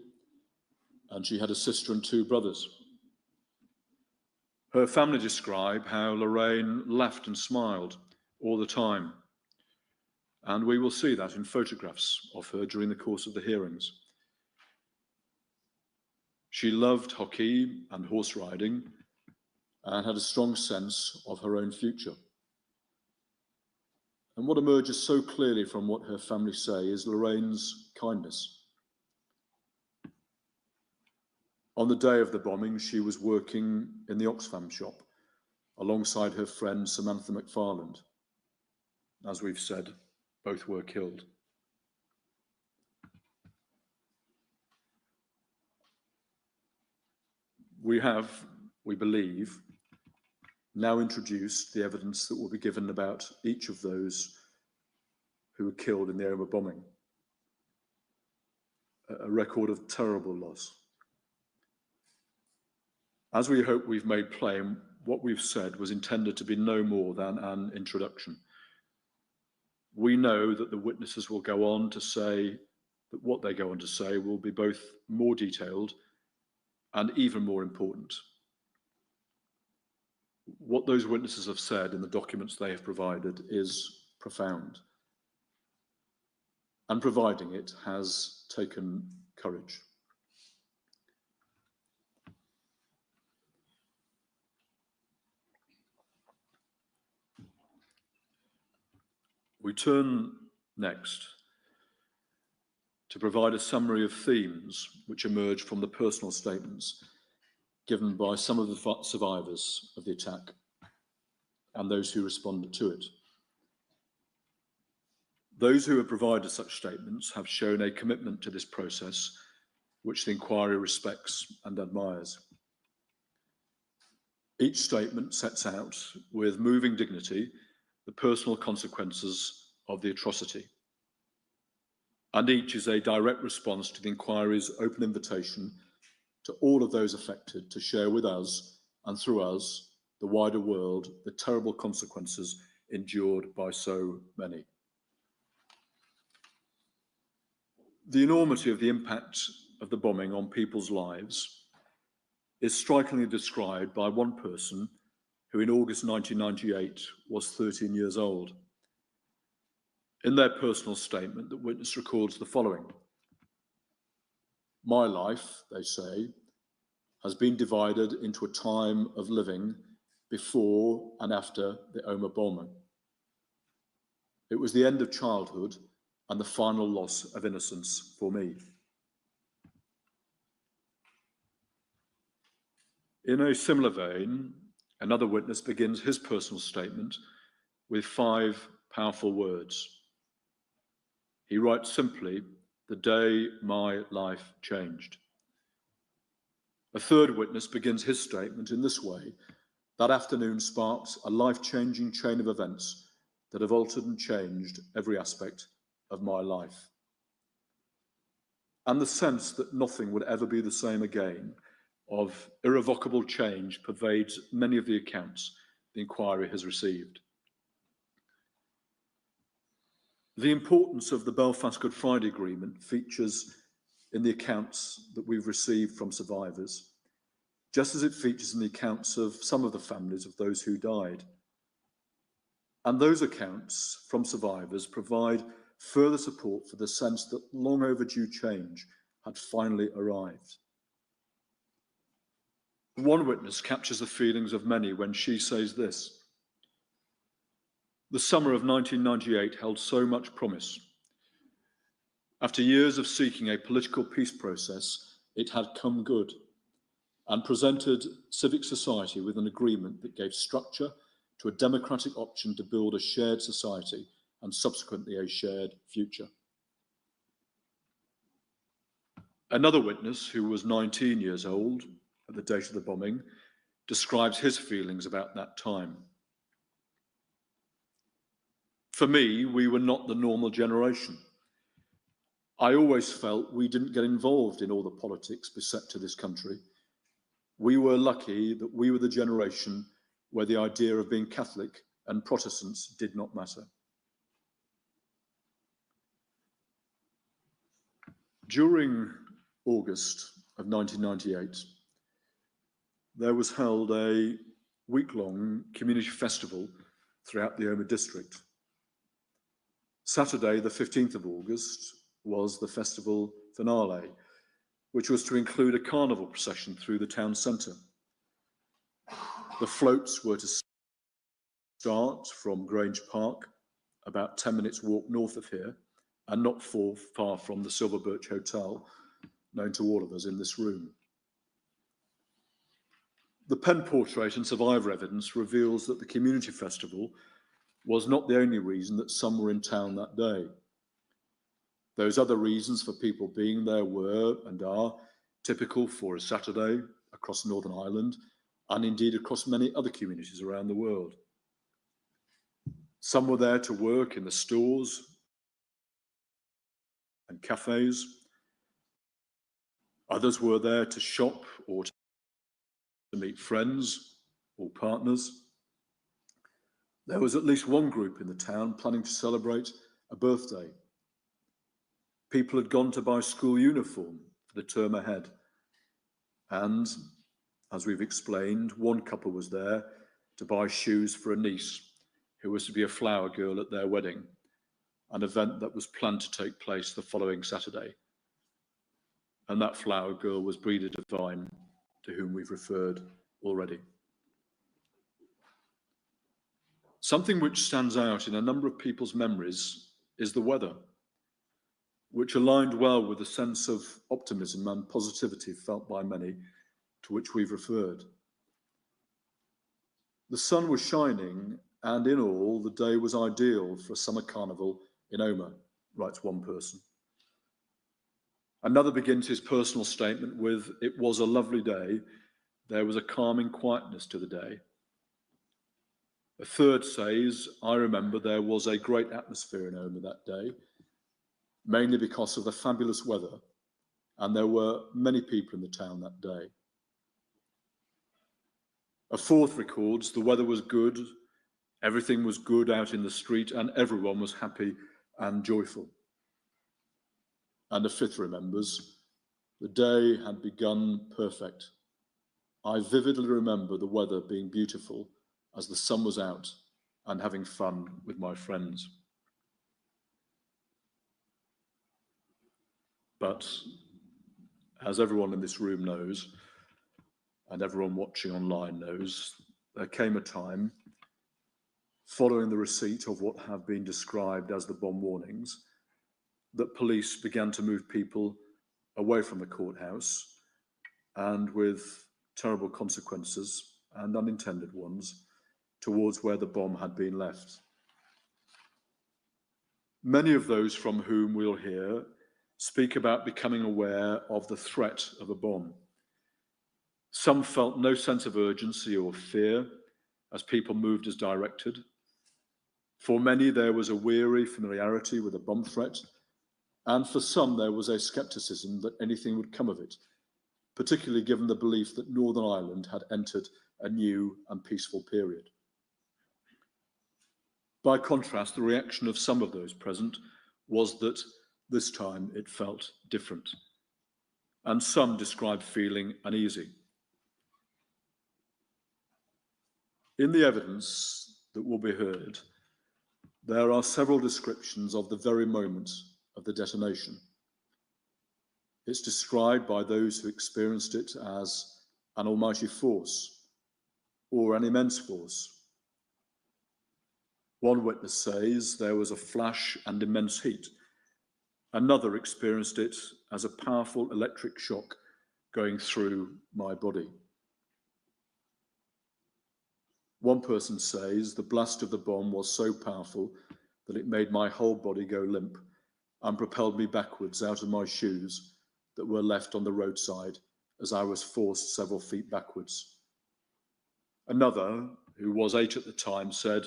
and she had a sister and two brothers. Her family describe how Lorraine laughed and smiled all the time, and we will see that in photographs of her during the course of the hearings. She loved hockey and horse riding and had a strong sense of her own future. And what emerges so clearly from what her family say is Lorraine's kindness. On the day of the bombing, she was working in the Oxfam shop alongside her friend Samantha McFarland. As we've said, both were killed. We have, we believe, now introduced the evidence that will be given about each of those who were killed in the Omagh bombing. A record of terrible loss. As we hope we've made plain, what we've said was intended to be no more than an introduction. We know that the witnesses will go on to say that what they go on to say will be both more detailed and even more important. What those witnesses have said in the documents they have provided is profound. And providing it has taken courage. We turn next to provide a summary of themes which emerge from the personal statements given by some of the survivors of the attack and those who responded to it. Those who have provided such statements have shown a commitment to this process which the inquiry respects and admires. Each statement sets out with moving dignity the personal consequences of the atrocity, and each is a direct response to the inquiry's open invitation to all of those affected to share with us and through us, the wider world, the terrible consequences endured by so many. The enormity of the impact of the bombing on people's lives is strikingly described by one person who in August 1998 was 13 years old. In their personal statement, the witness records the following. My life, they say, has been divided into a time of living before and after the Omagh bombing. It was the end of childhood and the final loss of innocence for me. In a similar vein, another witness begins his personal statement with 5 powerful words. He writes simply, "The day my life changed." A third witness begins his statement in this way. That afternoon sparked a life-changing chain of events that have altered and changed every aspect of my life. And the sense that nothing would ever be the same again, of irrevocable change, pervades many of the accounts the inquiry has received. The importance of the Belfast Good Friday Agreement features in the accounts that we've received from survivors, just as it features in the accounts of some of the families of those who died. And those accounts from survivors provide further support for the sense that long overdue change had finally arrived. One witness captures the feelings of many when she says this: "The summer of 1998 held so much promise. After years of seeking a political peace process, it had come good and presented civic society with an agreement that gave structure to a democratic option to build a shared society and subsequently a shared future." Another witness, who was 19 years old at the date of the bombing, describes his feelings about that time. "For me, we were not the normal generation. I always felt we didn't get involved in all the politics beset to this country. We were lucky that we were the generation where the idea of being Catholic and Protestants did not matter." During August of 1998, there was held a week-long community festival throughout the Omagh district. Saturday, the 15th of August, was the festival finale, which was to include a carnival procession through the town centre. The floats were to start from Grange Park, about 10 minutes walk north of here, and not far from the Silver Birch Hotel, known to all of us in this room. The pen portrait and survivor evidence reveals that the community festival was not the only reason that some were in town that day. Those other reasons for people being there were and are typical for a Saturday across Northern Ireland and indeed across many other communities around the world. Some were there to work in the stores and cafes. Others were there to shop or to meet friends or partners. There was at least one group in the town planning to celebrate a birthday. People had gone to buy school uniform for the term ahead. And, as we've explained, one couple was there to buy shoes for a niece who was to be a flower girl at their wedding, an event that was planned to take place the following Saturday. And that flower girl was Breeda Devine, to whom we've referred already. Something which stands out in a number of people's memories is the weather, which aligned well with the sense of optimism and positivity felt by many, to which we've referred. The sun was shining, and in all, the day was ideal for a summer carnival in Omagh, writes one person. Another begins his personal statement with, "It was a lovely day. There was a calming quietness to the day." A third says, "I remember there was a great atmosphere in Omagh that day, mainly because of the fabulous weather, and there were many people in the town that day." A fourth records, "The weather was good, everything was good out in the street, and everyone was happy and joyful." And a fifth remembers, "The day had begun perfect. I vividly remember the weather being beautiful as the sun was out and having fun with my friends." But as everyone in this room knows, and everyone watching online knows, there came a time, following the receipt of what have been described as the bomb warnings, that police began to move people away from the courthouse, and with terrible consequences and unintended ones, towards where the bomb had been left. Many of those from whom we'll hear speak about becoming aware of the threat of a bomb. Some felt no sense of urgency or fear as people moved as directed. For many, there was a weary familiarity with a bomb threat, and for some, there was a skepticism that anything would come of it, particularly given the belief that Northern Ireland had entered a new and peaceful period. By contrast, the reaction of some of those present was that this time it felt different, and some described feeling uneasy. In the evidence that will be heard, there are several descriptions of the very moment of the detonation. It's described by those who experienced it as an almighty force, or an immense force. One witness says there was a flash and immense heat. Another experienced it as a powerful electric shock going through my body. One person says the blast of the bomb was so powerful that it made my whole body go limp and propelled me backwards out of my shoes that were left on the roadside as I was forced several feet backwards. Another, who was 8 at the time, said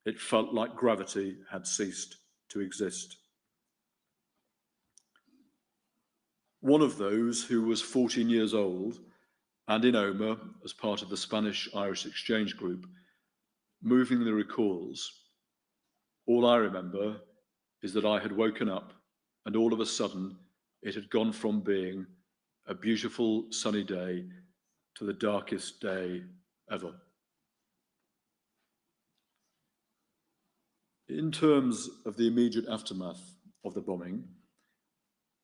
it felt like gravity had ceased to exist. One of those, who was 14 years old and in Omagh as part of the Spanish-Irish exchange group, movingly recalls, all I remember is that I had woken up and all of a sudden it had gone from being a beautiful sunny day to the darkest day ever. In terms of the immediate aftermath of the bombing,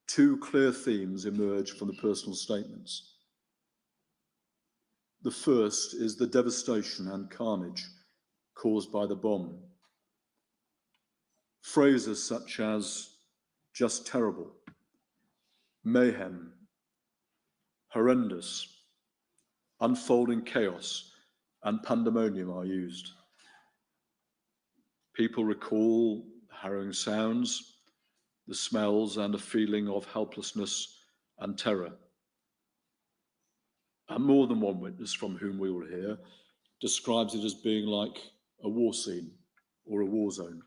2 clear themes emerge from the personal statements. The first is the devastation and carnage caused by the bomb. Phrases such as just terrible, mayhem, horrendous, unfolding chaos, and pandemonium are used. People recall the harrowing sounds, the smells, and a feeling of helplessness and terror. And more than one witness from whom we will hear describes it as being like a war scene or a war zone.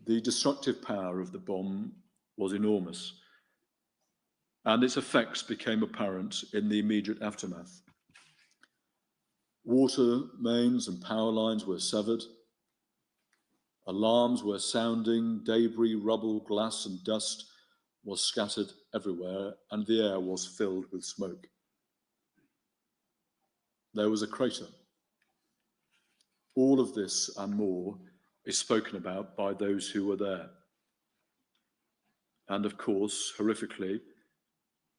The destructive power of the bomb was enormous, and its effects became apparent in the immediate aftermath. Water mains and power lines were severed. Alarms were sounding, debris, rubble, glass, and dust was scattered everywhere, and the air was filled with smoke. There was a crater. All of this and more is spoken about by those who were there. And of course, horrifically,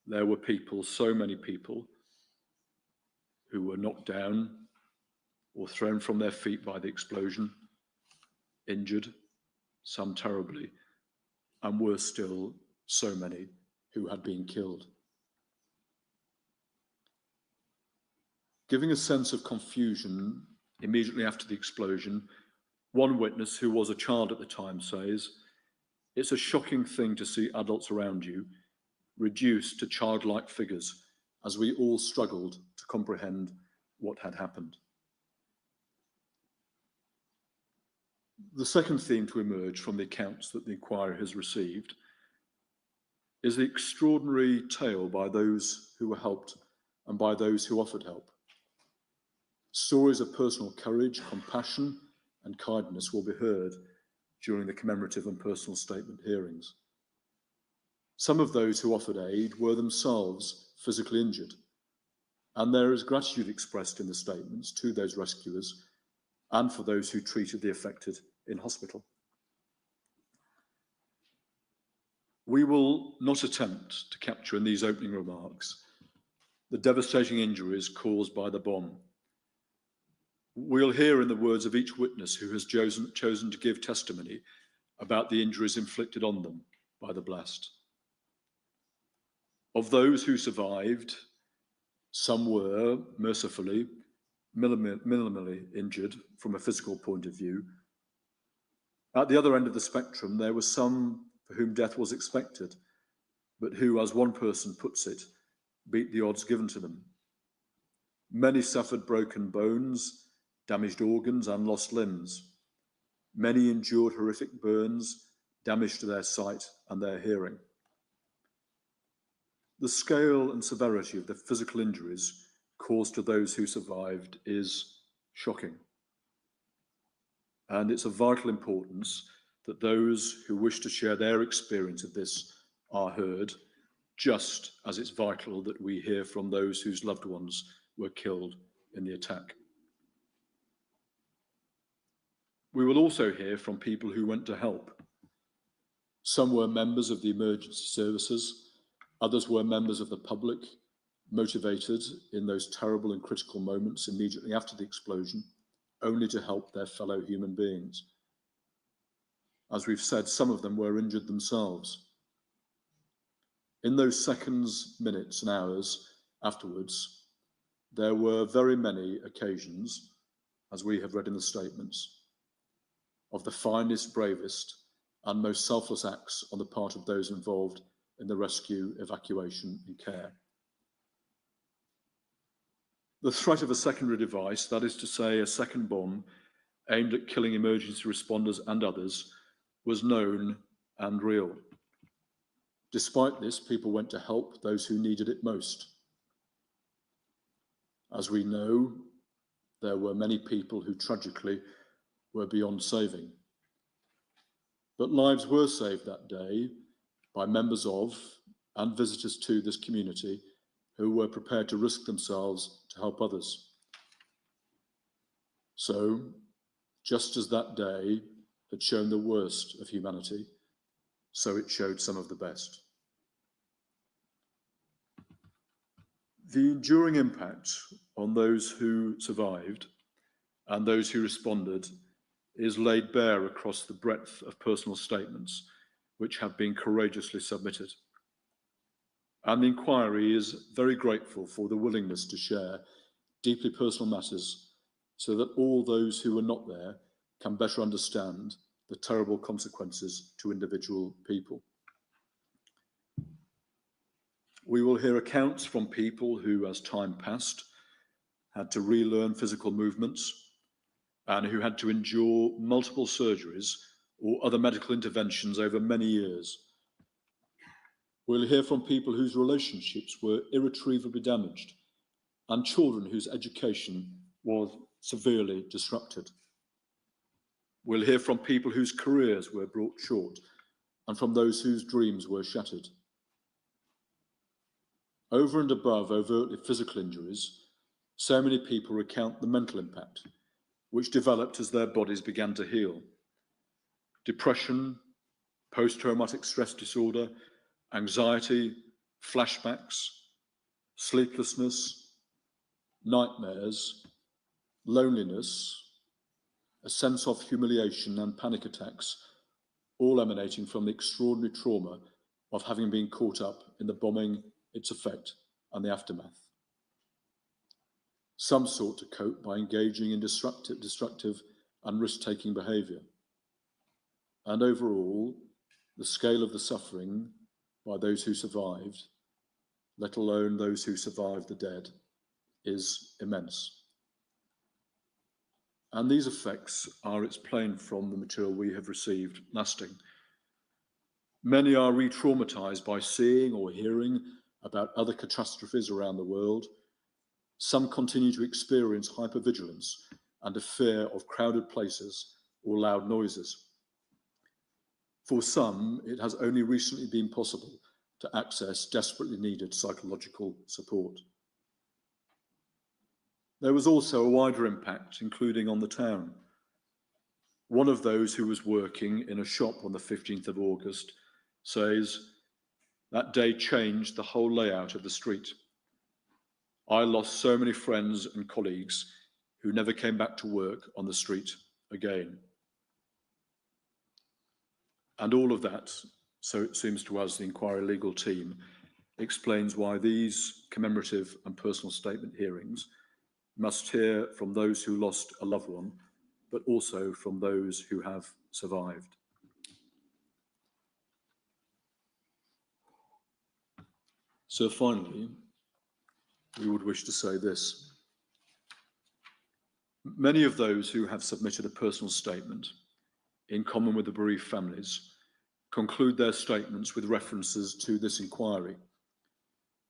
there were people, so many people, who were knocked down or thrown from their feet by the explosion, injured, some terribly, and worse still, so many who had been killed. Giving a sense of confusion immediately after the explosion, one witness, who was a child at the time, says, "It's a shocking thing to see adults around you reduced to childlike figures as we all struggled to comprehend what had happened." The second theme to emerge from the accounts that the inquiry has received is the extraordinary tale by those who were helped and by those who offered help. Stories of personal courage, compassion, and kindness will be heard during the commemorative and personal statement hearings. Some of those who offered aid were themselves physically injured, and there is gratitude expressed in the statements to those rescuers and for those who treated the affected in hospital. We will not attempt to capture in these opening remarks the devastating injuries caused by the bomb. We'll hear in the words of each witness who has chosen to give testimony about the injuries inflicted on them by the blast. Of those who survived, some were, mercifully, minimally injured from a physical point of view. At the other end of the spectrum, there were some for whom death was expected, but who, as one person puts it, beat the odds given to them. Many suffered broken bones, damaged organs, and lost limbs. Many endured horrific burns, damage to their sight and their hearing. The scale and severity of the physical injuries caused to those who survived is shocking. And it's of vital importance that those who wish to share their experience of this are heard, just as it's vital that we hear from those whose loved ones were killed in the attack. We will also hear from people who went to help. Some were members of the emergency services, Others were members of the public, motivated in those terrible and critical moments immediately after the explosion, only to help their fellow human beings. As we've said, some of them were injured themselves. In those seconds, minutes, and hours afterwards, there were very many occasions, as we have read in the statements, of the finest, bravest, and most selfless acts on the part of those involved in the rescue, evacuation, and care. The threat of a secondary device, that is to say, a second bomb aimed at killing emergency responders and others, was known and real. Despite this, people went to help those who needed it most. As we know, there were many people who tragically were beyond saving. But lives were saved that day by members of and visitors to this community who were prepared to risk themselves to help others. So, just as that day had shown the worst of humanity, so it showed some of the best. The enduring impact on those who survived and those who responded is laid bare across the breadth of personal statements which have been courageously submitted. And the inquiry is very grateful for the willingness to share deeply personal matters so that all those who were not there can better understand the terrible consequences to individual people. We will hear accounts from people who, as time passed, had to relearn physical movements and who had to endure multiple surgeries or other medical interventions over many years. We'll hear from people whose relationships were irretrievably damaged and children whose education was severely disrupted. We'll hear from people whose careers were brought short and from those whose dreams were shattered. Over and above overtly physical injuries, so many people recount the mental impact, which developed as their bodies began to heal. Depression, post-traumatic stress disorder, anxiety, flashbacks, sleeplessness, nightmares, loneliness, a sense of humiliation and panic attacks, all emanating from the extraordinary trauma of having been caught up in the bombing, its effect, and the aftermath. Some sought to cope by engaging in destructive and risk-taking behaviour. And overall, the scale of the suffering by those who survived, let alone those who survived the dead, is immense. And these effects are explained from the material we have received, lasting. Many are re-traumatised by seeing or hearing about other catastrophes around the world. Some continue to experience hypervigilance and a fear of crowded places or loud noises. For some, it has only recently been possible to access desperately needed psychological support. There was also a wider impact, including on the town. One of those who was working in a shop on the 15th of August says, "That day changed the whole layout of the street. I lost so many friends and colleagues who never came back to work on the street again." And all of that, so it seems to us, the inquiry legal team, explains why these commemorative and personal statement hearings must hear from those who lost a loved one, but also from those who have survived. So finally, we would wish to say this. Many of those who have submitted a personal statement, in common with the bereaved families, conclude their statements with references to this inquiry,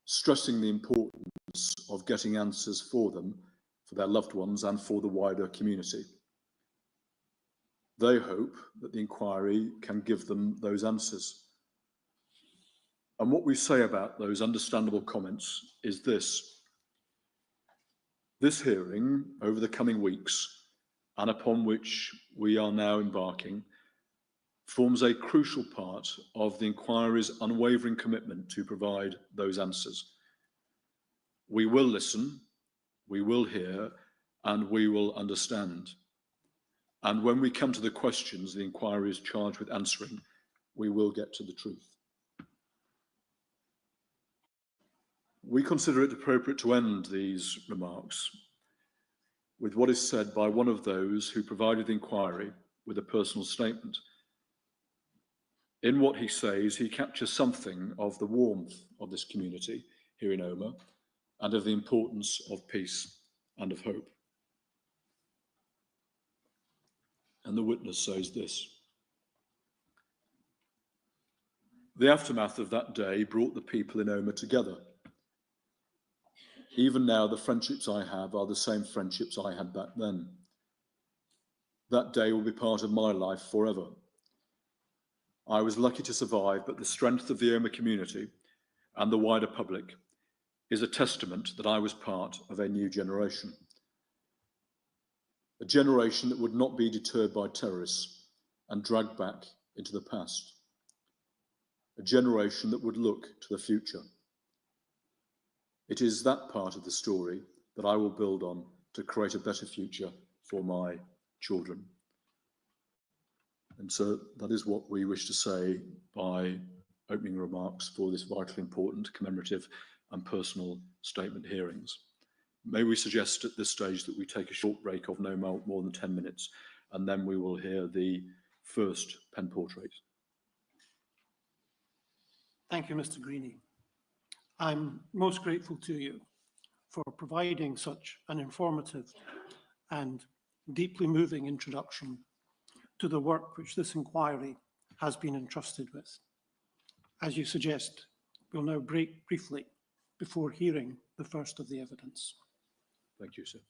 stressing the importance of getting answers for them, for their loved ones, and for the wider community. They hope that the inquiry can give them those answers. And what we say about those understandable comments is this. This hearing, over the coming weeks, and upon which we are now embarking, forms a crucial part of the inquiry's unwavering commitment to provide those answers. We will listen, we will hear, and we will understand. And when we come to the questions the inquiry is charged with answering, we will get to the truth. We consider it appropriate to end these remarks with what is said by one of those who provided the inquiry with a personal statement. In what he says, he captures something of the warmth of this community here in Omagh and of the importance of peace and of hope. And the witness says this: "The aftermath of that day brought the people in Omagh together. Even now, the friendships I have are the same friendships I had back then. That day will be part of my life forever. I was lucky to survive, but the strength of the Omagh community and the wider public is a testament that I was part of a new generation. A generation that would not be deterred by terrorists and dragged back into the past. A generation that would look to the future. It is that part of the story that I will build on to create a better future for my children." And so that is what we wish to say by opening remarks for this vitally important commemorative and personal statement hearings. May we suggest at this stage that we take a short break of no more than 10 minutes, and then we will hear the first pen portrait. Thank you, Mr. Greenie. I'm most grateful to you for providing such an informative and deeply moving introduction to the work which this inquiry has been entrusted with. As you suggest, we'll now break briefly before hearing the first of the evidence. Thank you, sir.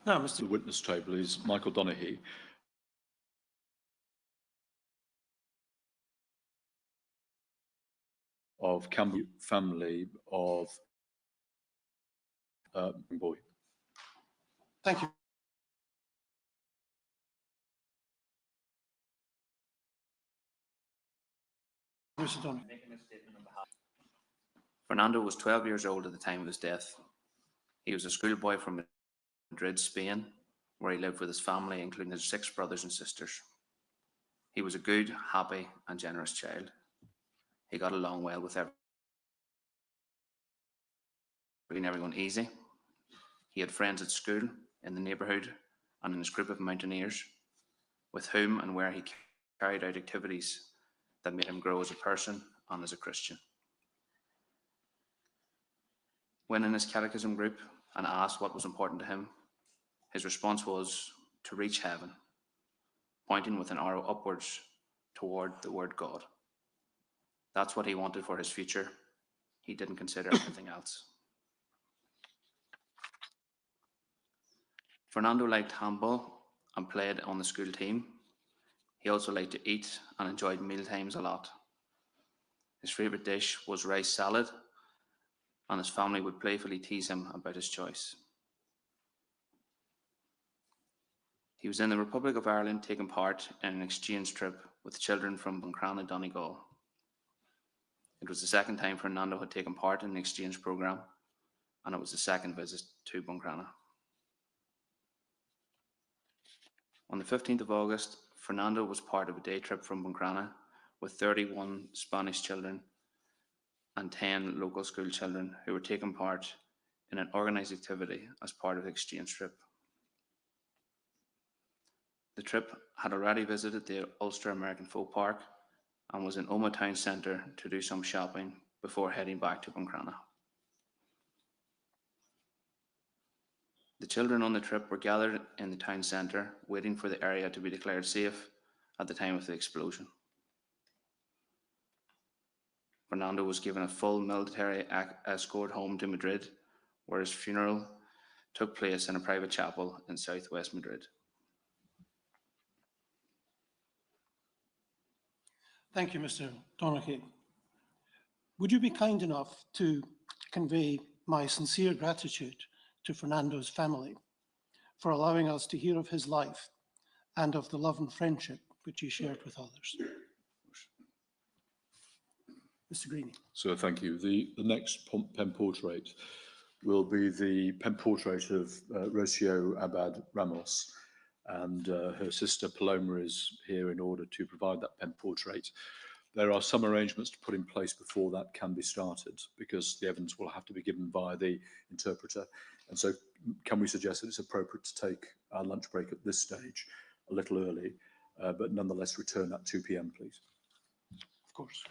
Now, Mr. The witness table is Michael Donaghy. Of Campbell family of boy. Thank you. Mr. Donaghy. Fernando was 12 years old at the time of his death. He was a schoolboy from Madrid, Spain, where he lived with his family, including his 6 brothers and sisters. He was a good, happy, and generous child. He got along well with everyone easy. He had friends at school, in the neighbourhood, and in his group of mountaineers, with whom and where he carried out activities that made him grow as a person and as a Christian. When in his catechism group and asked what was important to him, his response was to reach heaven, pointing with an arrow upwards toward the word God. That's what he wanted for his future. He didn't consider anything else. Fernando liked handball and played on the school team. He also liked to eat and enjoyed mealtimes a lot. His favourite dish was rice salad, and his family would playfully tease him about his choice. He was in the Republic of Ireland taking part in an exchange trip with children from Buncrana, Donegal. It was the second time Fernando had taken part in the exchange programme, and it was the second visit to Buncrana. On the 15th of August, Fernando was part of a day trip from Buncrana with 31 Spanish children and 10 local school children who were taking part in an organised activity as part of the exchange trip. The trip had already visited the Ulster American Folk Park and was in Omagh town centre to do some shopping before heading back to Buncrana. The children on the trip were gathered in the town centre, waiting for the area to be declared safe at the time of the explosion. Fernando was given a full military escort home to Madrid, where his funeral took place in a private chapel in southwest Madrid. Thank you, Mr. Donaghy. Would you be kind enough to convey my sincere gratitude to Fernando's family for allowing us to hear of his life and of the love and friendship which he shared with others? Mr. Greene. So thank you. The next pen portrait will be the pen portrait of Rocio Abad Ramos, and her sister Paloma is here in order to provide that pen portrait. There are some arrangements to put in place before that can be started, because the evidence will have to be given by the interpreter. And so can we suggest that it's appropriate to take our lunch break at this stage a little early, but nonetheless return at 2 p.m, please? Of course.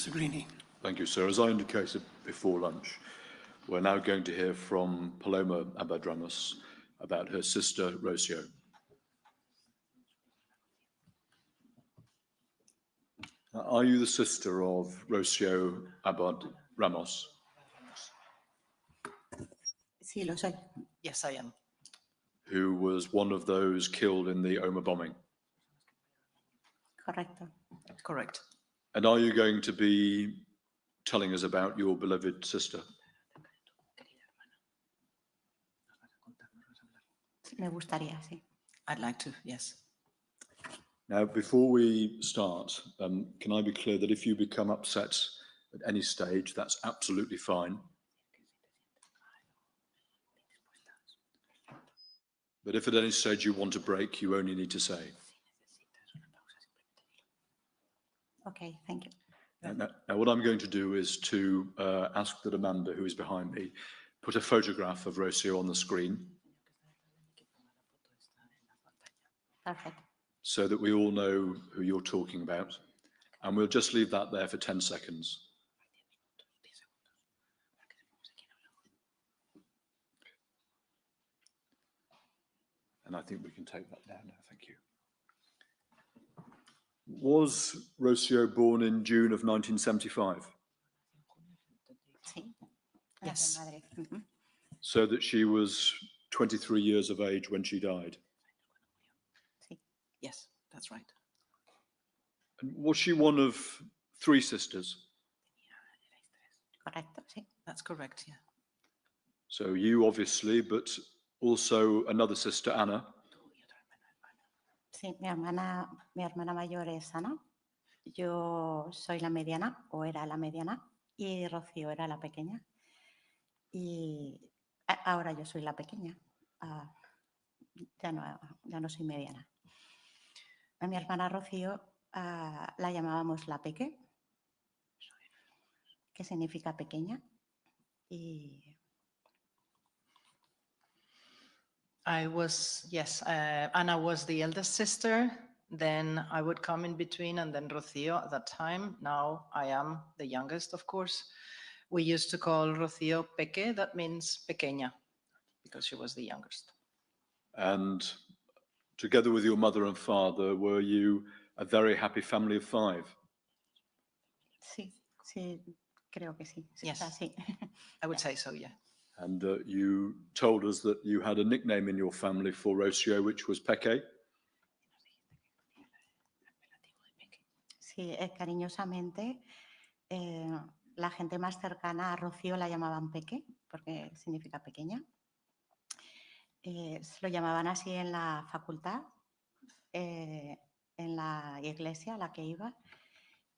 Sagrini. Thank you, sir. As I indicated before lunch, we're now going to hear from Paloma Abad-Ramos about her sister, Rocio. Are you the sister of Rocio Abad-Ramos? Sí, lo soy. Yes, I am. Who was one of those killed in the Omagh bombing? Correcto. Correct. And are you going to be telling us about your beloved sister? Me gustaría, sí. I'd like to, yes. Now, before we start, can I be clear that if you become upset at any stage, that's absolutely fine. But if at any stage you want to break, you only need to say. Okay, thank you. Now, what I'm going to do is to ask that Amanda, who is behind me, put a photograph of Rocio on the screen Perfect. so that we all know who you're talking about. And we'll just leave that there for 10 seconds. And I think we can take that down now. Thank you. Was Rocio born in June of 1975? Sí. Yes. En Madrid. Ujú. So that she was 23 years of age when she died. Sí. Yes, that's right. And was she one of 3 sisters? Correcto, sí. That's correct, yeah. So you obviously, but also another sister, Anna. Sí, mi hermana mayor es Ana. Yo soy la mediana, o era la mediana, y Rocío era la pequeña. Y ahora yo soy la pequeña. Ya no soy mediana. A mi hermana Rocío la llamábamos la Peque, que significa pequeña. Y Anna was the eldest sister. Then I would come in between, and then Rocío at that time. Now I am the youngest, of course. We used to call Rocío Peque, that means pequeña, because she was the youngest. And together with your mother and father, were you a very happy family of 5? sí, creo que sí. Yes. O sea, sí. I would say so, yeah. And you told us that you had a nickname in your family for Rocio, which was Peque. Sí, cariñosamente, la gente más cercana a Rocío la llamaban Peque, porque significa pequeña. Se lo llamaban así en la facultad, en la iglesia a la que iba,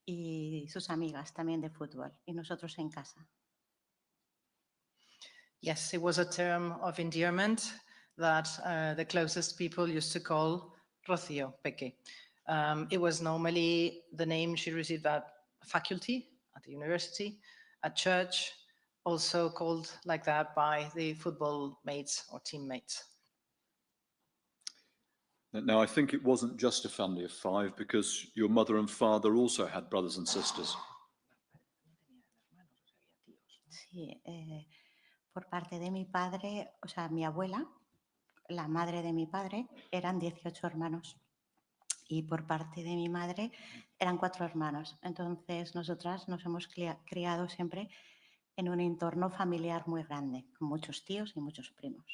y sus amigas también de fútbol, y nosotros en casa. Yes, it was a term of endearment that the closest people used to call Rocío Peque. It was normally the name she received at faculty, at the university, at church, also called like that by the football mates or teammates. Now, I think it wasn't just a family of 5 because your mother and father also had brothers and sisters. Sí, por parte de mi padre, o sea, mi abuela, la madre de mi padre, eran 18 hermanos. Y por parte de mi madre eran 4 hermanos. Entonces, nosotras nos hemos criado siempre en un entorno familiar muy grande, con muchos tíos y muchos primos.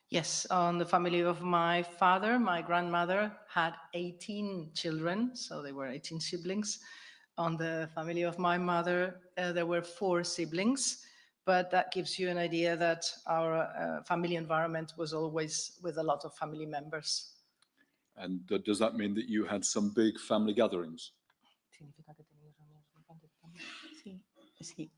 Yes, on the family of my father, my grandmother had 18 children, so they were 18 siblings. On the family of my mother, there were 4 siblings, but that gives you an idea that our family environment was always with a lot of family members. And does that mean that you had some big family gatherings? Sí, sí.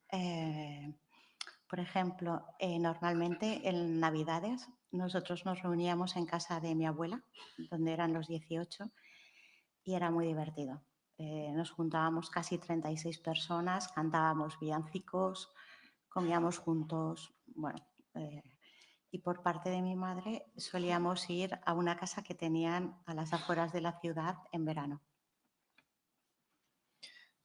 Por ejemplo, normalmente en Navidades nosotros nos reuníamos en casa de mi abuela, donde eran los 18, y era muy divertido. Nos juntábamos casi 36 personas, cantábamos villancicos, comíamos juntos, bueno, y por parte de mi madre solíamos ir a una casa que tenían a las afueras de la ciudad en verano.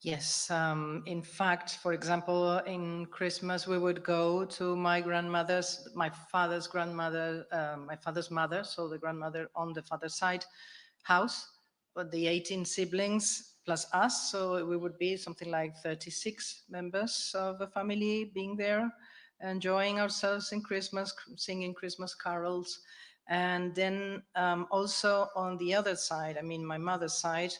Yes, in fact, for example, in Christmas, we would go to my father's grandmother, my father's mother, so the grandmother on the father's side house, but the 18 siblings plus us, so we would be something like 36 members of the family being there, enjoying ourselves in Christmas, singing Christmas carols. And then also on the other side, I mean, my mother's side,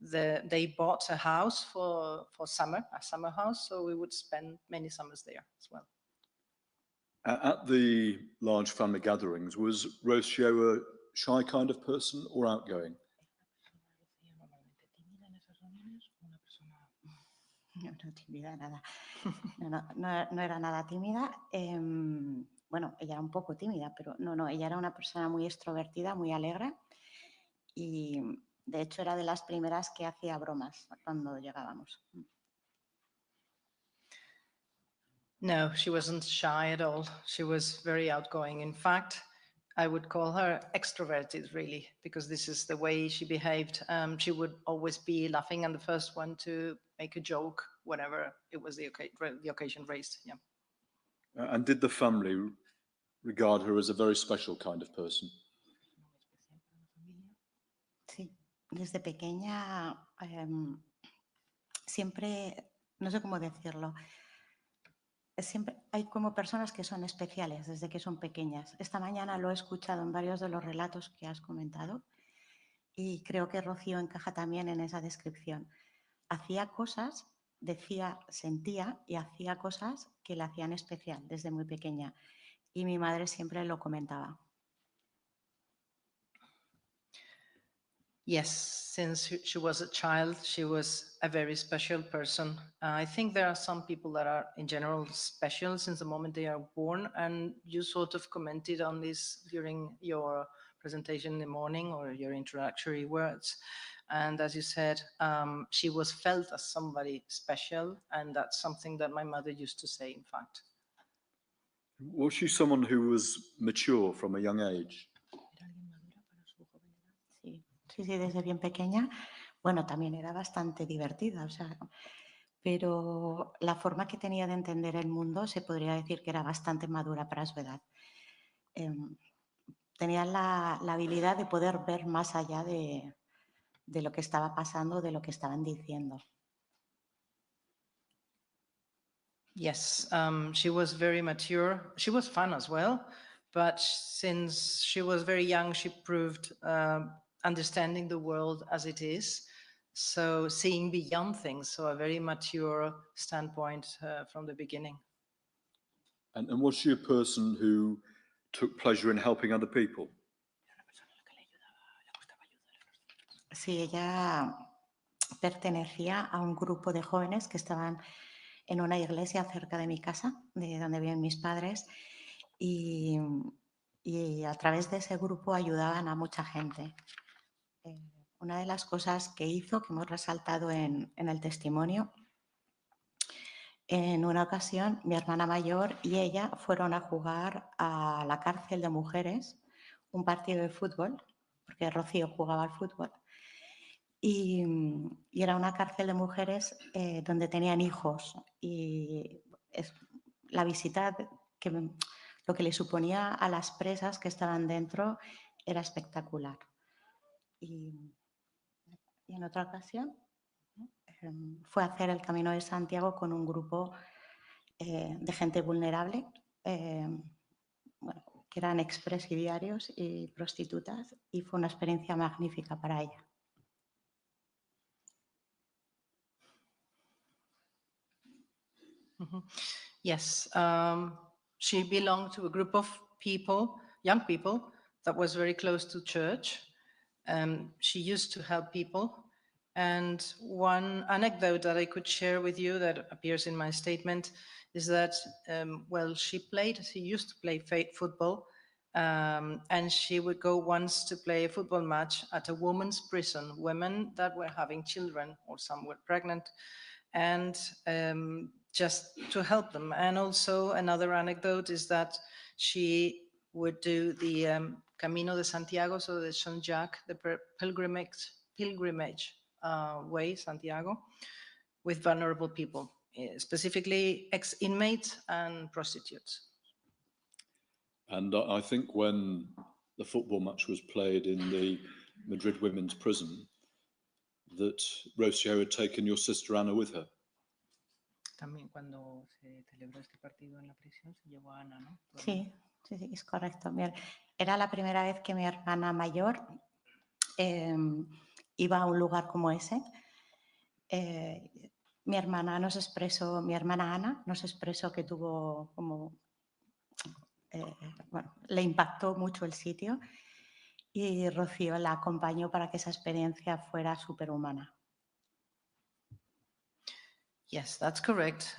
they bought a house for summer, a summer house, so we would spend many summers there as well. At the large family gatherings, was Rocio a shy kind of person or outgoing? No, tímida nada. No era nada tímida. Bueno, ella era un poco tímida, pero no, ella era una persona muy extrovertida, muy alegre y de hecho era de las primeras que hacía bromas cuando llegábamos. No, she wasn't shy at all. She was very outgoing. In fact, I would call her extroverted, really, because this is the way she behaved. She would always be laughing and the first one to make a joke whenever it was the occasion raised. Yeah. And did the family regard her as a very special kind of person? Sí, desde pequeña siempre, no sé cómo decirlo, siempre hay como personas que son especiales desde que son pequeñas. Esta mañana lo he escuchado en varios de los relatos que has comentado y creo que Rocío encaja también en esa descripción. Hacía cosas, decía, sentía y hacía cosas que la hacían especial desde muy pequeña y mi madre siempre lo comentaba. Yes, since she was a child, she was a very special person. I think there are some people that are in general special since the moment they are born, and you sort of commented on this during your presentation in the morning or your introductory words. And as you said, she was felt as somebody special, and that's something that my mother used to say, in fact. Was she someone who was mature from a young age? Sí, desde bien pequeña. Bueno, también era bastante divertida, o sea, pero la forma que tenía de entender el mundo se podría decir que era bastante madura para su edad. Tenía la habilidad de poder ver más allá de lo que estaba pasando, de lo que estaban diciendo. Yes, she was very mature. She was fun as well, but since she was very young, she proved understanding the world as it is, so seeing beyond things, so a very mature standpoint from the beginning. And was she a person who took pleasure in helping other people? Sí, ella pertenecía a un grupo de jóvenes que estaban en una iglesia cerca de mi casa, de donde viven mis padres, y a través de ese grupo ayudaban a mucha gente. Una de las cosas que hizo, que hemos resaltado en el testimonio, en una ocasión mi hermana mayor y ella fueron a jugar a la cárcel de mujeres un partido de fútbol, porque Rocío jugaba al fútbol, y era una cárcel de mujeres donde tenían hijos y la visita, lo que le suponía a las presas que estaban dentro era espectacular. Y en otra ocasión fue a hacer el Camino de Santiago con un grupo de gente vulnerable, bueno, que eran expresidiarios y prostitutas, y fue una experiencia magnífica para ella. Mm-hmm. Yes, she belonged to a group of people, young people, that was very close to church. She used to help people. And one anecdote that I could share with you that appears in my statement is that, well, she used to play football, and she would go once to play a football match at a women's prison, women that were having children or some were pregnant, and just to help them. And also another anecdote is that she would do the Camino de Santiago, so the Saint Jacques, the pilgrimage way, Santiago, with vulnerable people, specifically ex-inmates and prostitutes. And I think when the football match was played in the Madrid women's prison, that Rocio had taken your sister Anna with her. También cuando se celebró este partido en la prisión se llevó a Ana, ¿no? Sí, sí, sí, es correcto. Era la primera vez que mi hermana mayor iba a un lugar como ese. Mi hermana Ana nos expresó que tuvo como, bueno, le impactó mucho el sitio y Rocío la acompañó para que esa experiencia fuera superhumana. Yes, that's correct.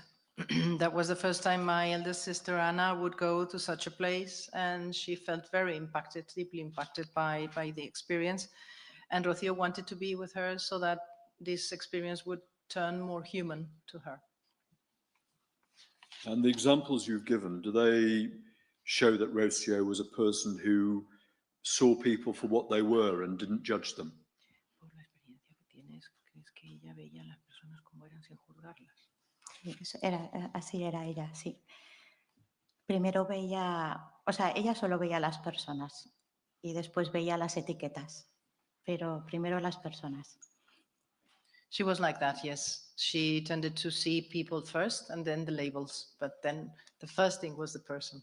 That was the first time my eldest sister Anna would go to such a place, and she felt very impacted, deeply impacted by the experience. And Rocío wanted to be with her so that this experience would turn more human to her. And the examples you've given, do they show that Rocio was a person who saw people for what they were and didn't judge them? Por la experiencia que tienes, ¿crees que ella veía a las personas como eran sin juzgarlas? Sí, así era ella, sí. Primero veía, o sea, ella solo veía a las personas y después veía las etiquetas, pero primero las personas. She was like that, yes. She tended to see people first and then the labels, but then the first thing was the person.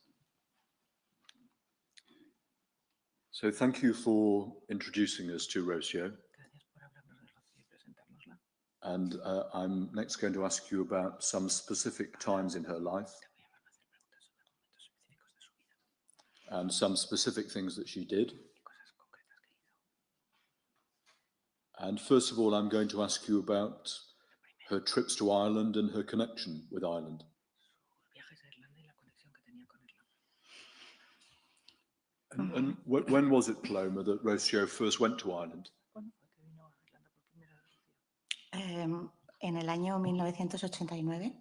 So thank you for introducing us to Rocio. Gracias por hablarnos de Rocío y presentárnosla. And I'm next going to ask you about some specific times in her life and some specific things that she did. And first of all, I'm going to ask you about her trips to Ireland and her connection with Ireland. And when was it, Paloma, that Rocio first went to Ireland? En el año 1989,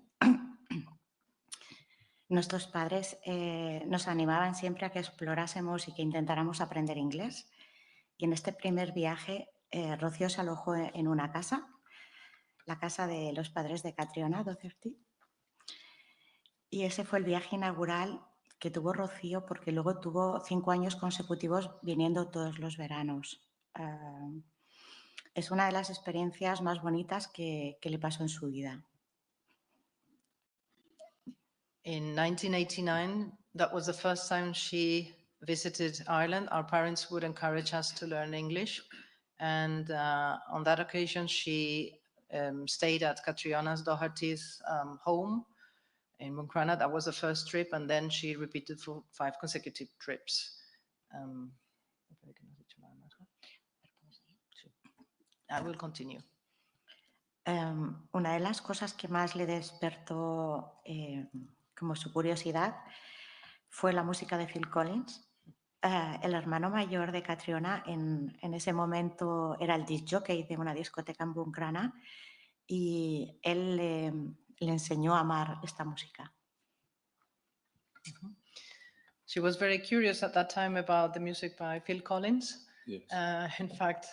nuestros padres nos animaban siempre a que explorásemos y que intentáramos aprender inglés. Y en este primer viaje, Rocío se alojó en una casa, la casa de los padres de Catriona Doherty. Y ese fue el viaje inaugural que tuvo Rocío, porque luego tuvo 5 años consecutivos viniendo todos los veranos. Es una de las experiencias más bonitas que le pasó en su vida. In 1989, that was the first time she visited Ireland. Our parents would encourage us to learn English. And on that occasion, she stayed at Catriona Doherty's home in Buncrana. That was the first trip. And then she repeated for 5 consecutive trips. I will continue. Una de las cosas que más le despertó como su curiosidad fue la música de Phil Collins. El hermano mayor de Catriona en ese momento era el disc jockey de una discoteca en Buncrana y él le enseñó a amar esta música. She was very curious at that time about the music by Phil Collins. Yes. In fact,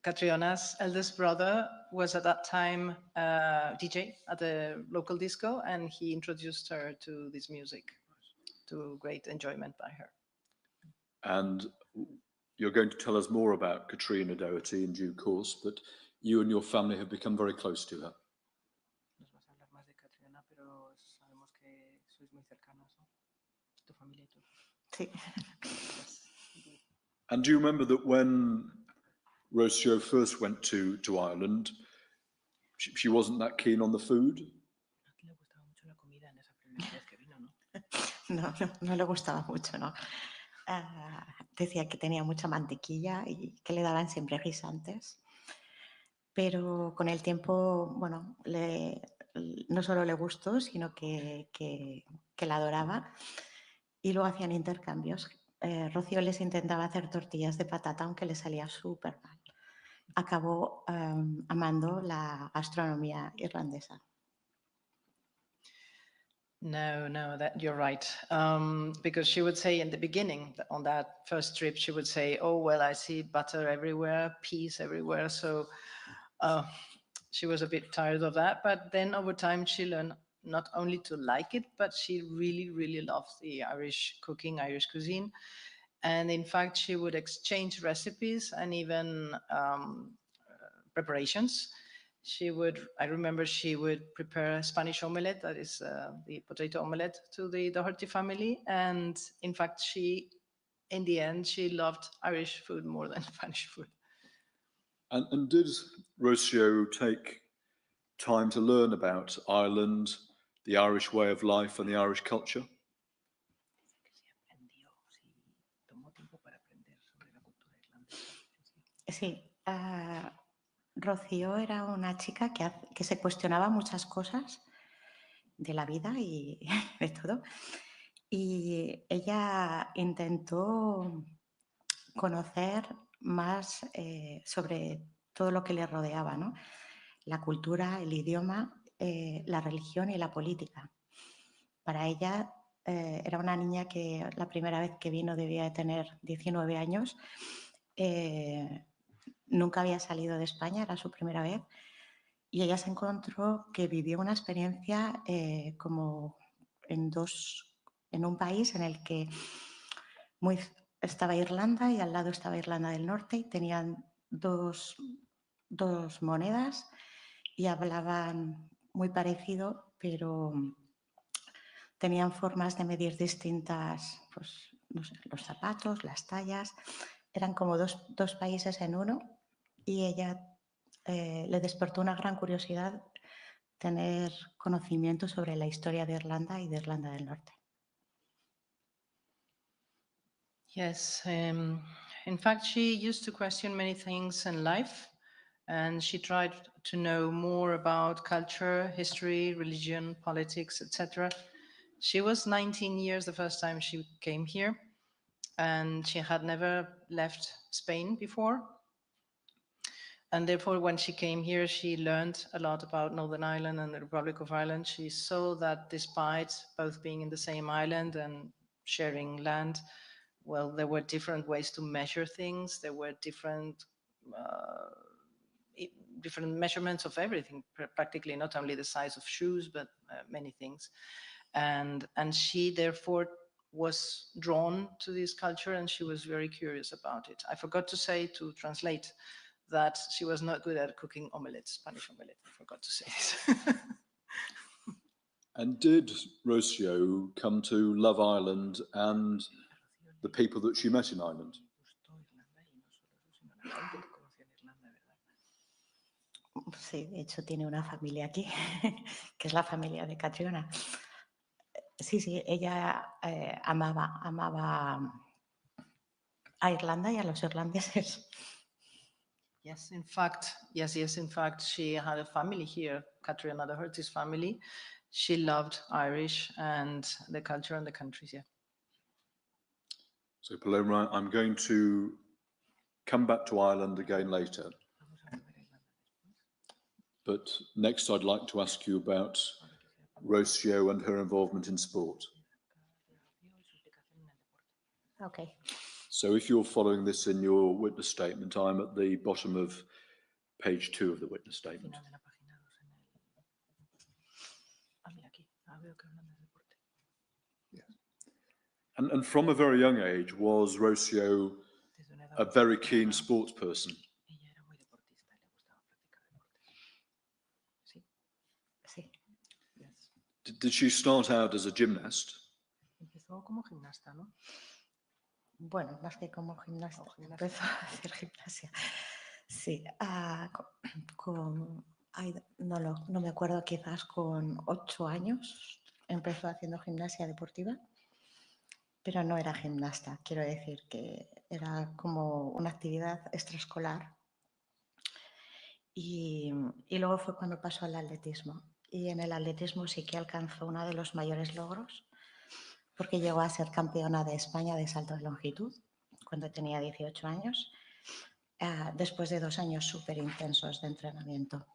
Catriona's eldest brother was at that time DJ at the local disco, and he introduced her to this music, to great enjoyment by her. And you're going to tell us more about Katrina Doherty in due course, but you and your family have become very close to her. Nos vas a hablar más de Catriona, pero sabemos que sois muy cercanos, ¿no? Tu familia y tú. Sí. And do you remember that when Rocio first went to Ireland, she wasn't that keen on the food? No le gustaba mucho la comida en esa primera vez que vino, ¿no? No le gustaba mucho, ¿no? Decía que tenía mucha mantequilla y que le daban siempre guisantes. Pero con el tiempo, bueno, no solo le gustó, sino que la adoraba. Y luego hacían intercambios. Rocío les intentaba hacer tortillas de patata, aunque le salía súper mal. Acabó amando la gastronomía irlandesa. No, that you're right. Because she would say in the beginning, on that first trip, she would say, "Oh, well, I see butter everywhere, peas everywhere." So She was a bit tired of that, but then over time she learned not only to like it, but she really, really loved the Irish cooking, Irish cuisine. And in fact, she would exchange recipes and even preparations. I remember she would prepare a Spanish omelette, that is the potato omelette, to the Doherty family. And in fact, in the end, she loved Irish food more than Spanish food. And did Rocio take time to learn about Ireland, the Irish way of life and the Irish culture? Sí, Rocío era una chica que se cuestionaba muchas cosas de la vida y de todo. Y ella intentó conocer más sobre todo lo que le rodeaba, ¿no? La cultura, el idioma, la religión y la política. Para ella era una niña que la primera vez que vino debía de tener 19 años. Nunca había salido de España, era su primera vez. Y ella se encontró que vivió una experiencia como en un país en el que estaba Irlanda y al lado estaba Irlanda del Norte y tenían dos monedas y hablaban muy parecido, pero tenían formas de medir distintas, pues no sé, los zapatos, las tallas, eran como dos países en uno y ella le despertó una gran curiosidad tener conocimiento sobre la historia de Irlanda y de Irlanda del Norte. Yes, in fact, she used to question many things in life, and she tried to know more about culture, history, religion, politics, etc. She was 19 years the first time she came here, and she had never left Spain before. And therefore, when she came here, she learned a lot about Northern Ireland and the Republic of Ireland. She saw that despite both being in the same island and sharing land, well, there were different ways to measure things. There were different measurements of everything, practically not only the size of shoes, but many things. And she therefore was drawn to this culture, and she was very curious about it. I forgot to say, to translate, that she was not good at cooking omelettes, Spanish omelette. I forgot to say this. And did Rocio come to love Ireland and the people that she met in Ireland? Sí, de hecho tiene una familia aquí, que es la familia de Catriona. Sí, ella amaba a Irlanda y a los irlandeses. Yes, in fact, she had a family here, Catriona Doherty's family. She loved Irish and the culture and the countries, yeah. So Paloma, I'm going to come back to Ireland again later. But next I'd like to ask you about Rocio and her involvement in sport. Okay. So if you're following this in your witness statement, I'm at the bottom of page 2 of the witness statement. Yes. And from a very young age, was Rocio a very keen sports person? Did she start out as a gymnast? Empezó como gimnasta, ¿no? Bueno, más que como gimnasta, empezó a hacer gimnasia. Sí, no me acuerdo, quizás con 8 años empezó haciendo gimnasia deportiva, pero no era gimnasta, quiero decir que era como una actividad extraescolar. Y luego fue cuando pasó al atletismo. Y en el atletismo sí que alcanzó uno de los mayores logros, porque llegó a ser campeona de España de salto de longitud cuando tenía 18 años, después de 2 años súper intensos de entrenamiento.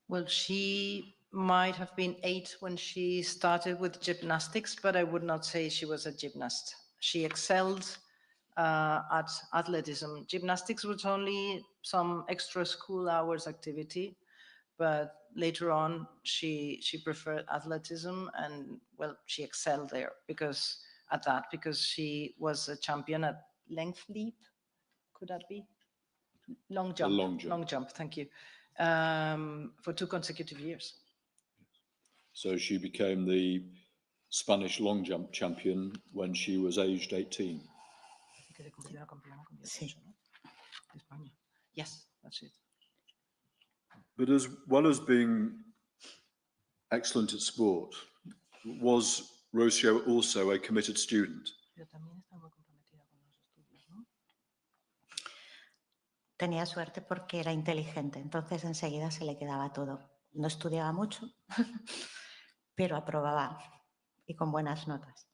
Well, she might have been 8 when she started with gymnastics, but I would not say she was a gymnast. She excelled at athleticism. Gymnastics was only some extra school hours activity, but later on she preferred athleticism, and well, she excelled there because she was a champion at length leap. Could that be? Long jump. Long jump, thank you. For 2 consecutive years. So she became the Spanish long jump champion when she was aged 18. Sí. Yes, that's it. But as well as being excellent at sport, was Rocio also a committed student? Tenía suerte porque era inteligente, entonces enseguida se le quedaba todo. No estudiaba mucho, pero aprobaba y con buenas notas.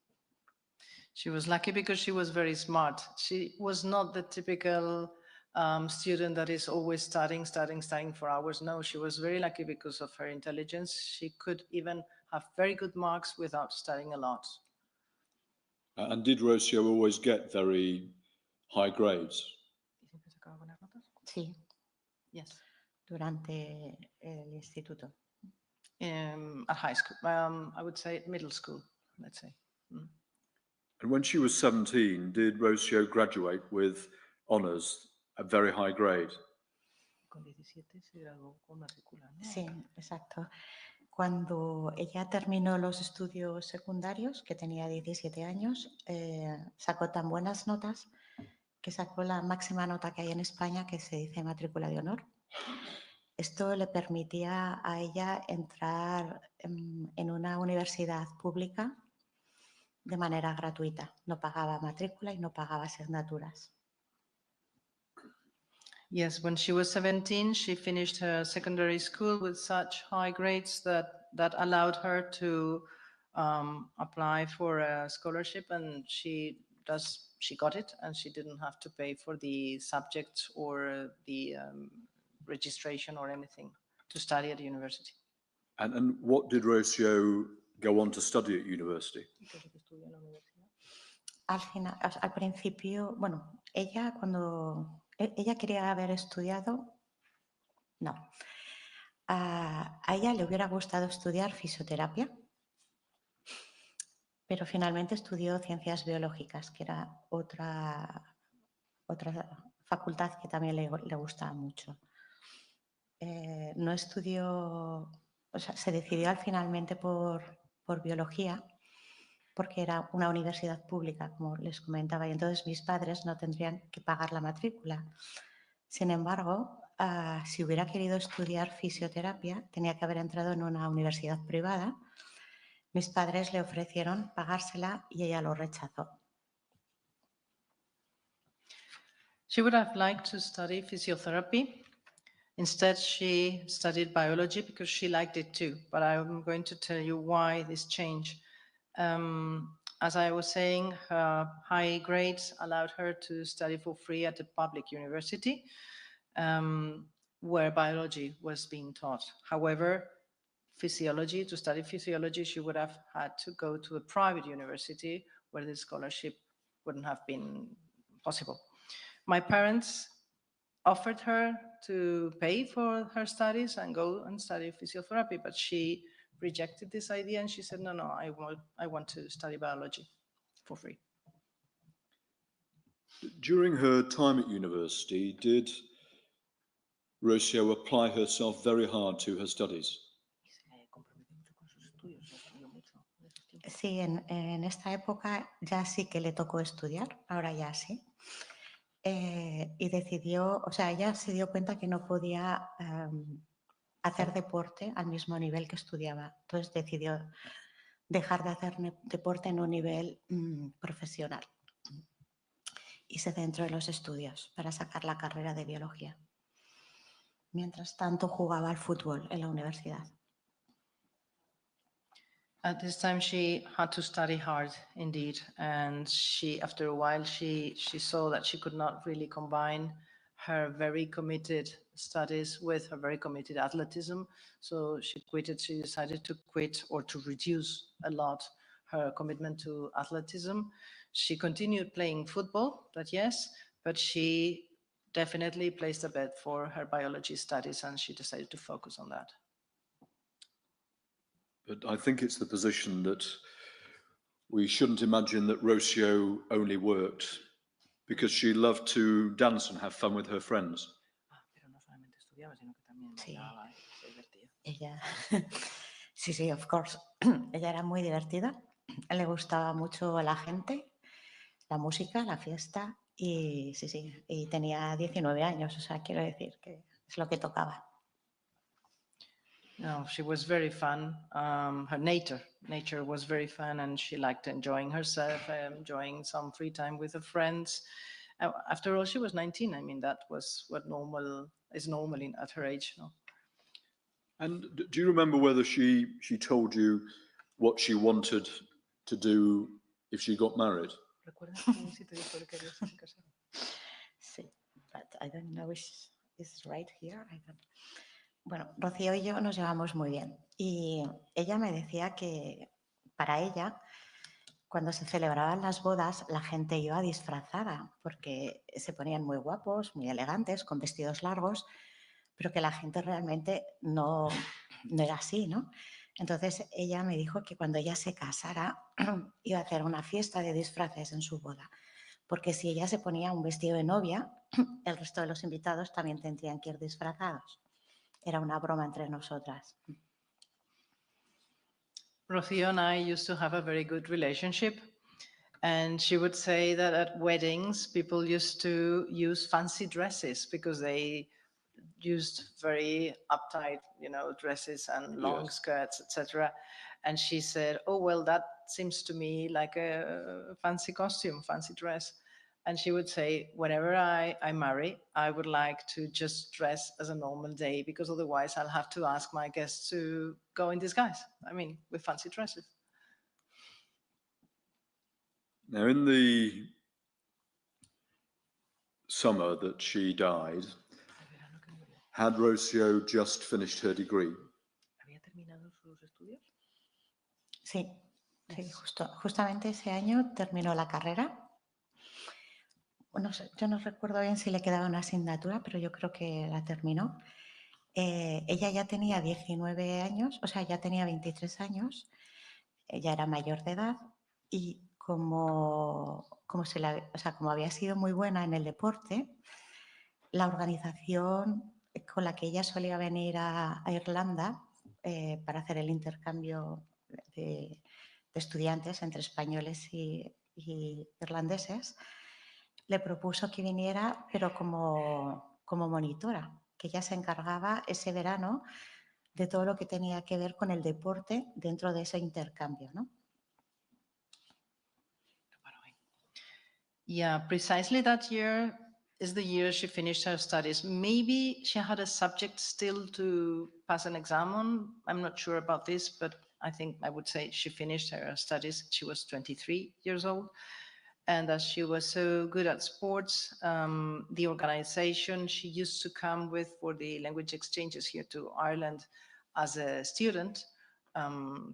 She was lucky because she was very smart. She was not the typical student that is always studying for hours. No, she was very lucky because of her intelligence. She could even have very good marks without studying a lot. And did Rocio always get very high grades? Sí. Yes. Durante el instituto. At high school, I would say middle school, let's say. Mm. And when she was 17, did Rocio graduate with honours, a very high grade? Sí, exacto. Cuando ella terminó los estudios secundarios, que tenía 17 años, sacó tan buenas notas que sacó la máxima nota que hay en España, que se dice matrícula de honor. Esto le permitía a ella entrar en una universidad pública de manera gratuita. No pagaba matrícula y no pagaba asignaturas. Yes, when she was 17, she finished her secondary school with such high grades that allowed her to apply for a scholarship, and she got it, and she didn't have to pay for the subjects or the registration or anything to study at university. And what did Rocio go on to study at university? Al principio, bueno, ella quería haber estudiado, no. A ella le hubiera gustado estudiar fisioterapia, pero finalmente estudió ciencias biológicas, que era otra facultad que también le gustaba mucho. No estudió, o sea, se decidió finalmente por biología, porque era una universidad pública, como les comentaba, y entonces mis padres no tendrían que pagar la matrícula. Sin embargo, si hubiera querido estudiar fisioterapia, tenía que haber entrado en una universidad privada. Mis padres le ofrecieron pagársela y ella lo rechazó. She would have liked to study physiotherapy. Instead, she studied biology because she liked it too. But I'm going to tell you why this change. As I was saying, her high grades allowed her to study for free at a public university where biology was being taught. However, to study physiology, she would have had to go to a private university where the scholarship wouldn't have been possible. My parents offered her to pay for her studies and go and study physiotherapy, but she rejected this idea and she said, no, I want to study biology for free. During her time at university, did Rocio apply herself very hard to her studies? Sí, en esta época ya sí que le tocó estudiar, ahora ya sí. Y decidió, o sea, ella se dio cuenta que no podía hacer deporte al mismo nivel que estudiaba. Entonces decidió dejar de hacer deporte en un nivel profesional. Y se centró en los estudios para sacar la carrera de biología. Mientras tanto jugaba al fútbol en la universidad. At this time, she had to study hard indeed. And after a while, she saw that she could not really combine her very committed studies with her very committed athleticism. So she decided to quit or to reduce a lot her commitment to athleticism. She continued playing football, but yes, but she definitely placed a bet for her biology studies and she decided to focus on that. But I think it's the position that we shouldn't imagine that Rocio only worked because she loved to dance and have fun with her friends. Sí. Ella, sí, sí, of course. Ella era muy divertida. Le gustaba mucho la gente, la música, la fiesta y sí, sí. Y tenía 19 años, o sea, quiero decir que es lo que tocaba. No, she was very fun. Her nature was very fun, and she liked enjoying herself, enjoying some free time with her friends. After all, she was 19. I mean, that was what is normal at her age. No? And do you remember whether she told you what she wanted to do if she got married? Sí, but I don't know if it's right here. I don't... Bueno, Rocío y yo nos llevamos muy bien y ella me decía que para ella, cuando se celebraban las bodas, la gente iba disfrazada porque se ponían muy guapos, muy elegantes, con vestidos largos, pero que la gente realmente no era así, ¿no? Entonces ella me dijo que cuando ella se casara iba a hacer una fiesta de disfraces en su boda, porque si ella se ponía un vestido de novia, el resto de los invitados también tendrían que ir disfrazados. Era una broma entre nosotras. Rocío and I used to have a very good relationship. And she would say that at weddings, people used to use fancy dresses because they used very uptight, dresses and long skirts, etc. And she said, oh, well, that seems to me like a fancy costume, fancy dress. And she would say, whenever I marry, I would like to just dress as a normal day because otherwise I'll have to ask my guests to go in disguise. I mean, with fancy dresses. Now, in the summer that she died, had Rocio just finished her degree? Sí, sí, justamente ese año terminó la carrera. No sé, yo no recuerdo bien si le quedaba una asignatura, pero yo creo que la terminó. Ella ya tenía 19 años, o sea, ya tenía 23 años, ella era mayor de edad y como había sido muy buena en el deporte, la organización con la que ella solía venir a Irlanda para hacer el intercambio de estudiantes entre españoles y irlandeses, le propuso que viniera, pero como monitora, que ella se encargaba ese verano de todo lo que tenía que ver con el deporte dentro de ese intercambio, ¿no? Yeah, precisely that year is the year she finished her studies. Maybe she had a subject still to pass an exam on. I'm not sure about this, but I think I would say she finished her studies. She was 23 years old. And as she was so good at sports, the organization she used to come with for the language exchanges here to Ireland as a student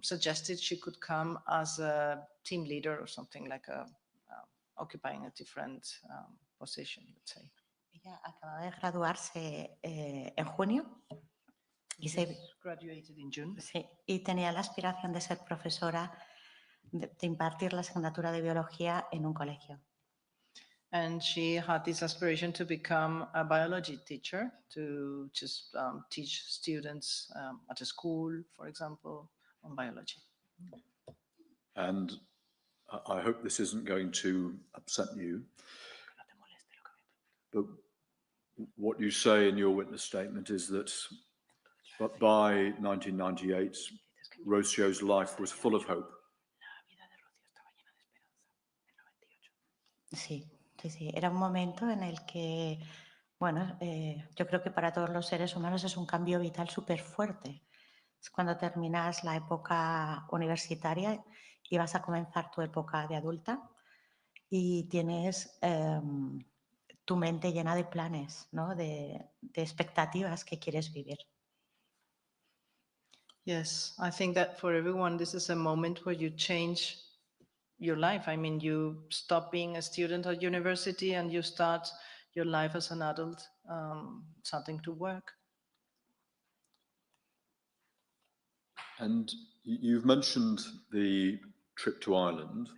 suggested she could come as a team leader or something like occupying a different position, let's say. Ella acababa de graduarse en junio y graduated in June. Sí, y tenía la aspiración de ser profesora, de impartir la asignatura de biología en un colegio. And she had this aspiration to become a biology teacher, to just teach students at a school, for example, on biology. And I hope this isn't going to upset you, but what you say in your witness statement is that by 1998, Rocio's life was full of hope. Sí, sí, sí. Era un momento en el que, bueno, yo creo que para todos los seres humanos es un cambio vital súper fuerte. Es cuando terminas la época universitaria y vas a comenzar tu época de adulta y tienes tu mente llena de planes, ¿no? de expectativas que quieres vivir. Yes, I think that for everyone, this is a moment where you change your life. I mean, you stop being a student at university and you start your life as an adult, starting to work. And you've mentioned the trip to Ireland,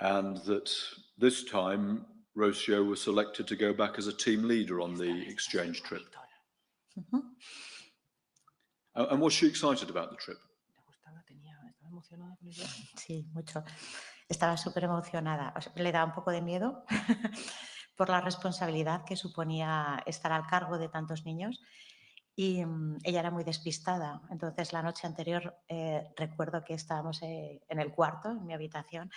and that this time Rocio was selected to go back as a team leader on the exchange trip. And was she excited about the trip? Sí, mucho. Estaba súper emocionada. Le daba un poco de miedo por la responsabilidad que suponía estar al cargo de tantos niños. Y ella era muy despistada. Entonces, la noche anterior recuerdo que estábamos en el cuarto, en mi habitación,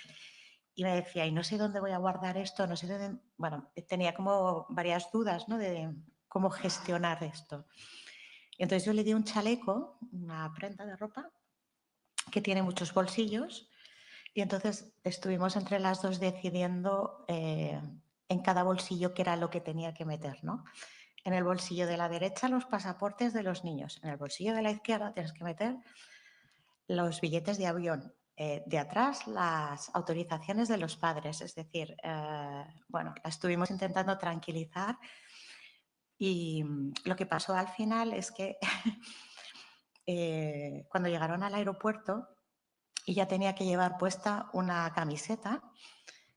y me decía, y no sé dónde voy a guardar esto, no sé dónde... Bueno, tenía como varias dudas, ¿no? De cómo gestionar esto. Y entonces yo le di un chaleco, una prenda de ropa, que tiene muchos bolsillos, y entonces estuvimos entre las dos decidiendo en cada bolsillo qué era lo que tenía que meter, ¿no? En el bolsillo de la derecha los pasaportes de los niños, en el bolsillo de la izquierda tienes que meter los billetes de avión, de atrás las autorizaciones de los padres, es decir, bueno, la estuvimos intentando tranquilizar y lo que pasó al final es que cuando llegaron al aeropuerto ella tenía que llevar puesta una camiseta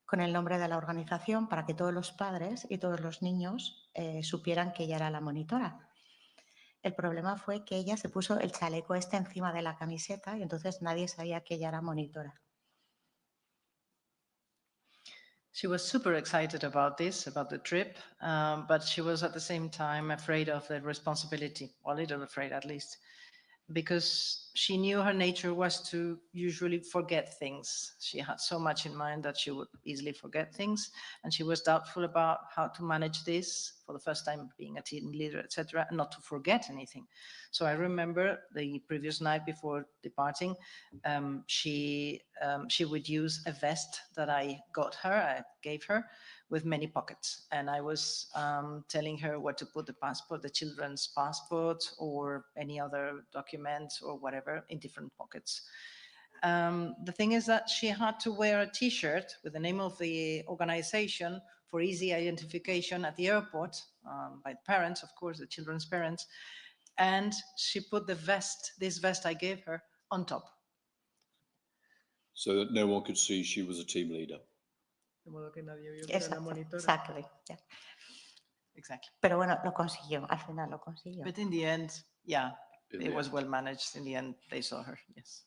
con el nombre de la organización para que todos los padres y todos los niños supieran que ella era la monitora. El problema fue que ella se puso el chaleco este encima de la camiseta y entonces nadie sabía que ella era monitora. She was super excited about this, about the trip, but she was at the same time afraid of the responsibility, or a little afraid at least, because she knew her nature was to usually forget things. She had so much in mind that she would easily forget things, and she was doubtful about how to manage this for the first time being a team leader, etc., and not to forget anything. So I remember the previous night before departing, she would use a vest that I gave her, with many pockets. And I was telling her where to put the passport, the children's passport, or any other documents or whatever in different pockets. The thing is that she had to wear a T-shirt with the name of the organization for easy identification at the airport by the parents, of course, the children's parents. And she put the vest, this vest I gave her, on top. So that no one could see she was a team leader. Exactly. Yeah. Exactly. Pero bueno, lo consiguió, al final lo consiguió. But in the end, yeah, it was well managed. In the end, they saw her, yes.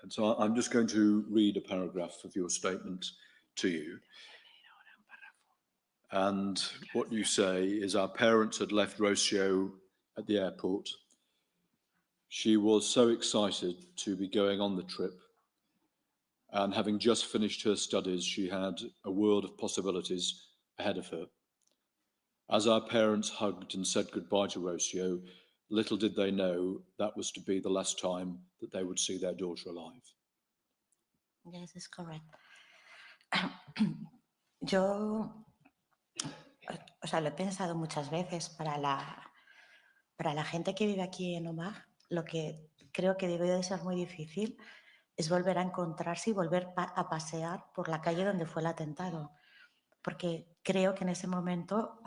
And so I'm just going to read a paragraph of your statement to you. And what you say is, our parents had left Rocio at the airport. She was so excited to be going on the trip. And having just finished her studies, she had a world of possibilities ahead of her. As our parents hugged and said goodbye to Rocio, little did they know that was to be the last time that they would see their daughter alive. Yes, it's correct. Yo, o sea, lo he pensado muchas veces para la gente que vive aquí en Omagh, lo que creo que debe de ser muy difícil es volver a encontrarse y volver a pasear por la calle donde fue el atentado. Porque creo que en ese momento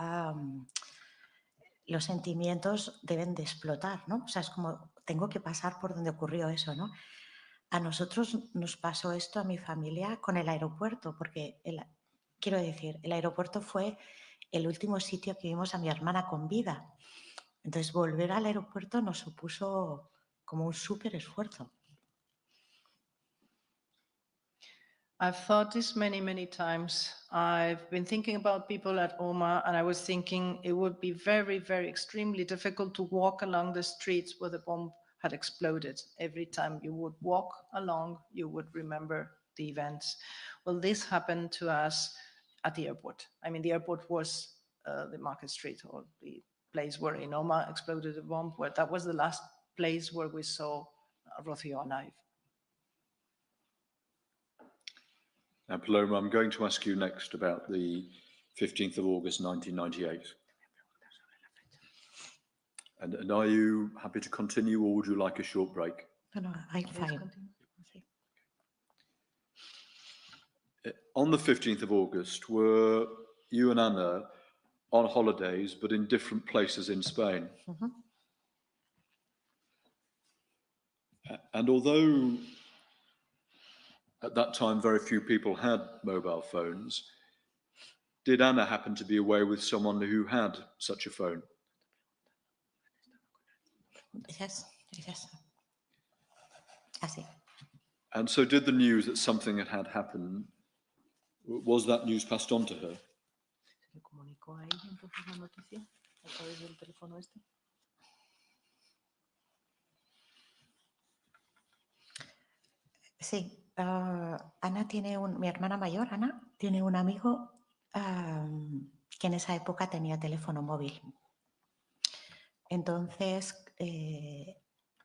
los sentimientos deben de explotar, ¿no? O sea, es como, tengo que pasar por donde ocurrió eso, ¿no? A nosotros nos pasó esto, a mi familia, con el aeropuerto, porque, quiero decir, el aeropuerto fue el último sitio que vimos a mi hermana con vida. Entonces, volver al aeropuerto nos supuso como un súper esfuerzo. I've thought this many, many times. I've been thinking about people at Omagh, and I was thinking it would be very, very extremely difficult to walk along the streets where the bomb had exploded. Every time you would walk along, you would remember the events. Well, this happened to us at the airport. I mean, the airport was the Market Street, or the place where in Omagh exploded the bomb, where that was the last place where we saw Rocio alive. Now, Paloma, I'm going to ask you next about the 15th of August, 1998. And are you happy to continue, or would you like a short break? No, I'm fine. On the 15th of August, were you and Anna on holidays, but in different places in Spain? Ujú. And although at that time very few people had mobile phones, did Anna happen to be away with someone who had such a phone? Yes, yes. Así. And so did the news that something had happened, was that news passed on to her? ¿Se le comunicó a ella entonces la noticia a través del teléfono este? Sí, Ana tiene mi hermana mayor, Ana, tiene un amigo que en esa época tenía teléfono móvil. Entonces,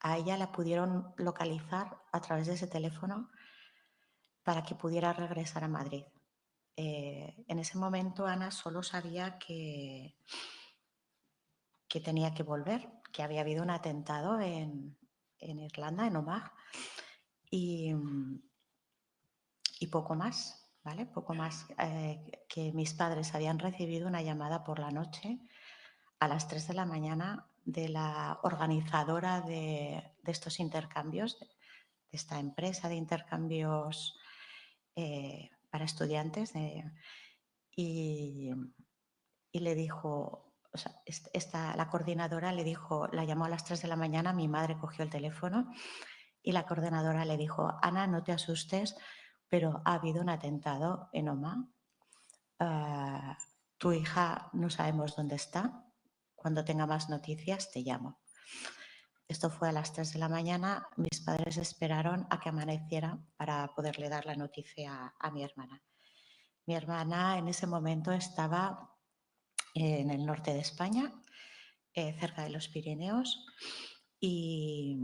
a ella la pudieron localizar a través de ese teléfono para que pudiera regresar a Madrid. En ese momento, Ana solo sabía que tenía que volver, que había habido un atentado en Irlanda, en Omagh, y poco más, ¿vale? Poco más, que mis padres habían recibido una llamada por la noche a las 3 de la mañana de la organizadora de estos intercambios, de esta empresa de intercambios para estudiantes, y le dijo, o sea, la coordinadora le dijo, la llamó a las 3 de la mañana, mi madre cogió el teléfono y la coordinadora le dijo, Ana, no te asustes, pero ha habido un atentado en Omagh. Tu hija no sabemos dónde está. Cuando tenga más noticias te llamo. Esto fue a las 3 de la mañana. Mis padres esperaron a que amaneciera para poderle dar la noticia a mi hermana. Mi hermana en ese momento estaba en el norte de España, cerca de los Pirineos, y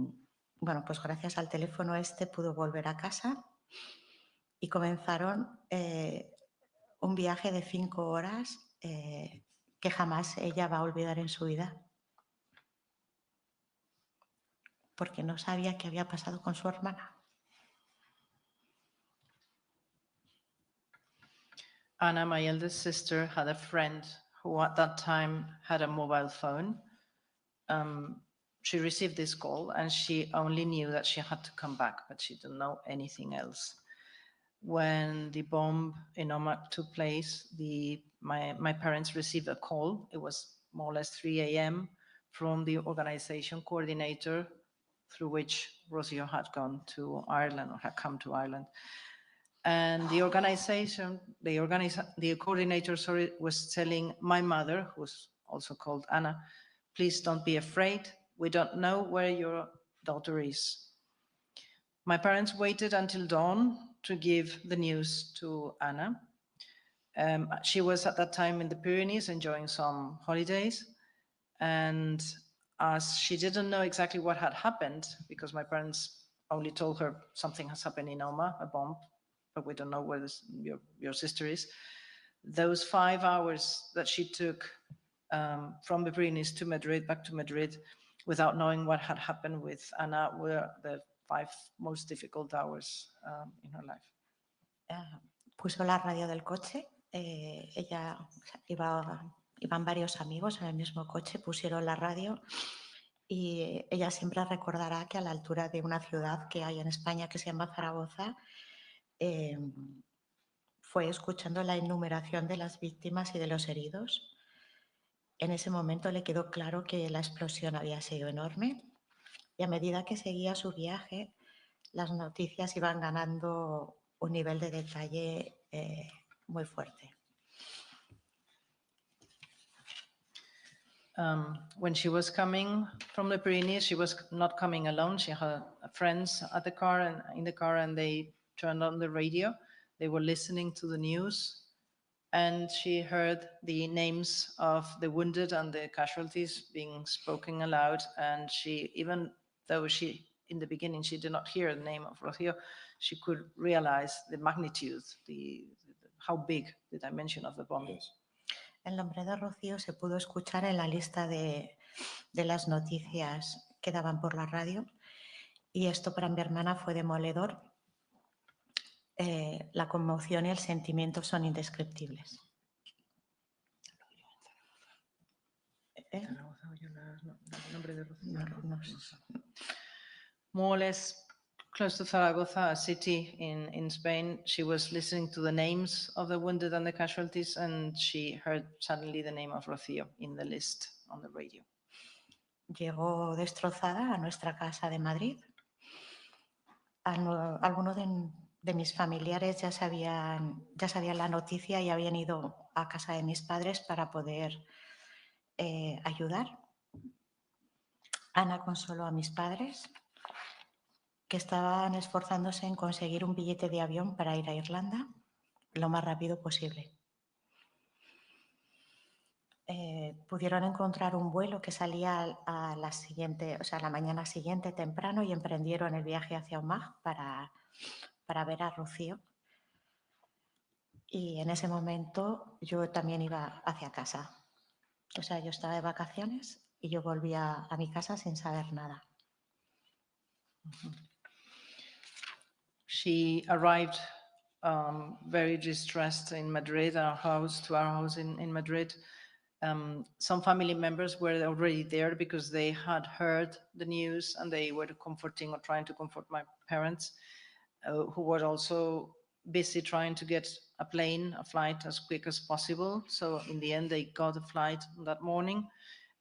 bueno, pues gracias al teléfono este pudo volver a casa y comenzaron un viaje de 5 horas que jamás ella va a olvidar en su vida, porque no sabía qué había pasado con su hermana. Anna, my eldest sister, had a friend who at that time had a mobile phone. She received this call and she only knew that she had to come back, but she didn't know anything else. When the bomb in Omagh took place, my parents received a call. It was more or less 3 a.m. from the organization coordinator through which Rocio had gone to Ireland, or had come to Ireland. And the organization, the coordinator, sorry, was telling my mother, who's also called Anna, please don't be afraid. We don't know where your daughter is. My parents waited until dawn to give the news to Anna. She was at that time in the Pyrenees enjoying some holidays. And as she didn't know exactly what had happened, because my parents only told her something has happened in Omagh, a bomb, but we don't know where your sister is. Those 5 hours that she took from the Pyrenees to Madrid, back to Madrid, without knowing what had happened with Anna, were the 5 most difficult hours in her life. Puso la radio del coche. Ella iban varios amigos en el mismo coche, pusieron la radio y ella siempre recordará que a la altura de una ciudad que hay en España que se llama Zaragoza, fue escuchando la enumeración de las víctimas y de los heridos. En ese momento le quedó claro que la explosión había sido enorme y a medida que seguía su viaje, las noticias iban ganando un nivel de detalle muy fuerte. When she was coming from the Pyrenees, she was not coming alone. She had friends at the car and in the car, and they turned on the radio. They were listening to the news, and she heard the names of the wounded and the casualties being spoken aloud. And she, even though in the beginning, she did not hear the name of Rocío, she could realize the magnitude, how big the dimension of the bomb. Yes. El nombre de Rocío se pudo escuchar en la lista de las noticias que daban por la radio y esto para mi hermana fue demoledor. La conmoción y el sentimiento son indescriptibles. More or less close to Zaragoza, a city in Spain, she was listening to the names of the wounded and the casualties, and she heard suddenly the name of Rocío in the list on the radio. Llegó destrozada a nuestra casa de Madrid. Algunos de mis familiares ya sabían la noticia y habían ido a casa de mis padres para poder ayudar. Ana consoló a mis padres, que estaban esforzándose en conseguir un billete de avión para ir a Irlanda lo más rápido posible. Pudieron encontrar un vuelo que salía a la mañana siguiente temprano y emprendieron el viaje hacia Omagh para ver a Rocío. Y en ese momento yo también iba hacia casa. O sea, yo estaba de vacaciones y yo volvía a mi casa sin saber nada. She arrived very distressed in Madrid, to our house in Madrid. Some family members were already there because they had heard the news and they were comforting or trying to comfort my parents, who were also busy trying to get a flight as quick as possible. So in the end, they got a flight that morning.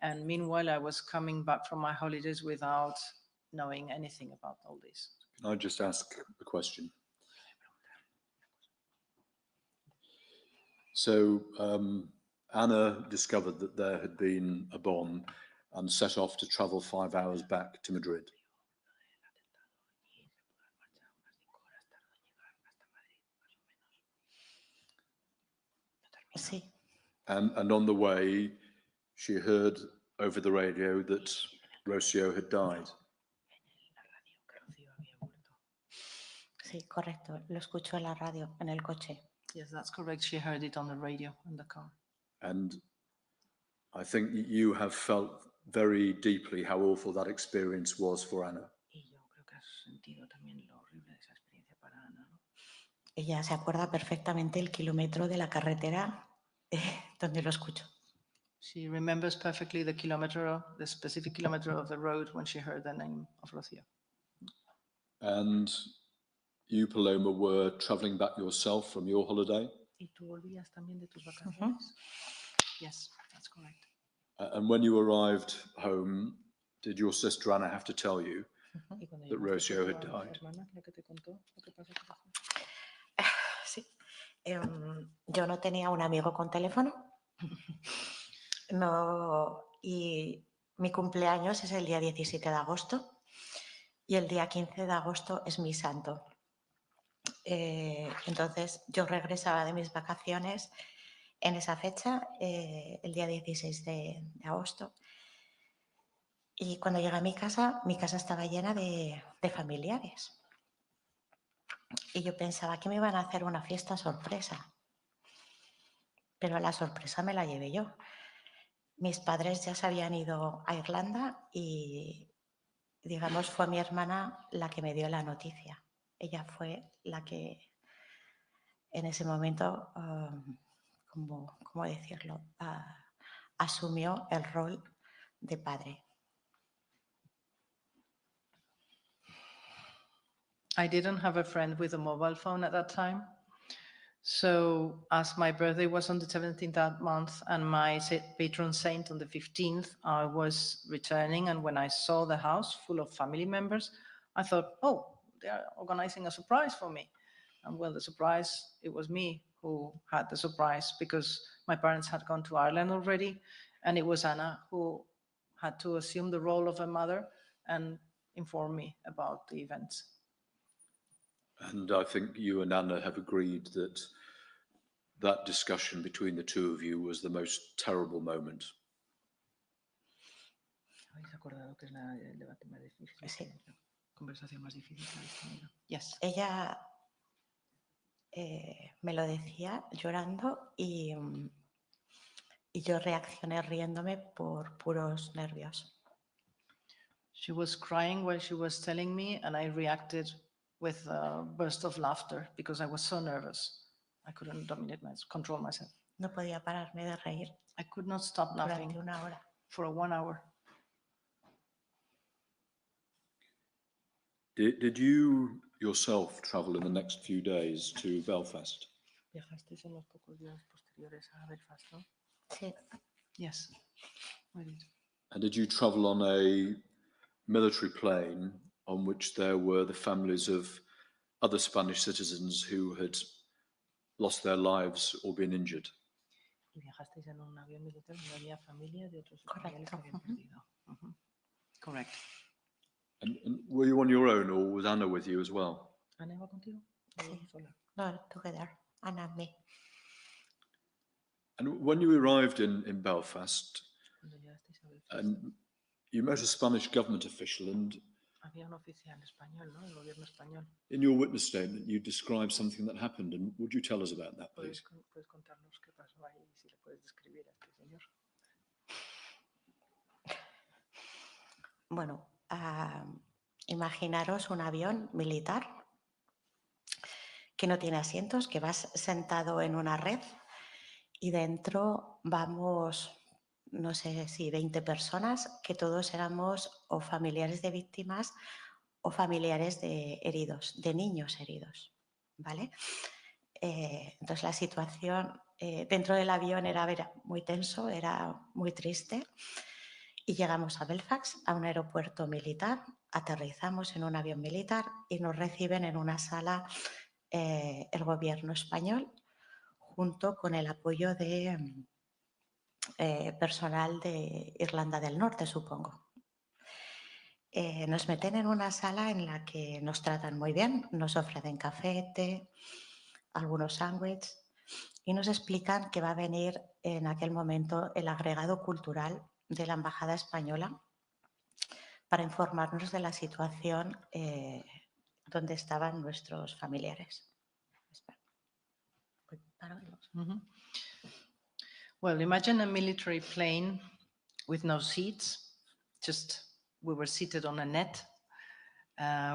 And meanwhile, I was coming back from my holidays without knowing anything about all this. Can I just ask a question? So Anna discovered that there had been a bomb and set off to travel 5 hours back to Madrid. Sí. And on the way, she heard over the radio that Rocío had died. Sí, correcto. Lo escuchó en la radio, en el coche. Yes, that's correct. She heard it on the radio in the car. And I think you have felt very deeply how awful that experience was for Anna. Ella se acuerda perfectamente el kilómetro de la carretera donde lo escuchó. She remembers perfectly the specific kilometer of the road when she heard the name of Rocío. And you, Paloma, were traveling back yourself from your holiday? ¿Y tú volvías también de tus vacaciones? Yes, that's correct. And when you arrived home, did your sister Anna have to tell you that Rocío had died? Sí. Yo no tenía un amigo con teléfono. No, y mi cumpleaños es el día 17 de agosto y el día 15 de agosto es mi santo. Entonces yo regresaba de mis vacaciones en esa fecha, el día 16 de agosto. Y cuando llegué a mi casa estaba llena de familiares. Y yo pensaba que me iban a hacer una fiesta sorpresa. Pero la sorpresa me la llevé yo. Mis padres ya se habían ido a Irlanda y, digamos, fue mi hermana la que me dio la noticia. Ella fue la que en ese momento, ¿cómo decirlo? Asumió el rol de padre. I didn't have a friend with a mobile phone at that time. So as my birthday was on the 17th that month and my patron saint on the 15th, I was returning. And when I saw the house full of family members, I thought, oh, they are organizing a surprise for me. And well, the surprise, it was me who had the surprise because my parents had gone to Ireland already. And it was Anna who had to assume the role of a mother and inform me about the events. And I think you and Anna have agreed that that discussion between the two of you was the most terrible moment. Sí. Yes. Ella me lo decía llorando y yo reaccioné riéndome por puros nervios. She was crying while she was telling me, and I reacted with a burst of laughter because I was so nervous. I couldn't control myself. No podía pararme de reír I could not stop laughing durante una hora. for 1 hour. Did you yourself travel in the next few days to Belfast? Viajasteis en los pocos días posteriores a Belfast, ¿no? Sí, Yes, I did. And did you travel on a military plane on which there were the families of other Spanish citizens who had lost their lives or been injured? Y viajasteis en un avión militar donde había familia de otros españoles que habían perdido. Correct. And were you on your own, or was Anna with you as well? ¿Ana iba contigo? Sí. Sola. no, together, Anna and me. And when you arrived in Belfast, Cuando llegasteis a Belfast, and you met a Spanish government official, and había un oficial español, ¿no? El gobierno español. in your witness statement, you described something that happened. And would you tell us about that, please? ¿Puedes contarnos qué pasó ahí y si le puedes describir a este señor? Bueno, imaginaros un avión militar que no tiene asientos, que vas sentado en una red y dentro vamos, no sé si 20 personas, que todos éramos o familiares de víctimas o familiares de heridos, de niños heridos, ¿vale? Entonces la situación dentro del avión era muy tenso, era muy triste. Y llegamos a Belfast, a un aeropuerto militar, aterrizamos en un avión militar y nos reciben en una sala el gobierno español junto con el apoyo de personal de Irlanda del Norte, supongo. Nos meten en una sala en la que nos tratan muy bien, nos ofrecen café, té, algunos sándwiches y nos explican que va a venir en aquel momento el agregado cultural de la Embajada Española para informarnos de la situación donde estaban nuestros familiares. Well, imagine a military plane with no seats. Just we were seated on a net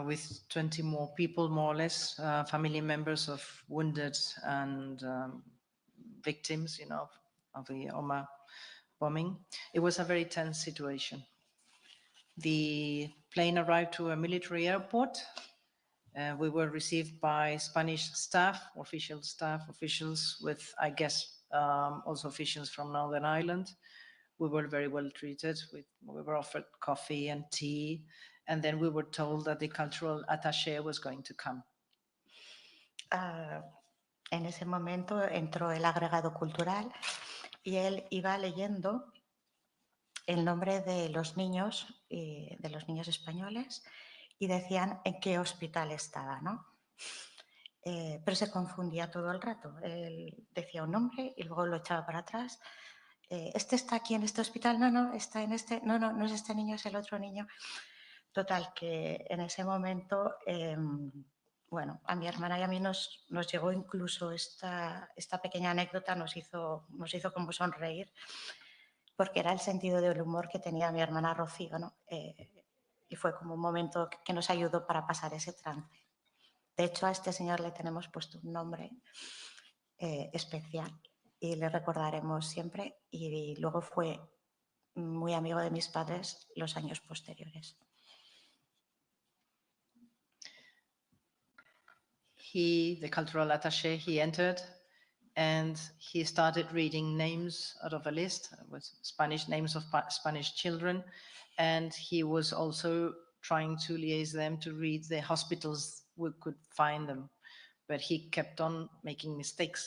with 20 more people, more or less, family members of wounded and victims, you know, of the Omagh bombing. It was a very tense situation. The plane arrived to a military airport. We were received by Spanish staff, officials with, I guess, also officials from Northern Ireland. We were very well treated. We were offered coffee and tea, and then we were told that the cultural attaché was going to come. En ese momento entró el agregado cultural y él iba leyendo el nombre de los niños españoles y decían en qué hospital estaba, ¿no? Pero se confundía todo el rato. Él decía un nombre y luego lo echaba para atrás. Este está aquí en este hospital, no, está en este, no es este niño, es el otro niño. Total, que en ese momento, bueno, a mi hermana y a mí nos llegó incluso esta pequeña anécdota, nos hizo como sonreír, porque era el sentido del humor que tenía mi hermana Rocío, ¿no? Y fue como un momento que nos ayudó para pasar ese trance. De hecho, a este señor le tenemos puesto un nombre especial y le recordaremos siempre. Y luego fue muy amigo de mis padres los años posteriores. The cultural attaché, he entered and he started reading names out of a list with Spanish names of Spanish children. And he was also trying to liaise them to read the hospitals we could find them. But he kept on making mistake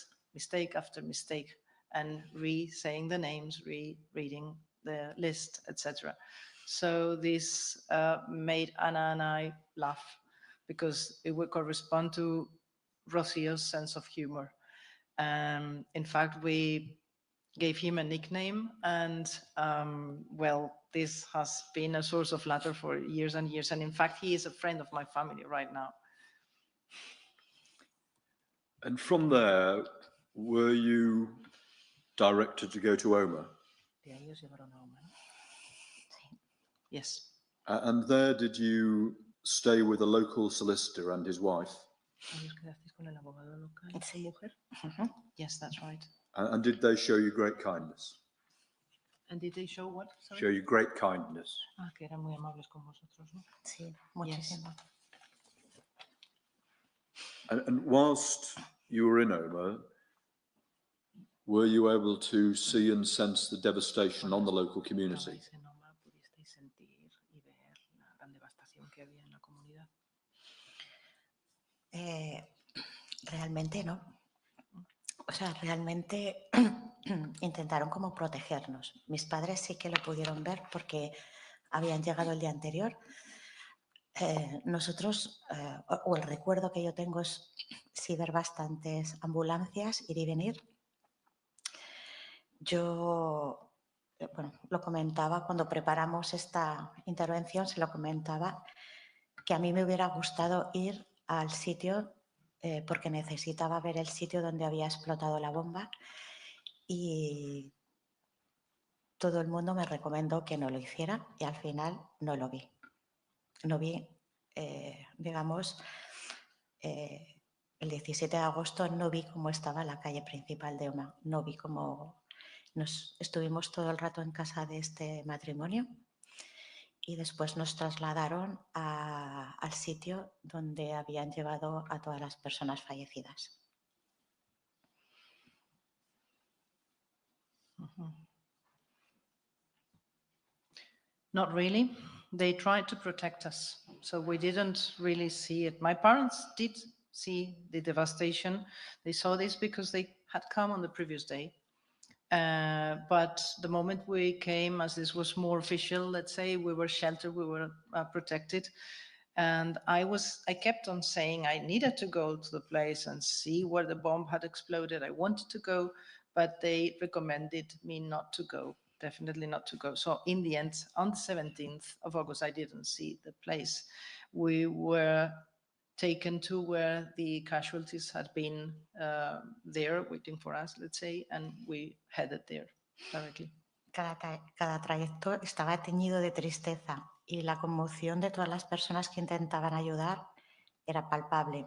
after mistake, and re-saying the names, re-reading the list, etc. So this made Anna and I laugh because it would correspond to Rocio's sense of humor. In fact, we gave him a nickname, and well, this has been a source of laughter for years and years. And in fact, he is a friend of my family right now. And from there, were you directed to go to Omagh? Yes. And there, did you stay with a local solicitor and his wife. Ahí os quedasteis con el abogado local. Sí. Mujer. Ujú. Yes, that's right. And did they show you great kindness? And did they show what? Sorry? Show you great kindness? Ah, que eran muy amables con vosotros, ¿no? Sí, muchísimo. And whilst you were in Omagh, were you able to see and sense the devastation on the local community? Estabais en Omagh, pudisteis sentir y ver la gran devastación que había en la comunidad. Realmente no. O sea, realmente intentaron como protegernos. Mis padres sí que lo pudieron ver porque habían llegado el día anterior. Nosotros, o el recuerdo que yo tengo es sí ver bastantes ambulancias ir y venir. Yo, bueno, lo comentaba cuando preparamos esta intervención, se lo comentaba que a mí me hubiera gustado ir al sitio porque necesitaba ver el sitio donde había explotado la bomba y todo el mundo me recomendó que no lo hiciera y al final no lo vi. No vi, digamos, el 17 de agosto no vi cómo estaba la calle principal de Omagh, no vi cómo estuvimos todo el rato en casa de este matrimonio y después nos trasladaron al sitio donde habían llevado a todas las personas fallecidas. Not really. They tried to protect us, so we didn't really see it. My parents did see the devastation. They saw this because they had come on the previous day. But the moment we came, as this was more official, let's say, we were sheltered, we were protected. And I kept on saying I needed to go to the place and see where the bomb had exploded. I wanted to go, but they recommended me not to go, definitely not to go. So in the end, on the 17th of August, I didn't see the place. We were taken to where the casualties had been there waiting for us, let's say, and we headed there directly. Cada trayecto estaba teñido de tristeza y la conmoción de todas las personas que intentaban ayudar era palpable,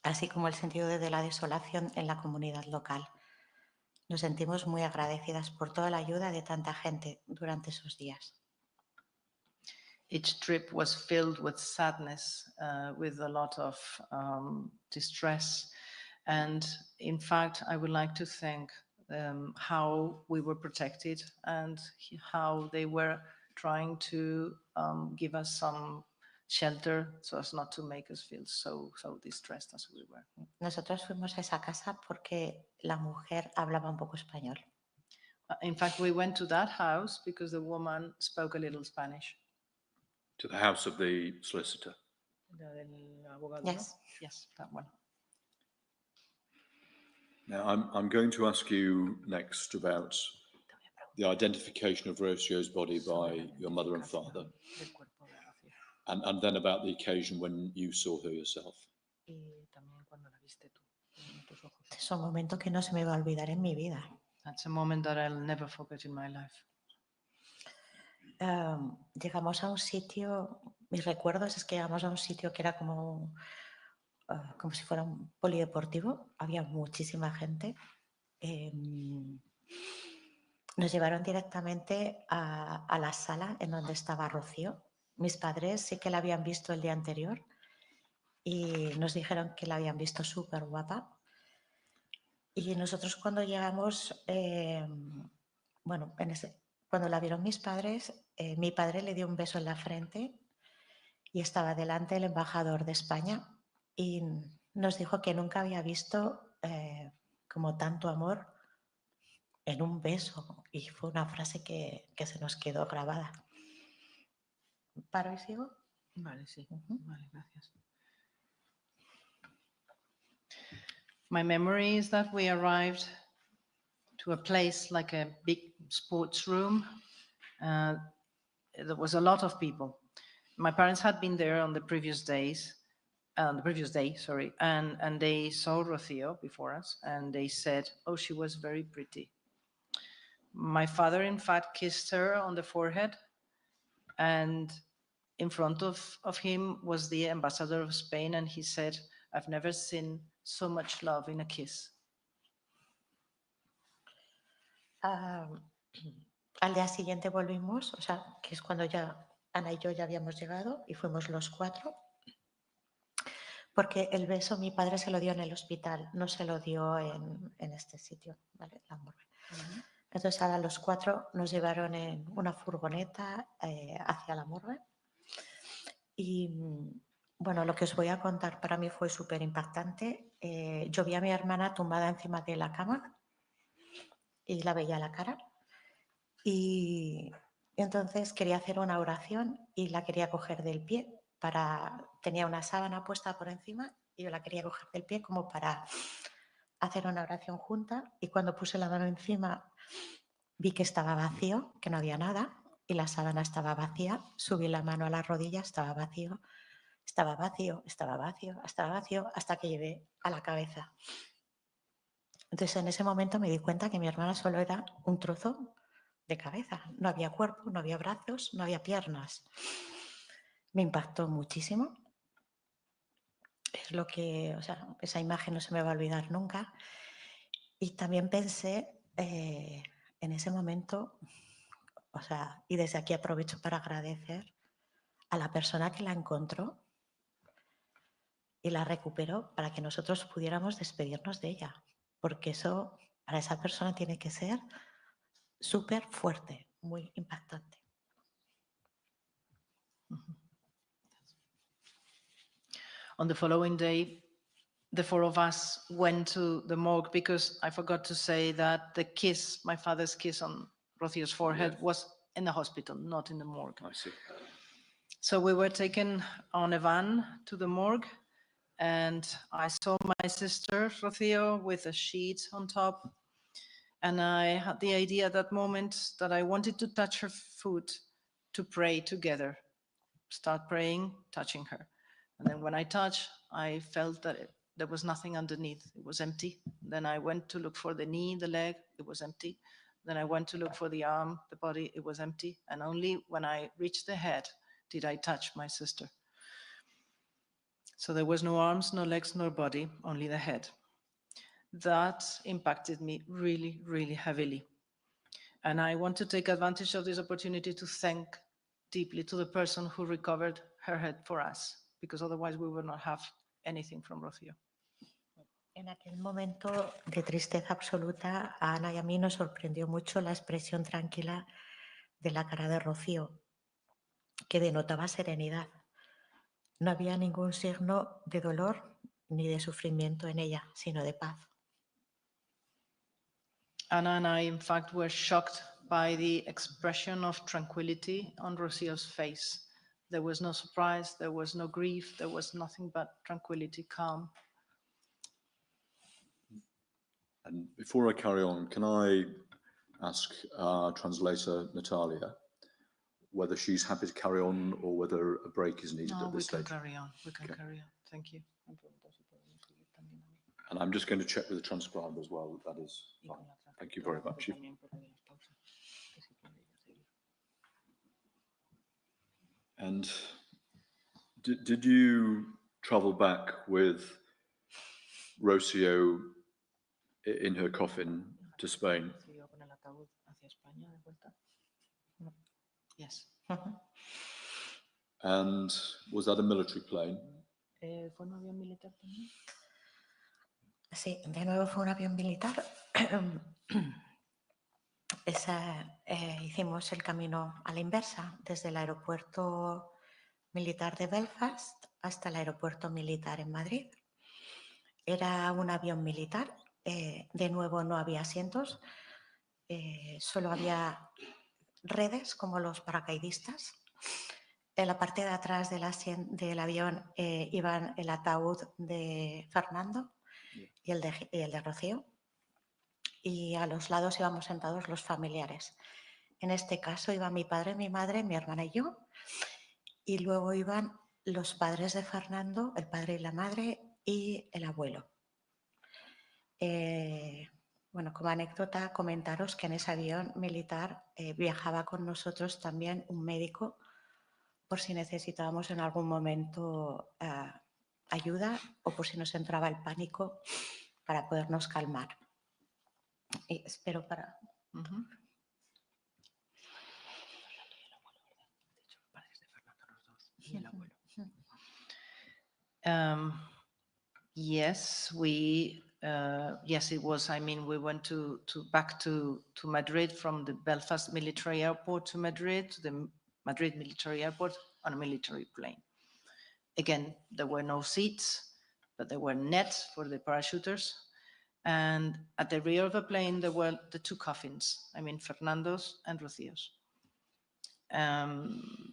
así como el sentido de la desolación en la comunidad local. Nos sentimos muy agradecidas por toda la ayuda de tanta gente durante esos días. Each trip was filled with sadness, with a lot of distress. And in fact, I would like to thank how we were protected and how they were trying to give us some shelter so as not to make us feel so distressed as we were. Nosotros fuimos a esa casa porque la mujer hablaba un poco español. In fact, we went to that house because the woman spoke a little Spanish. To the house of the solicitor? Yes. Yes, that one. Now, I'm going to ask you next about the identification of Rocio's body by your mother and father, and then about the occasion when you saw her yourself. Es un momento que no se me va a olvidar en mi vida. That's a moment that I'll never forget in my life. Llegamos a un sitio, mis recuerdos es que llegamos a un sitio que era como si fuera un polideportivo, había muchísima gente. Nos llevaron directamente a la sala en donde estaba Rocío. Mis padres sí que la habían visto el día anterior y nos dijeron que la habían visto súper guapa. Y nosotros cuando llegamos, cuando la vieron mis padres, mi padre le dio un beso en la frente y estaba delante el embajador de España y nos dijo que nunca había visto como tanto amor en un beso y fue una frase que se nos quedó grabada. ¿Paro y sigo? Vale, sí. Vale, gracias. My memory is that we arrived to a place like a big sports room. There was a lot of people. My parents had been there on the previous day, and they saw Rocío before us, and they said, "Oh, she was very pretty." My father, in fact, kissed her on the forehead, and in front of him was the ambassador of Spain, and he said, "I've never seen so much love in a kiss." Al día siguiente volvimos, o sea, que es cuando ya Ana y yo ya habíamos llegado y fuimos los 4, porque el beso mi padre se lo dio en el hospital, no se lo dio en este sitio, ¿vale? La morgue. Entonces ahora los 4 nos llevaron en una furgoneta hacia la morgue. Y bueno, lo que os voy a contar para mí fue súper impactante. Yo vi a mi hermana tumbada encima de la cama y la veía a la cara. Y entonces quería hacer una oración y la quería coger del pie. Tenía una sábana puesta por encima y yo la quería coger del pie como para hacer una oración junta. Y cuando puse la mano encima vi que estaba vacío, que no había nada, y la sábana estaba vacía. Subí la mano a la rodilla, estaba vacío. Estaba vacío, estaba vacío, estaba vacío, hasta que llegué a la cabeza. Entonces, en ese momento me di cuenta que mi hermana solo era un trozo de cabeza. No había cuerpo, no había brazos, no había piernas. Me impactó muchísimo. Es lo que, o sea, esa imagen no se me va a olvidar nunca. Y también pensé en ese momento, o sea, y desde aquí aprovecho para agradecer a la persona que la encontró y la recuperó para que nosotros pudiéramos despedirnos de ella, porque eso para esa persona tiene que ser súper fuerte, muy impactante. On the following day, the 4 of us went to the morgue because I forgot to say that the kiss, my father's kiss on Rocio's forehead, was in the hospital, not in the morgue. I see. So we were taken on a van to the morgue, and I saw my sister, Rocio, with a sheet on top. And I had the idea at that moment that I wanted to touch her foot to pray together, start praying, touching her. And then when I touched, I felt that there was nothing underneath. It was empty. Then I went to look for the knee, the leg, it was empty. Then I went to look for the arm, the body, it was empty. And only when I reached the head did I touch my sister. So there was no arms, no legs, no body, only the head. That impacted me really, really heavily. And I want to take advantage of this opportunity to thank deeply to the person who recovered her head for us, because otherwise we would not have anything from Rocio. En aquel momento de tristeza absoluta, a Ana y a mí nos sorprendió mucho la expresión tranquila de la cara de Rocío, que denotaba serenidad. No había ningún signo de dolor ni de sufrimiento en ella, sino de paz. Anna and I, in fact, were shocked by the expression of tranquility on Rocio's face. There was no surprise, there was no grief, there was nothing but tranquility, calm. And before I carry on, can I ask our translator, Natalia, whether she's happy to carry on or whether a break is needed No, at we this can stage? carry on. We can Okay. carry on. Thank you. And I'm just going to check with the transcriber as well. That is fine. Thank you very much. And did you travel back with Rocio in her coffin to Spain? Yes. And was that a military plane? ¿Fue un avión militar también? Sí, de nuevo fue un avión militar. Hicimos el camino a la inversa, desde el aeropuerto militar de Belfast hasta el aeropuerto militar en Madrid. Era un avión militar, de nuevo no había asientos, solo había redes como los paracaidistas. En la parte de atrás del avión iban el ataúd de Fernando y el de Rocío, y a los lados íbamos sentados los familiares. En este caso iba mi padre, mi madre, mi hermana y yo, y luego iban los padres de Fernando, el padre y la madre y el abuelo. Bueno, como anécdota, comentaros que en ese avión militar viajaba con nosotros también un médico, por si necesitábamos en algún momento ayuda o por si nos entraba el pánico para podernos calmar. Y espero para... Yes, yes, it was. I mean, we went back to Madrid from the Belfast military airport to Madrid, to the Madrid military airport on a military plane. Again, there were no seats, but there were nets for the parachuters. And at the rear of the plane, there were the two coffins. I mean, Fernando's and Rocío's.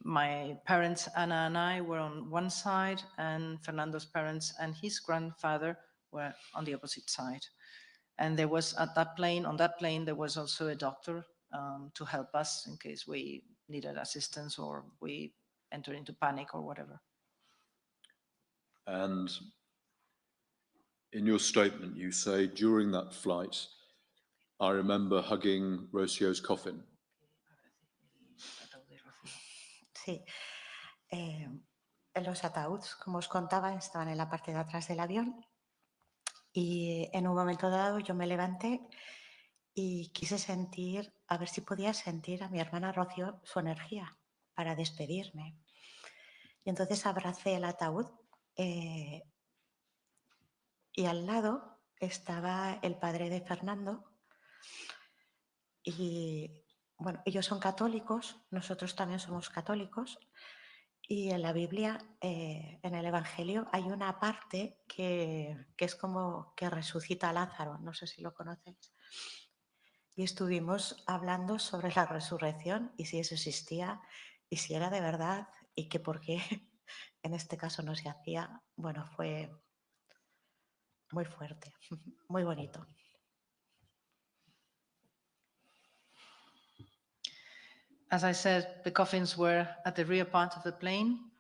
My parents, Ana and I, were on one side, and Fernando's parents and his grandfather were on the opposite side. And there was on that plane, there was also a doctor to help us in case we needed assistance or we entered into panic or whatever. And in your statement, you say, during that flight, I remember hugging Rocío's coffin. Sí. Los ataúdes, como os contaba, estaban en la parte de atrás del avión y en un momento dado yo me levanté y quise sentir, a ver si podía sentir a mi hermana Rocío su energía para despedirme. Y entonces abracé el ataúd y al lado estaba el padre de Fernando y bueno, ellos son católicos, nosotros también somos católicos y en la Biblia, en el Evangelio, hay una parte que es como que resucita a Lázaro, no sé si lo conocéis. Y estuvimos hablando sobre la resurrección y si eso existía y si era de verdad y que por qué en este caso no se hacía. Bueno, fue muy fuerte, muy bonito. As I said, the coffins were at the rear part of the plane.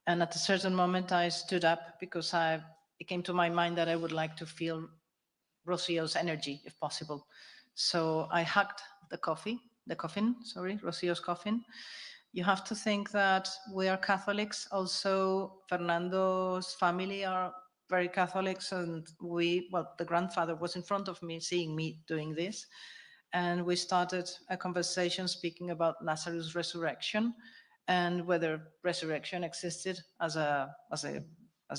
And at a certain moment, I stood up because it came to my mind that I would like to feel Rocío's energy, if possible. So I hugged the coffin, Rocío's coffin. You have to think that we are Catholics. Also, Fernando's family are very Catholics. And the grandfather was in front of me, seeing me doing this. And we started a conversation speaking about Lazarus' resurrection and whether resurrection existed as a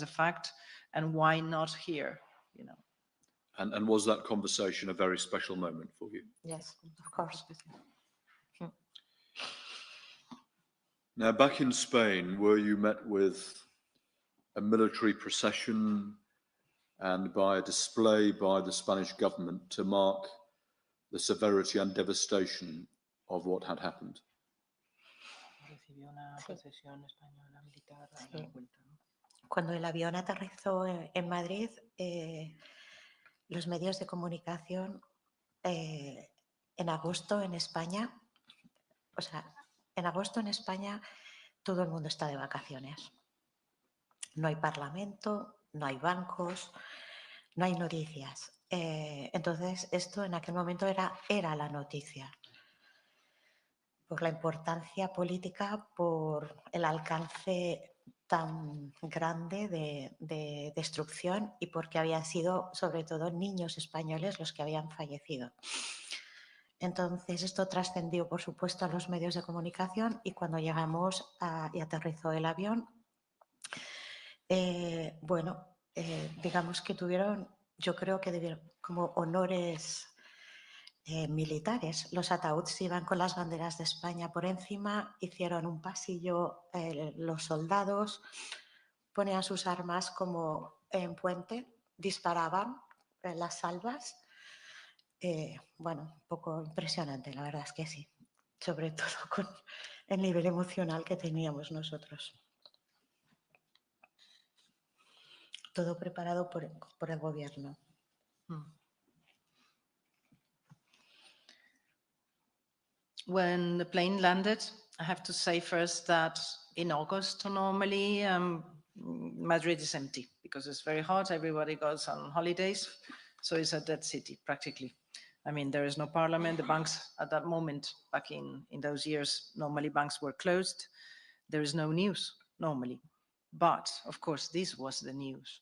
fact and why not here, you know. And was that conversation a very special moment for you? Yes, of course. Now, back in Spain, were you met with a military procession and by a display by the Spanish government to mark the severity and devastation of what had happened? Sí. Cuando el avión aterrizó en Madrid, los medios de comunicación en agosto en España, todo el mundo está de vacaciones. No hay parlamento, no hay bancos, no hay noticias. Entonces, esto en aquel momento era la noticia. Por la importancia política, por el alcance tan grande de destrucción y porque habían sido sobre todo niños españoles los que habían fallecido. Entonces esto trascendió por supuesto a los medios de comunicación y cuando llegamos y aterrizó el avión, digamos que tuvieron, yo creo que debieron como honores militares. Los ataúdes iban con las banderas de España por encima, hicieron un pasillo, los soldados ponían sus armas como en puente, disparaban las salvas. Un poco impresionante, la verdad es que sí, sobre todo con el nivel emocional que teníamos nosotros. Todo preparado por el gobierno. When the plane landed, I have to say first that in August, normally Madrid is empty because it's very hot. Everybody goes on holidays. So it's a dead city, practically. I mean, there is no parliament. The banks at that moment, back in those years, normally banks were closed. there is no news normally. But of course, this was the news,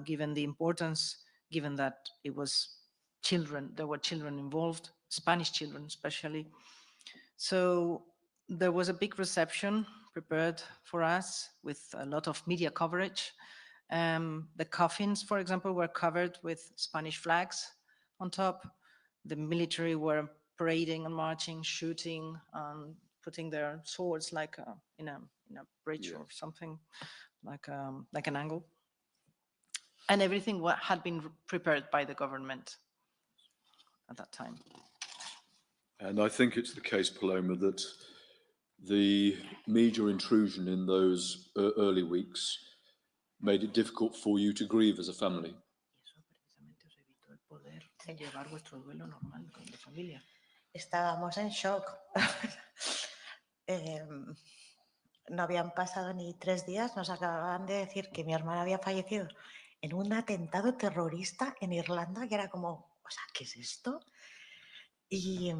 given the importance, given that it was children, there were children involved, Spanish children especially. So there was a big reception prepared for us with a lot of media coverage. The coffins, for example, were covered with Spanish flags on top. The military were parading and marching, shooting, putting their swords like in a bridge or something, like an angle. And everything had been prepared by the government at that time. And I think it's the case, Paloma, that the media intrusion in those early weeks made it difficult for you to grieve as a family. Estábamos en shock. No habían pasado ni 3 días, nos acababan de decir que mi hermana había fallecido en un atentado terrorista en Irlanda, que era como, o sea, ¿qué es esto? Y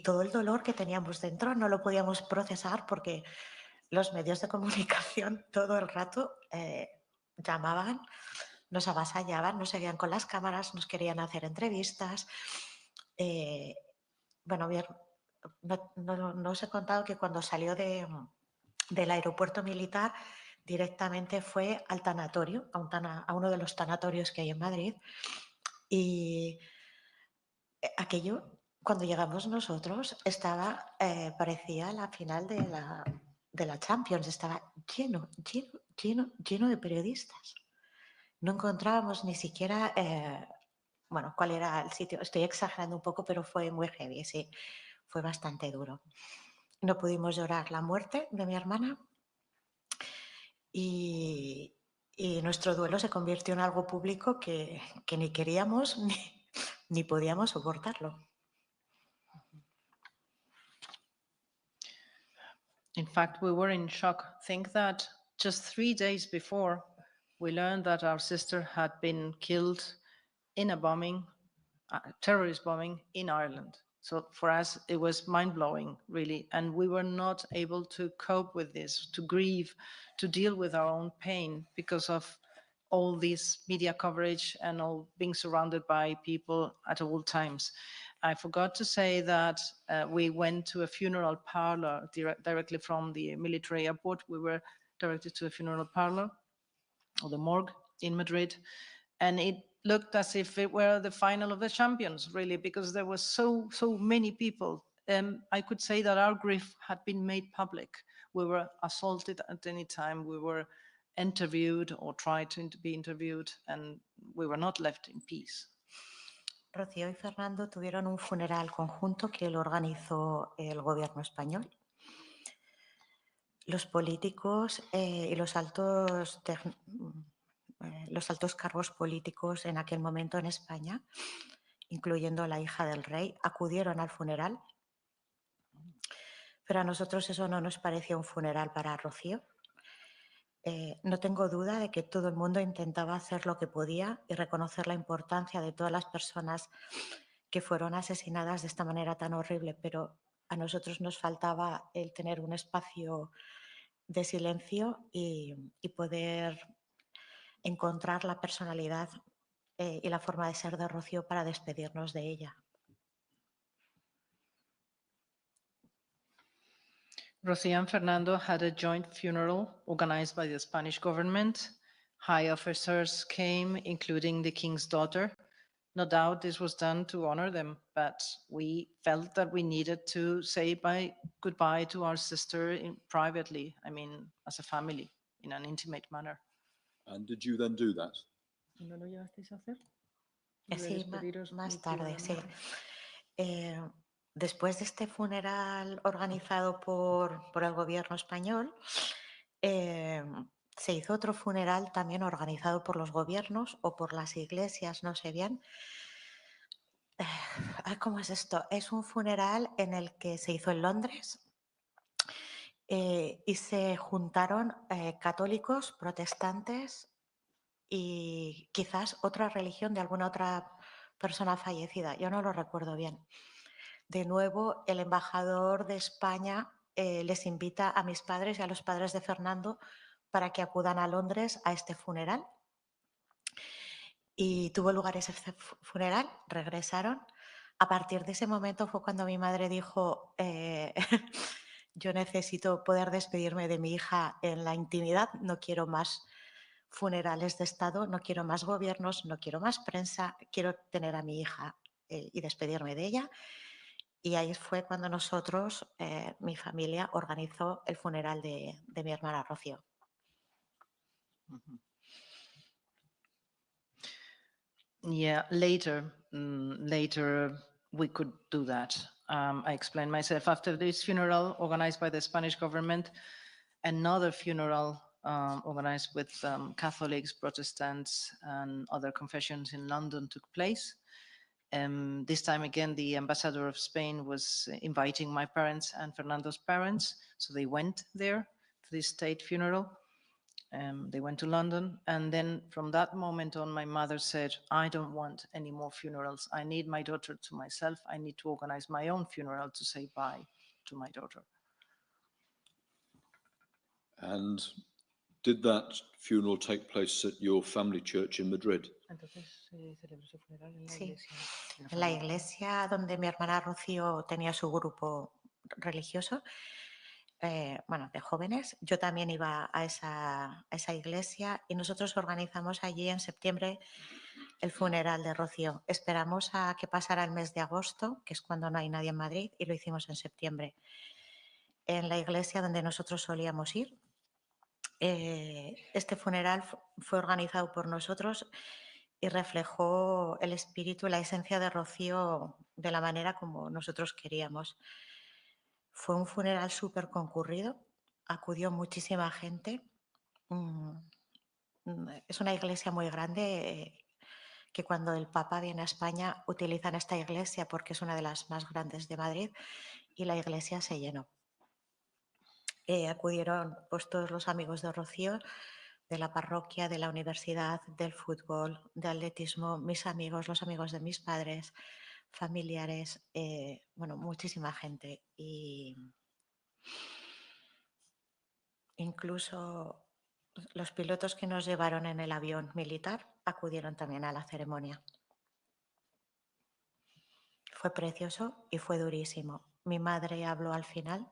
todo el dolor que teníamos dentro no lo podíamos procesar porque los medios de comunicación todo el rato llamaban, nos avasallaban, nos seguían con las cámaras, nos querían hacer entrevistas. Bueno, no os he contado que cuando salió del aeropuerto militar directamente fue al tanatorio, a uno de los tanatorios que hay en Madrid. Y aquello, cuando llegamos nosotros, parecía la final de la Champions, estaba lleno de periodistas. No encontrábamos ni siquiera, bueno, cuál era el sitio. Estoy exagerando un poco, pero fue muy heavy, sí. Fue bastante duro. No pudimos llorar la muerte de mi hermana y nuestro duelo se convirtió en algo público que ni queríamos ni podíamos soportarlo. In fact, we were in shock. Think that just 3 days before, we learned that our sister had been killed in a bombing, terrorist bombing in Ireland. So for us, it was mind-blowing, really. And we were not able to cope with this, to grieve, to deal with our own pain because of all this media coverage and all being surrounded by people at all times. I forgot to say that we went to a funeral parlor directly from the military airport. We were directed to a funeral parlor, or the morgue in Madrid, and it looked as if it were the final of the champions, really, because there were so many people. I could say that our grief had been made public. We were assaulted at any time. We were interviewed or tried to be interviewed, and we were not left in peace. Rocío y Fernando tuvieron un funeral conjunto que lo organizó el gobierno español. Los políticos y los altos cargos políticos en aquel momento en España, incluyendo la hija del rey, acudieron al funeral. Pero a nosotros eso no nos parecía un funeral para Rocío. No tengo duda de que todo el mundo intentaba hacer lo que podía y reconocer la importancia de todas las personas que fueron asesinadas de esta manera tan horrible, pero a nosotros nos faltaba el tener un espacio de silencio y poder encontrar la personalidad y la forma de ser de Rocío para despedirnos de ella. Rocío and Fernando had a joint funeral organized by the Spanish government. High officers came, including the king's daughter. No doubt this was done to honor them, but we felt that we needed to say goodbye to our sister privately, I mean, as a family, in an intimate manner. And did you then do that? ¿No lo llegasteis a hacer? Sí, más tarde, sí. Después de este funeral organizado por el gobierno español, se hizo otro funeral también organizado por los gobiernos o por las iglesias, no sé bien. ¿Cómo es esto? Es un funeral en el que se hizo en Londres y se juntaron católicos, protestantes y quizás otra religión de alguna otra persona fallecida. Yo no lo recuerdo bien. De nuevo, el embajador de España les invita a mis padres y a los padres de Fernando para que acudan a Londres a este funeral. Y tuvo lugar ese funeral, regresaron. A partir de ese momento fue cuando mi madre dijo, yo necesito poder despedirme de mi hija en la intimidad, no quiero más funerales de Estado, no quiero más gobiernos, no quiero más prensa, quiero tener a mi hija y despedirme de ella. Y ahí fue cuando nosotros, mi familia, organizó el funeral de mi hermana Rocío. Yeah, later we could do that. I explained myself. After this funeral organized by the Spanish government, another funeral organized with Catholics, Protestants, and other confessions in London took place. This time again, the ambassador of Spain was inviting my parents and Fernando's parents, so they went there to this state funeral. They went to London, and then from that moment on, my mother said, I don't want any more funerals. I need my daughter to myself. I need to organize my own funeral to say bye to my daughter. And did that funeral take place at your family church in Madrid? Sí, en la iglesia donde mi hermana Rocío tenía su grupo religioso, bueno, de jóvenes. Yo también iba a esa iglesia y nosotros organizamos allí en septiembre el funeral de Rocío. Esperamos a que pasara el mes de agosto, que es cuando no hay nadie en Madrid, y lo hicimos en septiembre. En la iglesia donde nosotros solíamos ir, este funeral fue organizado por nosotros y reflejó el espíritu y la esencia de Rocío de la manera como nosotros queríamos. Fue un funeral súper concurrido, acudió muchísima gente. Es una iglesia muy grande que cuando el Papa viene a España utilizan esta iglesia porque es una de las más grandes de Madrid y la iglesia se llenó. Acudieron pues, todos los amigos de Rocío, de la parroquia, de la universidad, del fútbol, de atletismo, mis amigos, los amigos de mis padres, familiares, bueno, muchísima gente. Y incluso los pilotos que nos llevaron en el avión militar acudieron también a la ceremonia. Fue precioso y fue durísimo. Mi madre habló al final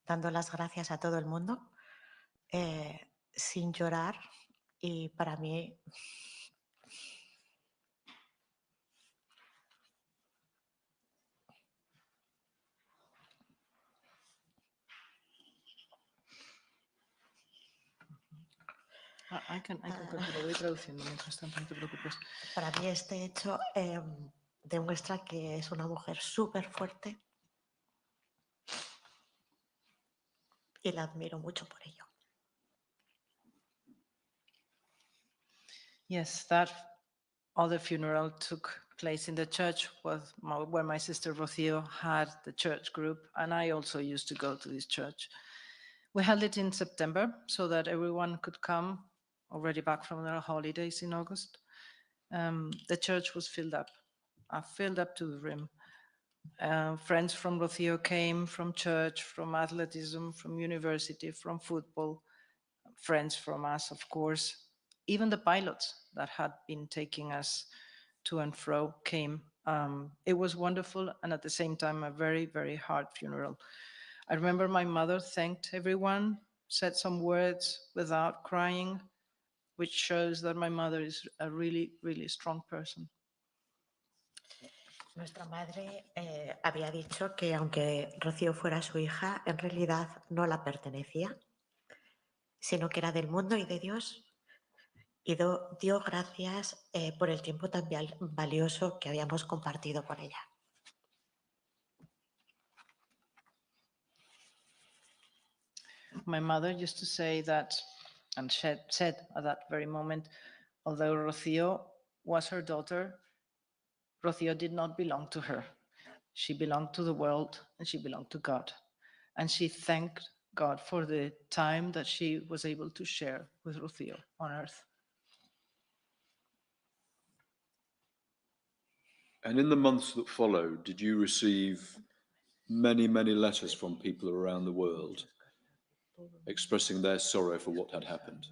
dando las gracias a todo el mundo, sin llorar, y para mí I can continue, voy traduciendo mientras tanto, no te preocupes. Para mí este hecho demuestra que es una mujer súper fuerte y la admiro mucho por ello. Yes, that other funeral took place in the church where my sister Rocío had the church group, and I also used to go to this church. We held it in September so that everyone could come, already back from their holidays in August. The church was filled up to the rim. Friends from Rocío came, from church, from athleticism, from university, from football, friends from us, of course. Even the pilots that had been taking us to and fro came. It was wonderful, and at the same time, a very, very hard funeral. I remember my mother thanked everyone, said some words without crying, which shows that my mother is a really, really strong person. Nuestra madre había dicho que aunque Rocío fuera su hija, en realidad no la pertenecía, sino que era del mundo y de Dios. Y dio gracias por el tiempo tan valioso que habíamos compartido con ella. My mother used to say that, and said at that very moment, although Rocío was her daughter, Rocío did not belong to her. She belonged to the world and she belonged to God. And she thanked God for the time that she was able to share with Rocío on earth. And in the months that followed, did you receive many, many letters from people around the world expressing their sorrow for what had happened.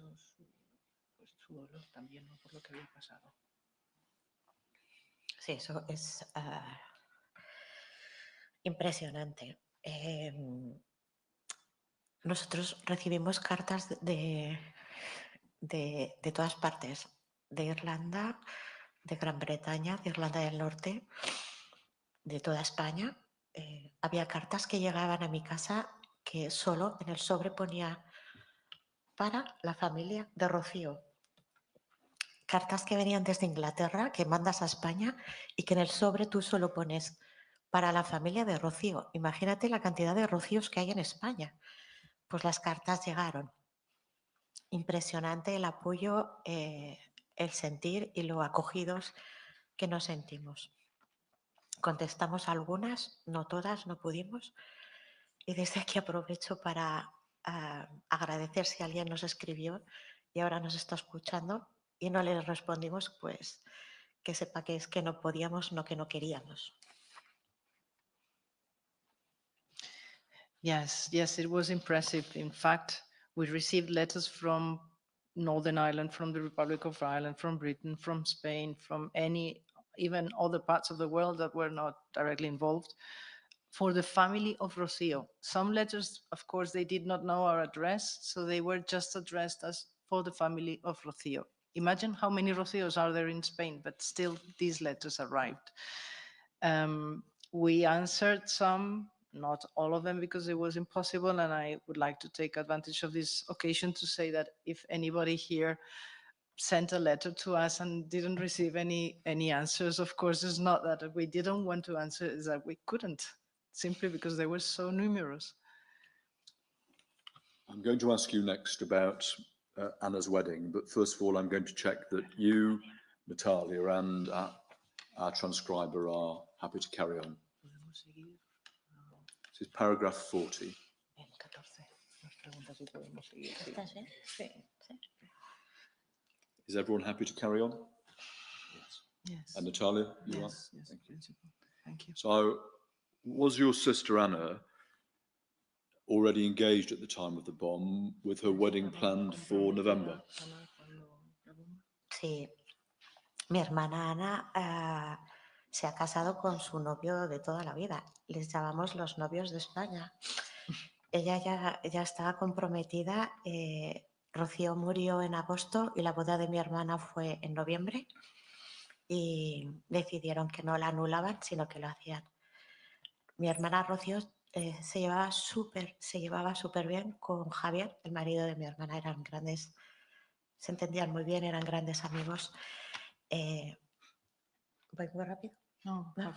Sí, eso es impresionante. Nosotros recibimos cartas de todas partes, de Irlanda, de Gran Bretaña, de Irlanda del Norte, de toda España. Había cartas que llegaban a mi casa que solo en el sobre ponía para la familia de Rocío. Cartas que venían desde Inglaterra, que mandas a España y que en el sobre tú solo pones para la familia de Rocío. Imagínate la cantidad de Rocíos que hay en España. Pues las cartas llegaron. Impresionante el apoyo, el sentir y lo acogidos que nos sentimos. Contestamos algunas, no todas, no pudimos. Y desde aquí aprovecho para agradecer si alguien nos escribió y ahora nos está escuchando y no le respondimos, pues que sepa que es que no podíamos, no que no queríamos. Yes, yes, it was impressive. In fact, we received letters from Northern Ireland, from the Republic of Ireland, from Britain, from Spain, from even other parts of the world that were not directly involved, for the family of Rocío. Some letters, of course, they did not know our address, so they were just addressed as for the family of Rocío. Imagine how many Rocíos are there in Spain, but still these letters arrived. We answered some, not all of them, because it was impossible, and I would like to take advantage of this occasion to say that if anybody here sent a letter to us and didn't receive any answers, of course, it's not that we didn't want to answer, it's that we couldn't, simply because they were so numerous. I'm going to ask you next about Anna's wedding, but first of all, I'm going to check that you, Natalia, and our transcriber are happy to carry on. This is paragraph 40. Is everyone happy to carry on? Yes. And Natalia, you Yes, are? yes, Thank you. Principal. Thank you. So, was your sister Anna already engaged at the time of the bomb with her wedding planned for November? Sí, mi hermana Ana se ha casado con su novio de toda la vida. Les llamamos los novios de España. Ella ya estaba comprometida. Rocío murió en agosto y la boda de mi hermana fue en noviembre y decidieron que no la anulaban, sino que lo hacían. Mi hermana Rocío se llevaba súper bien con Javier, el marido de mi hermana. Eran grandes, se entendían muy bien, eran grandes amigos. ¿Voy muy rápido? No, Vale.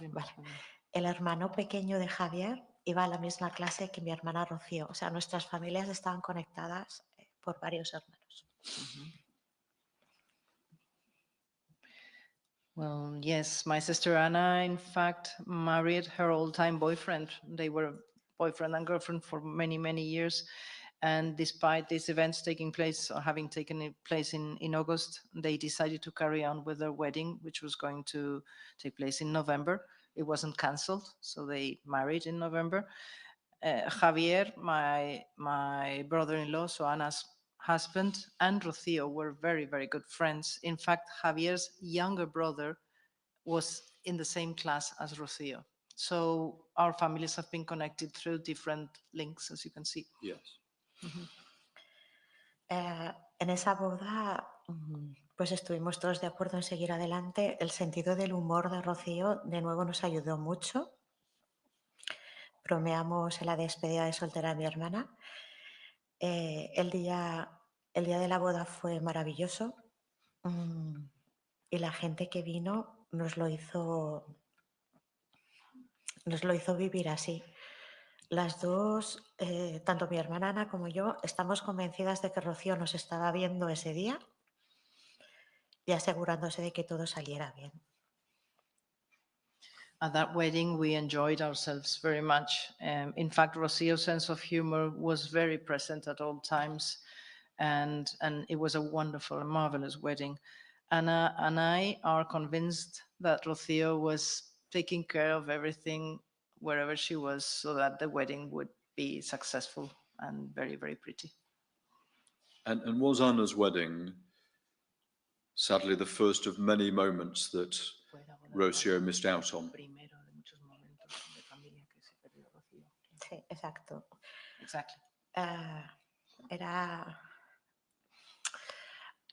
El hermano pequeño de Javier iba a la misma clase que mi hermana Rocío. O sea, nuestras familias estaban conectadas por varios hermanos. Well, yes, my sister Anna, in fact, married her old-time boyfriend. They were boyfriend and girlfriend for many, many years. And despite these events taking place or having taken place in August, they decided to carry on with their wedding, which was going to take place in November. It wasn't cancelled, so they married in November. Javier, my brother-in-law, so Anna's husband, and Rocío were very, very good friends. In fact, Javier's younger brother was in the same class as Rocío. So our families have been connected through different links, as you can see. Yes. En esa boda, pues estuvimos todos de acuerdo en seguir adelante. El sentido del humor de Rocío de nuevo nos ayudó mucho. Bromeamos en la despedida de soltera de mi hermana. El día de la boda fue maravilloso y la gente que vino nos lo hizo vivir así. Las dos, tanto mi hermana Ana como yo, estamos convencidas de que Rocío nos estaba viendo ese día y asegurándose de que todo saliera bien. At that wedding, we enjoyed ourselves very much. In fact, Rocío's sense of humor was very present at all times, and it was a wonderful and marvelous wedding. Anna and I are convinced that Rocío was taking care of everything wherever she was so that the wedding would be successful and very, very pretty. And was Anna's wedding, sadly, the first of many moments that Rocio missed out on? Sí, exacto. Exactly.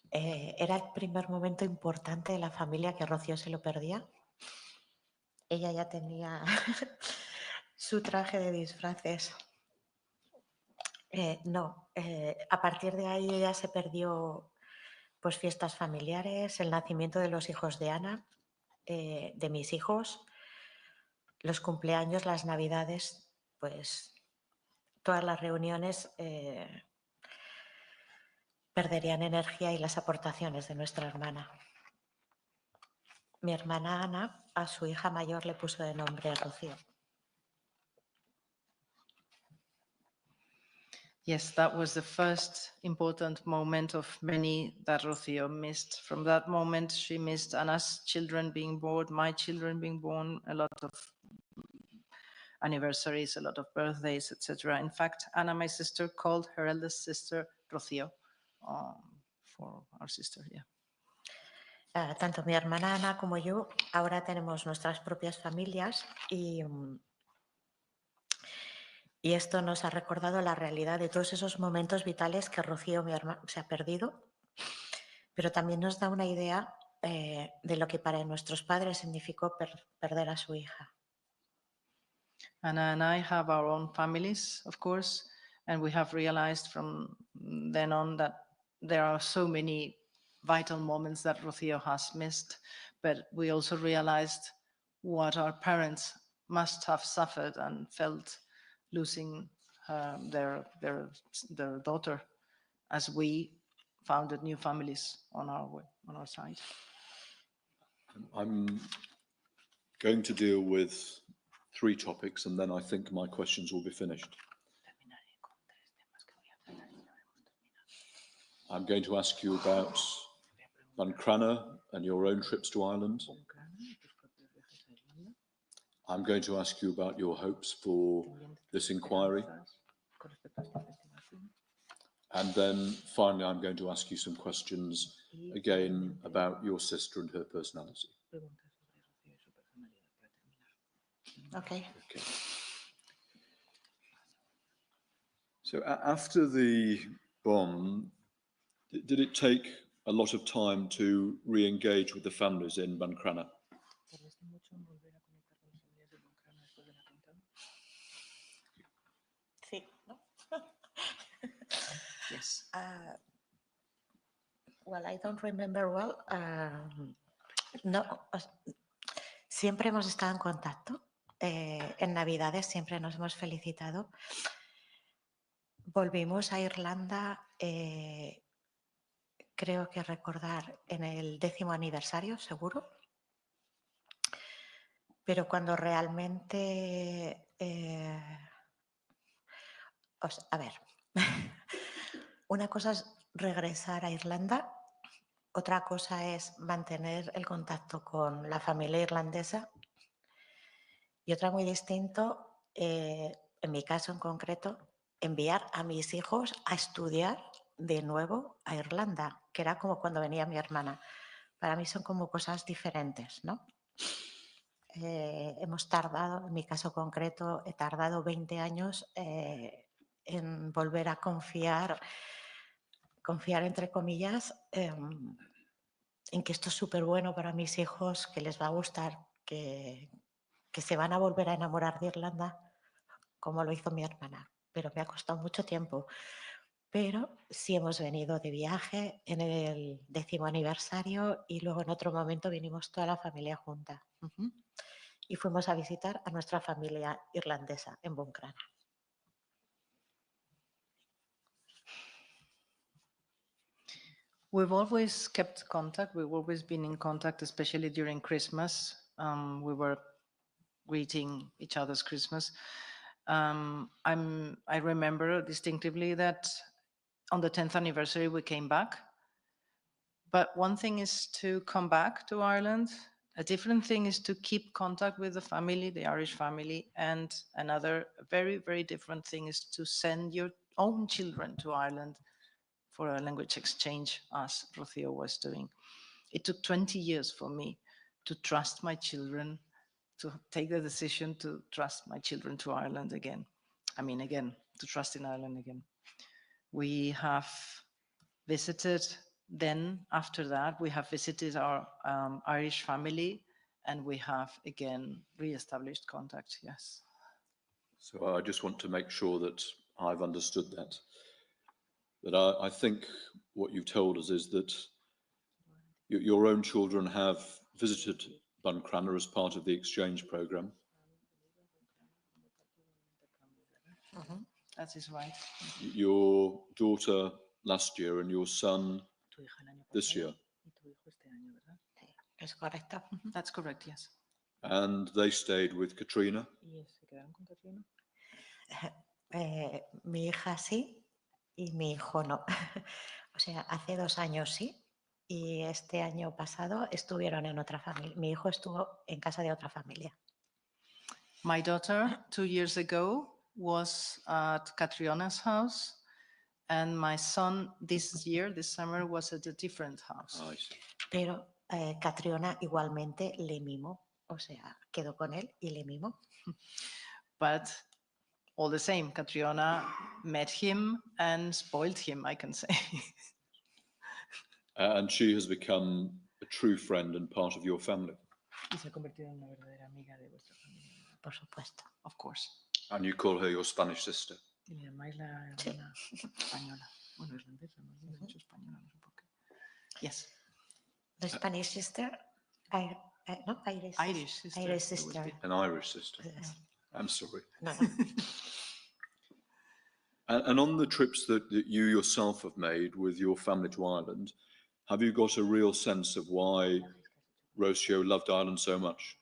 Era el primer momento importante de la familia que Rocío se lo perdía. Ella ya tenía su traje de disfraces. A partir de ahí ella se perdió pues fiestas familiares, el nacimiento de los hijos de Ana, de mis hijos, los cumpleaños, las navidades, pues todas las reuniones perderían energía y las aportaciones de nuestra hermana. Mi hermana Ana a su hija mayor le puso de nombre Rocío. Yes, that was the first important moment of many that Rocío missed. From that moment, she missed Anna's children being born, my children being born, a lot of anniversaries, a lot of birthdays, etc. In fact, Anna, my sister, called her eldest sister Rocío for our sister, yeah. Tanto mi hermana Ana como yo ahora tenemos nuestras propias familias y esto nos ha recordado la realidad de todos esos momentos vitales que Rocío, mi hermana, se ha perdido, pero también nos da una idea de lo que para nuestros padres significó perder a su hija. Anna and I have our own families, of course, and we have realized from then on that there are so many vital moments that Rocío has missed, but we also realized what our parents must have suffered and felt losing their daughter as we founded new families on our side. I'm going to deal with 3 topics and then I think my questions will be finished. I'm going to ask you about Buncrana and your own trips to Ireland. I'm going to ask you about your hopes for this inquiry. And then finally, I'm going to ask you some questions again about your sister and her personality. Okay. Okay. So after the bomb, did it take a lot of time to re-engage with the families in Buncrana? Sí, ¿no? Yes. Well, I don't remember well. No, siempre hemos estado en contacto. En Navidades siempre nos hemos felicitado. Volvimos a Irlanda, creo que recordar, en el 10º aniversario, seguro. Pero cuando realmente... a ver, una cosa es regresar a Irlanda, otra cosa es mantener el contacto con la familia irlandesa y otra muy distinto, en mi caso en concreto, enviar a mis hijos a estudiar de nuevo a Irlanda, que era como cuando venía mi hermana. Para mí son como cosas diferentes, ¿no? Hemos tardado, en mi caso concreto, he tardado 20 años en volver a confiar entre comillas, en que esto es súper bueno para mis hijos, que les va a gustar, que se van a volver a enamorar de Irlanda, como lo hizo mi hermana. Pero me ha costado mucho tiempo. Pero sí hemos venido de viaje en el 10º aniversario y luego en otro momento vinimos toda la familia junta. Y fuimos a visitar a nuestra familia irlandesa en Buncrana. We've always kept contact. We've always been in contact, especially during Christmas. We were greeting each other's Christmas. I remember distinctively that on the 10th anniversary we came back. But one thing is to come back to Ireland, A different thing is to keep contact with the family, the Irish family, and another very, very different thing is to send your own children to Ireland for a language exchange, as Rocío was doing. It took 20 years for me to trust my children, to take the decision to trust my children to Ireland again. I mean, again, to trust in Ireland again. We have visited, then after that, we have visited our Irish family, and we have again re-established contact, yes. So I just want to make sure that I've understood that. That I think what you've told us is that your own children have visited Buncrana as part of the exchange program. That is right. Your daughter last year and your son this year. ¿Es correcto? That's correct, yes. And they stayed with Katrina. Mi hija sí y mi hijo no. O sea, hace 2 años sí y este año pasado estuvieron en otra familia. Mi hijo estuvo en casa de otra familia. My daughter, 2 years ago, was at Catriona's house, and my son this year, this summer, was at a different house. I see. Pero Catriona igualmente le mimó, o sea, quedó con él y le mimó. But all the same, Catriona met him and spoiled him, I can say. And she has become a true friend and part of your family. Y se ha convertido en una verdadera amiga de vuestra familia. Por supuesto. Of course. And you call her your Spanish sister. Y le llamáis la hermana española. Bueno, irlandesa, no he dicho española, no sé por qué. Yes. The Spanish sister, no, Irish. Irish sister. Irish it would sister. be. An Irish sister. Yes. I'm sorry. No. And on the trips that you yourself have made with your family to Ireland, have you got a real sense of why Rocio loved Ireland so much?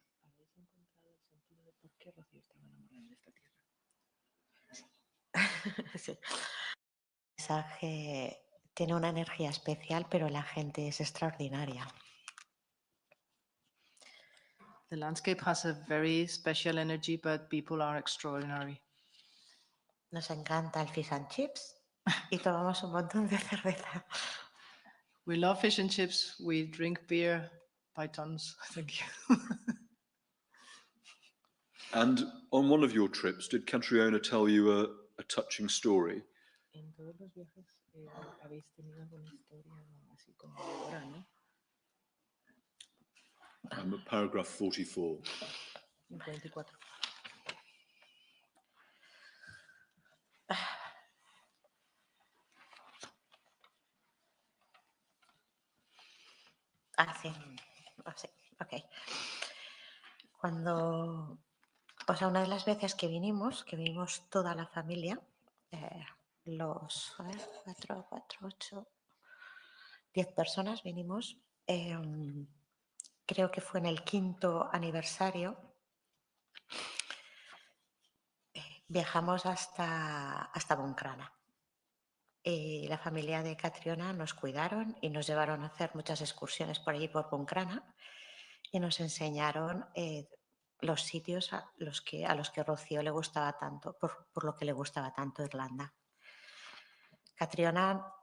Sí. El mensaje tiene una energía especial, pero la gente es extraordinaria. The landscape has a very special energy, but people are extraordinary. Nos encanta el fish and chips y tomamos un montón de cerveza. We love fish and chips. We drink beer by tons. Thank you. And on one of your trips, did Catriona tell you a touching story? En todos los viajes habéis tenido alguna historia así conmovedora, ¿no? I'm at paragraph 44. 24. Sí. Sí, ok. O sea, una de las veces que vinimos toda la familia, los 4, 8, 10 personas vinimos, creo que fue en el 5º aniversario, viajamos hasta Buncrana. Y la familia de Catriona nos cuidaron y nos llevaron a hacer muchas excursiones por allí, por Buncrana, y nos enseñaron los sitios a los que Rocío le gustaba tanto, por lo que le gustaba tanto Irlanda. Catriona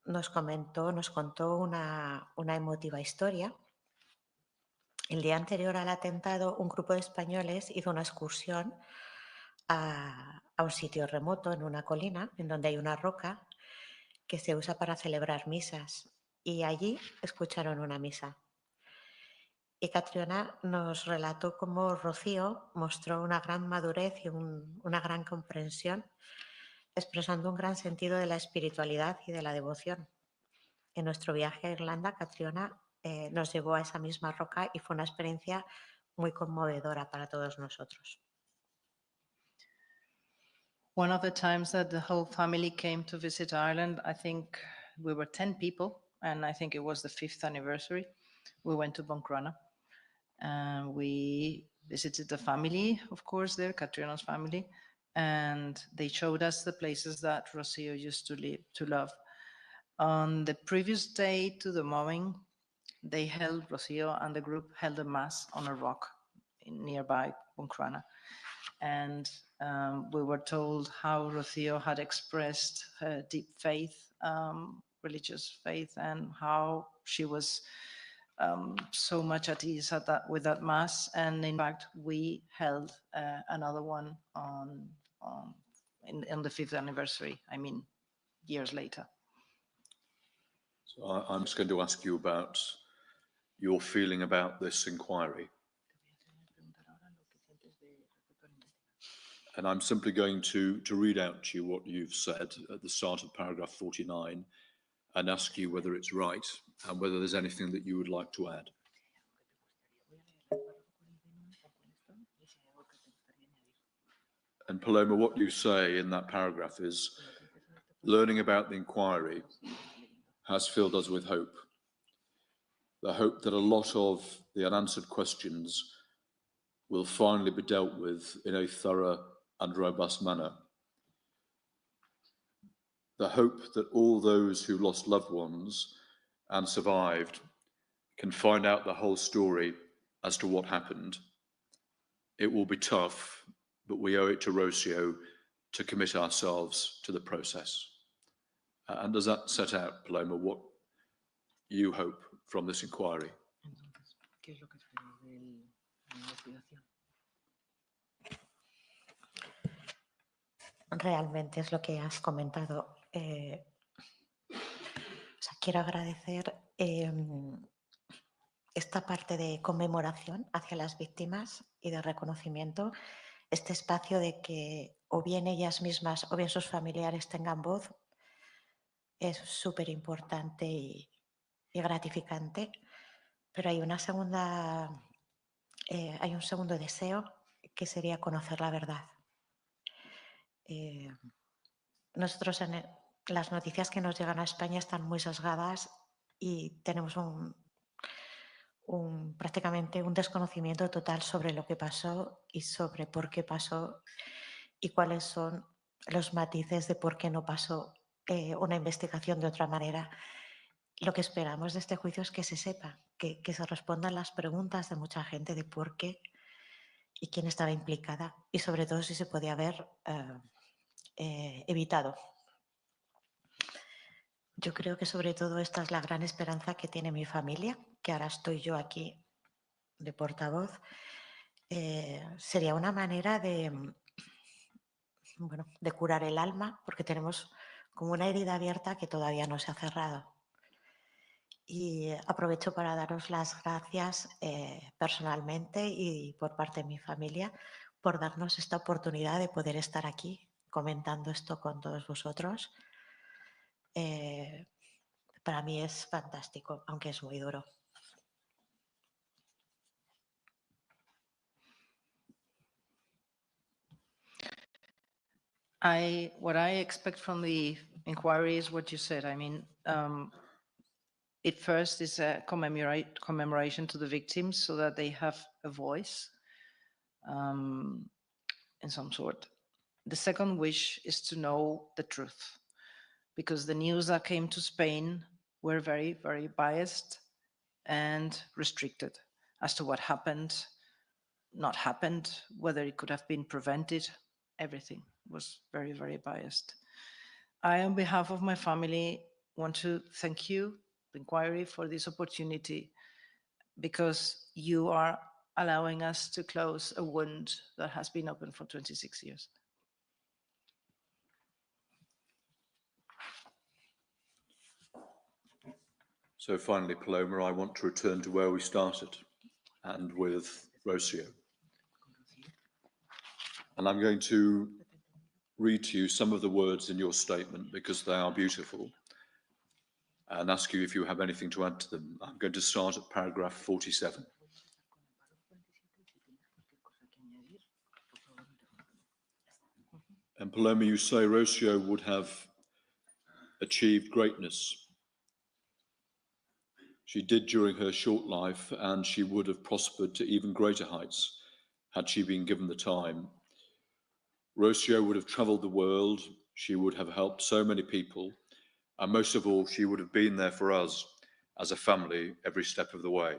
nos contó una emotiva historia. El día anterior al atentado, un grupo de españoles hizo una excursión a un sitio remoto, en una colina, en donde hay una roca que se usa para celebrar misas. Y allí escucharon una misa. Y Catriona nos relató cómo Rocío mostró una gran madurez y una gran comprensión, expresando un gran sentido de la espiritualidad y de la devoción. En nuestro viaje a Irlanda, Catriona nos llevó a esa misma roca y fue una experiencia muy conmovedora para todos nosotros. One of the times that the whole family came to visit Ireland, I think we were 10 people, and I think it was the 5th anniversary. We went to Buncrana. We visited the family, of course, there, Catriona's family, and they showed us the places that Rocío used to love. On the previous day to the mowing, they held, Rocio and the group held a mass on a rock nearby Buncrana. And we were told how Rocio had expressed her deep faith, religious faith, and how she was so much at ease at with that mass. And in fact, we held another one in the 5th anniversary, I mean, years later. So I'm just going to ask you about your feeling about this inquiry. And I'm simply going to read out to you what you've said at the start of paragraph 49 and ask you whether it's right and whether there's anything that you would like to add. And Paloma, what you say in that paragraph is, learning about the inquiry has filled us with hope. The hope that a lot of the unanswered questions will finally be dealt with in a thorough and robust manner. The hope that all those who lost loved ones and survived can find out the whole story as to what happened. It will be tough, but we owe it to Rocio to commit ourselves to the process. And does that set out, Paloma, what you hope from this inquiry? Realmente es lo que has comentado. Quiero agradecer esta parte de conmemoración hacia las víctimas y de reconocimiento, este espacio de que o bien ellas mismas o bien sus familiares tengan voz, es súper importante y gratificante, pero hay un segundo deseo que sería conocer la verdad. Nosotros las noticias que nos llegan a España están muy sesgadas y tenemos prácticamente un desconocimiento total sobre lo que pasó y sobre por qué pasó y cuáles son los matices de por qué no pasó una investigación de otra manera. Lo que esperamos de este juicio es que se sepa, que se respondan las preguntas de mucha gente de por qué y quién estaba implicada y sobre todo si se podía haber evitado. Yo creo que sobre todo esta es la gran esperanza que tiene mi familia, que ahora estoy yo aquí de portavoz. Sería una manera de curar el alma, porque tenemos como una herida abierta que todavía no se ha cerrado. Y aprovecho para daros las gracias personalmente y por parte de mi familia por darnos esta oportunidad de poder estar aquí comentando esto con todos vosotros. Para mí es fantástico, aunque es muy duro. What I expect from the inquiry is what you said. I mean, it first is a commemoration to the victims so that they have a voice in some sort. The second wish is to know the truth, because the news that came to Spain were very, very biased and restricted as to what happened, not happened, whether it could have been prevented. Everything was very, very biased. I, on behalf of my family, want to thank you, the inquiry, for this opportunity, because you are allowing us to close a wound that has been open for 26 years. So finally, Paloma, I want to return to where we started, and with Rocio. And I'm going to read to you some of the words in your statement because they are beautiful, and ask you if you have anything to add to them. I'm going to start at paragraph 47. And Paloma, you say Rocio would have achieved greatness. She did during her short life, and she would have prospered to even greater heights had she been given the time. Rocio would have traveled the world, she would have helped so many people, and most of all, she would have been there for us as a family every step of the way.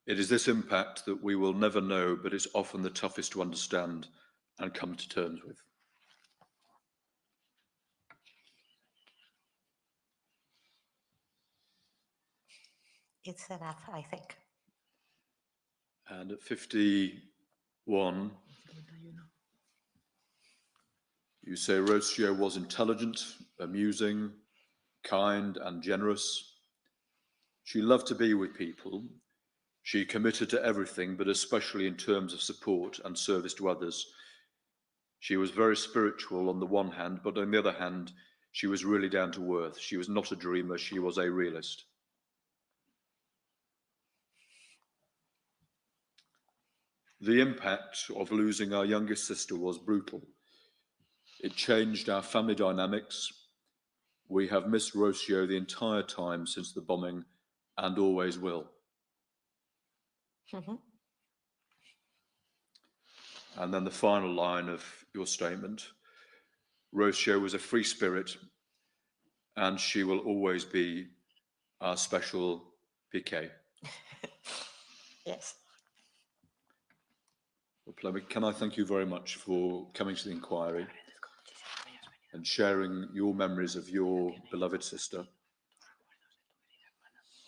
It is this impact that we will never know, but it's often the toughest to understand and come to terms with. It's enough, I think. And at 51, you say Rocio was intelligent, amusing, kind, and generous. She loved to be with people. She committed to everything, but especially in terms of support and service to others. She was very spiritual on the one hand, but on the other hand, she was really down to earth. She was not a dreamer, she was a realist. The impact of losing our youngest sister was brutal. It changed our family dynamics. We have missed Rocio the entire time since the bombing and always will. And then the final line of your statement, Rocio was a free spirit and she will always be our special PK. Yes. Well, Plummy, can I thank you very much for coming to the inquiry and sharing your memories of your beloved sister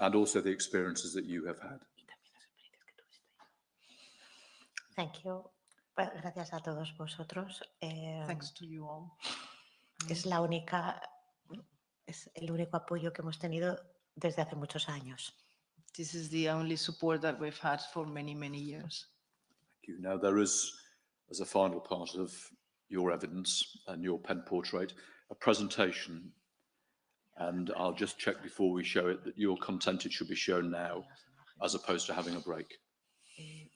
and also the experiences that you have had. Thank you. Well, gracias a todos vosotros. Thanks to you all. Es el único apoyo que hemos tenido desde hace muchos años. This is the only support that we've had for many, many years. Thank you. Now, there is, as a final part of your evidence and your pen portrait, a presentation. And I'll just check before we show it that you're content it should be shown now, as opposed to having a break.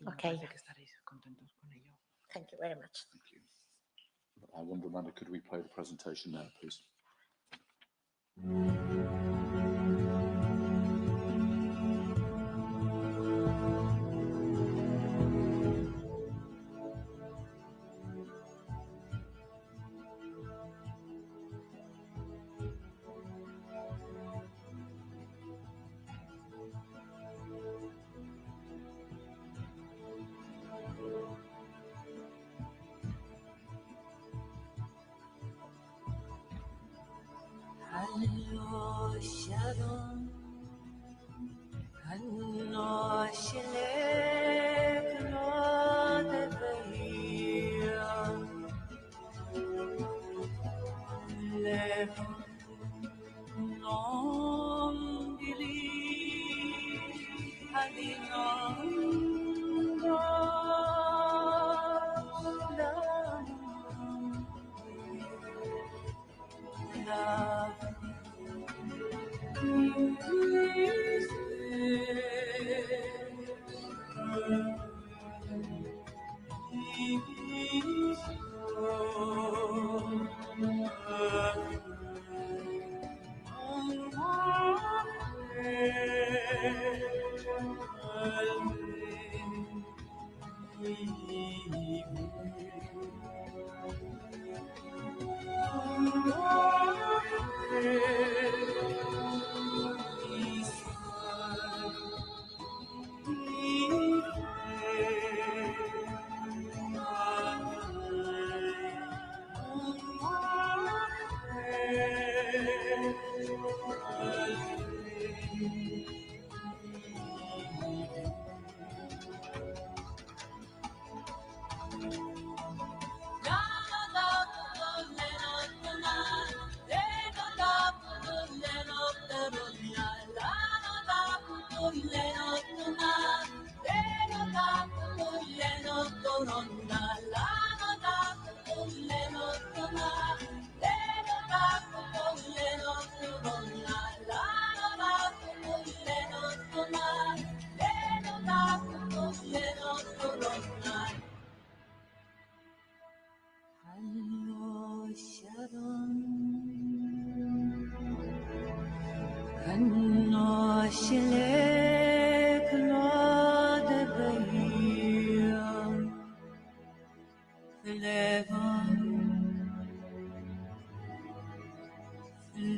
Okay. Thank you very much. Thank you. I wonder, Amanda, could we play the presentation now, please?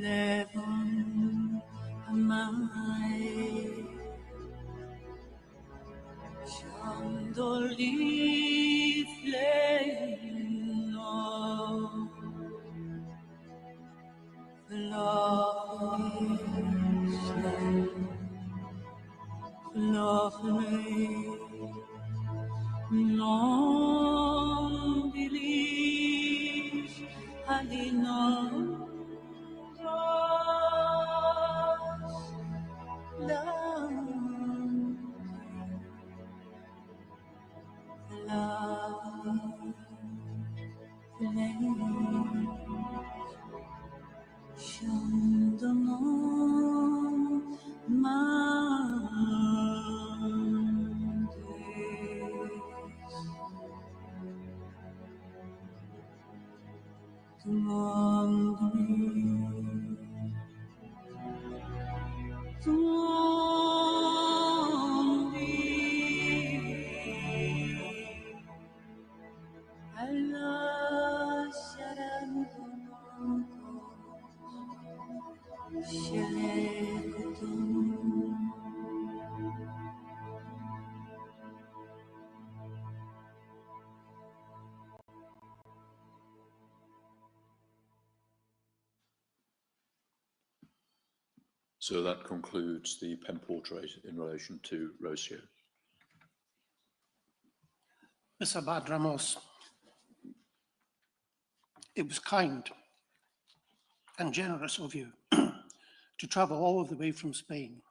Levon night, chandelier flame of love's light, non believe Halina So that concludes the pen portrait in relation to Rocio. Miss Abad Ramos, it was kind and generous of you to travel all of the way from Spain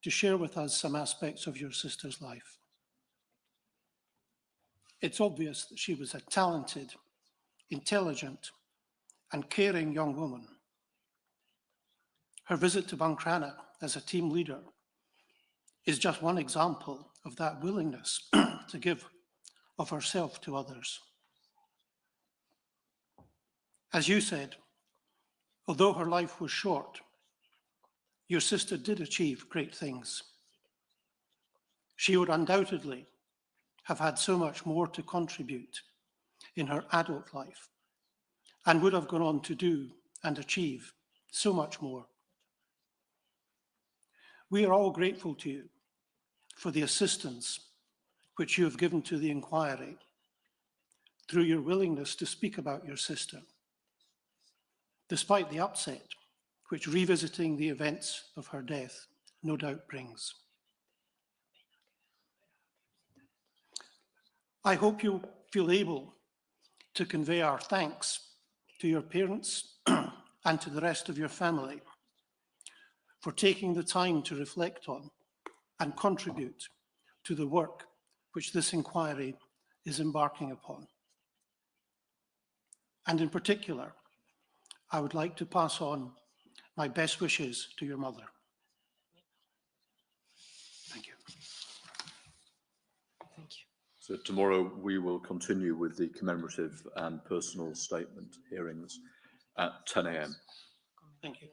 to share with us some aspects of your sister's life. It's obvious that she was a talented, intelligent, and caring young woman. Her visit to Buncrana as a team leader is just one example of that willingness to give of herself to others. As you said, although her life was short, your sister did achieve great things. She would undoubtedly have had so much more to contribute in her adult life and would have gone on to do and achieve so much more. We are all grateful to you for the assistance which you have given to the inquiry through your willingness to speak about your sister, despite the upset which revisiting the events of her death no doubt brings. I hope you feel able to convey our thanks to your parents and to the rest of your family for taking the time to reflect on and contribute to the work which this inquiry is embarking upon. And in particular, I would like to pass on my best wishes to your mother. Thank you. Thank you. So tomorrow we will continue with the commemorative and personal statement hearings at 10 a.m. Thank you.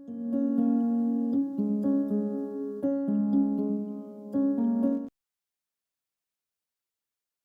Thank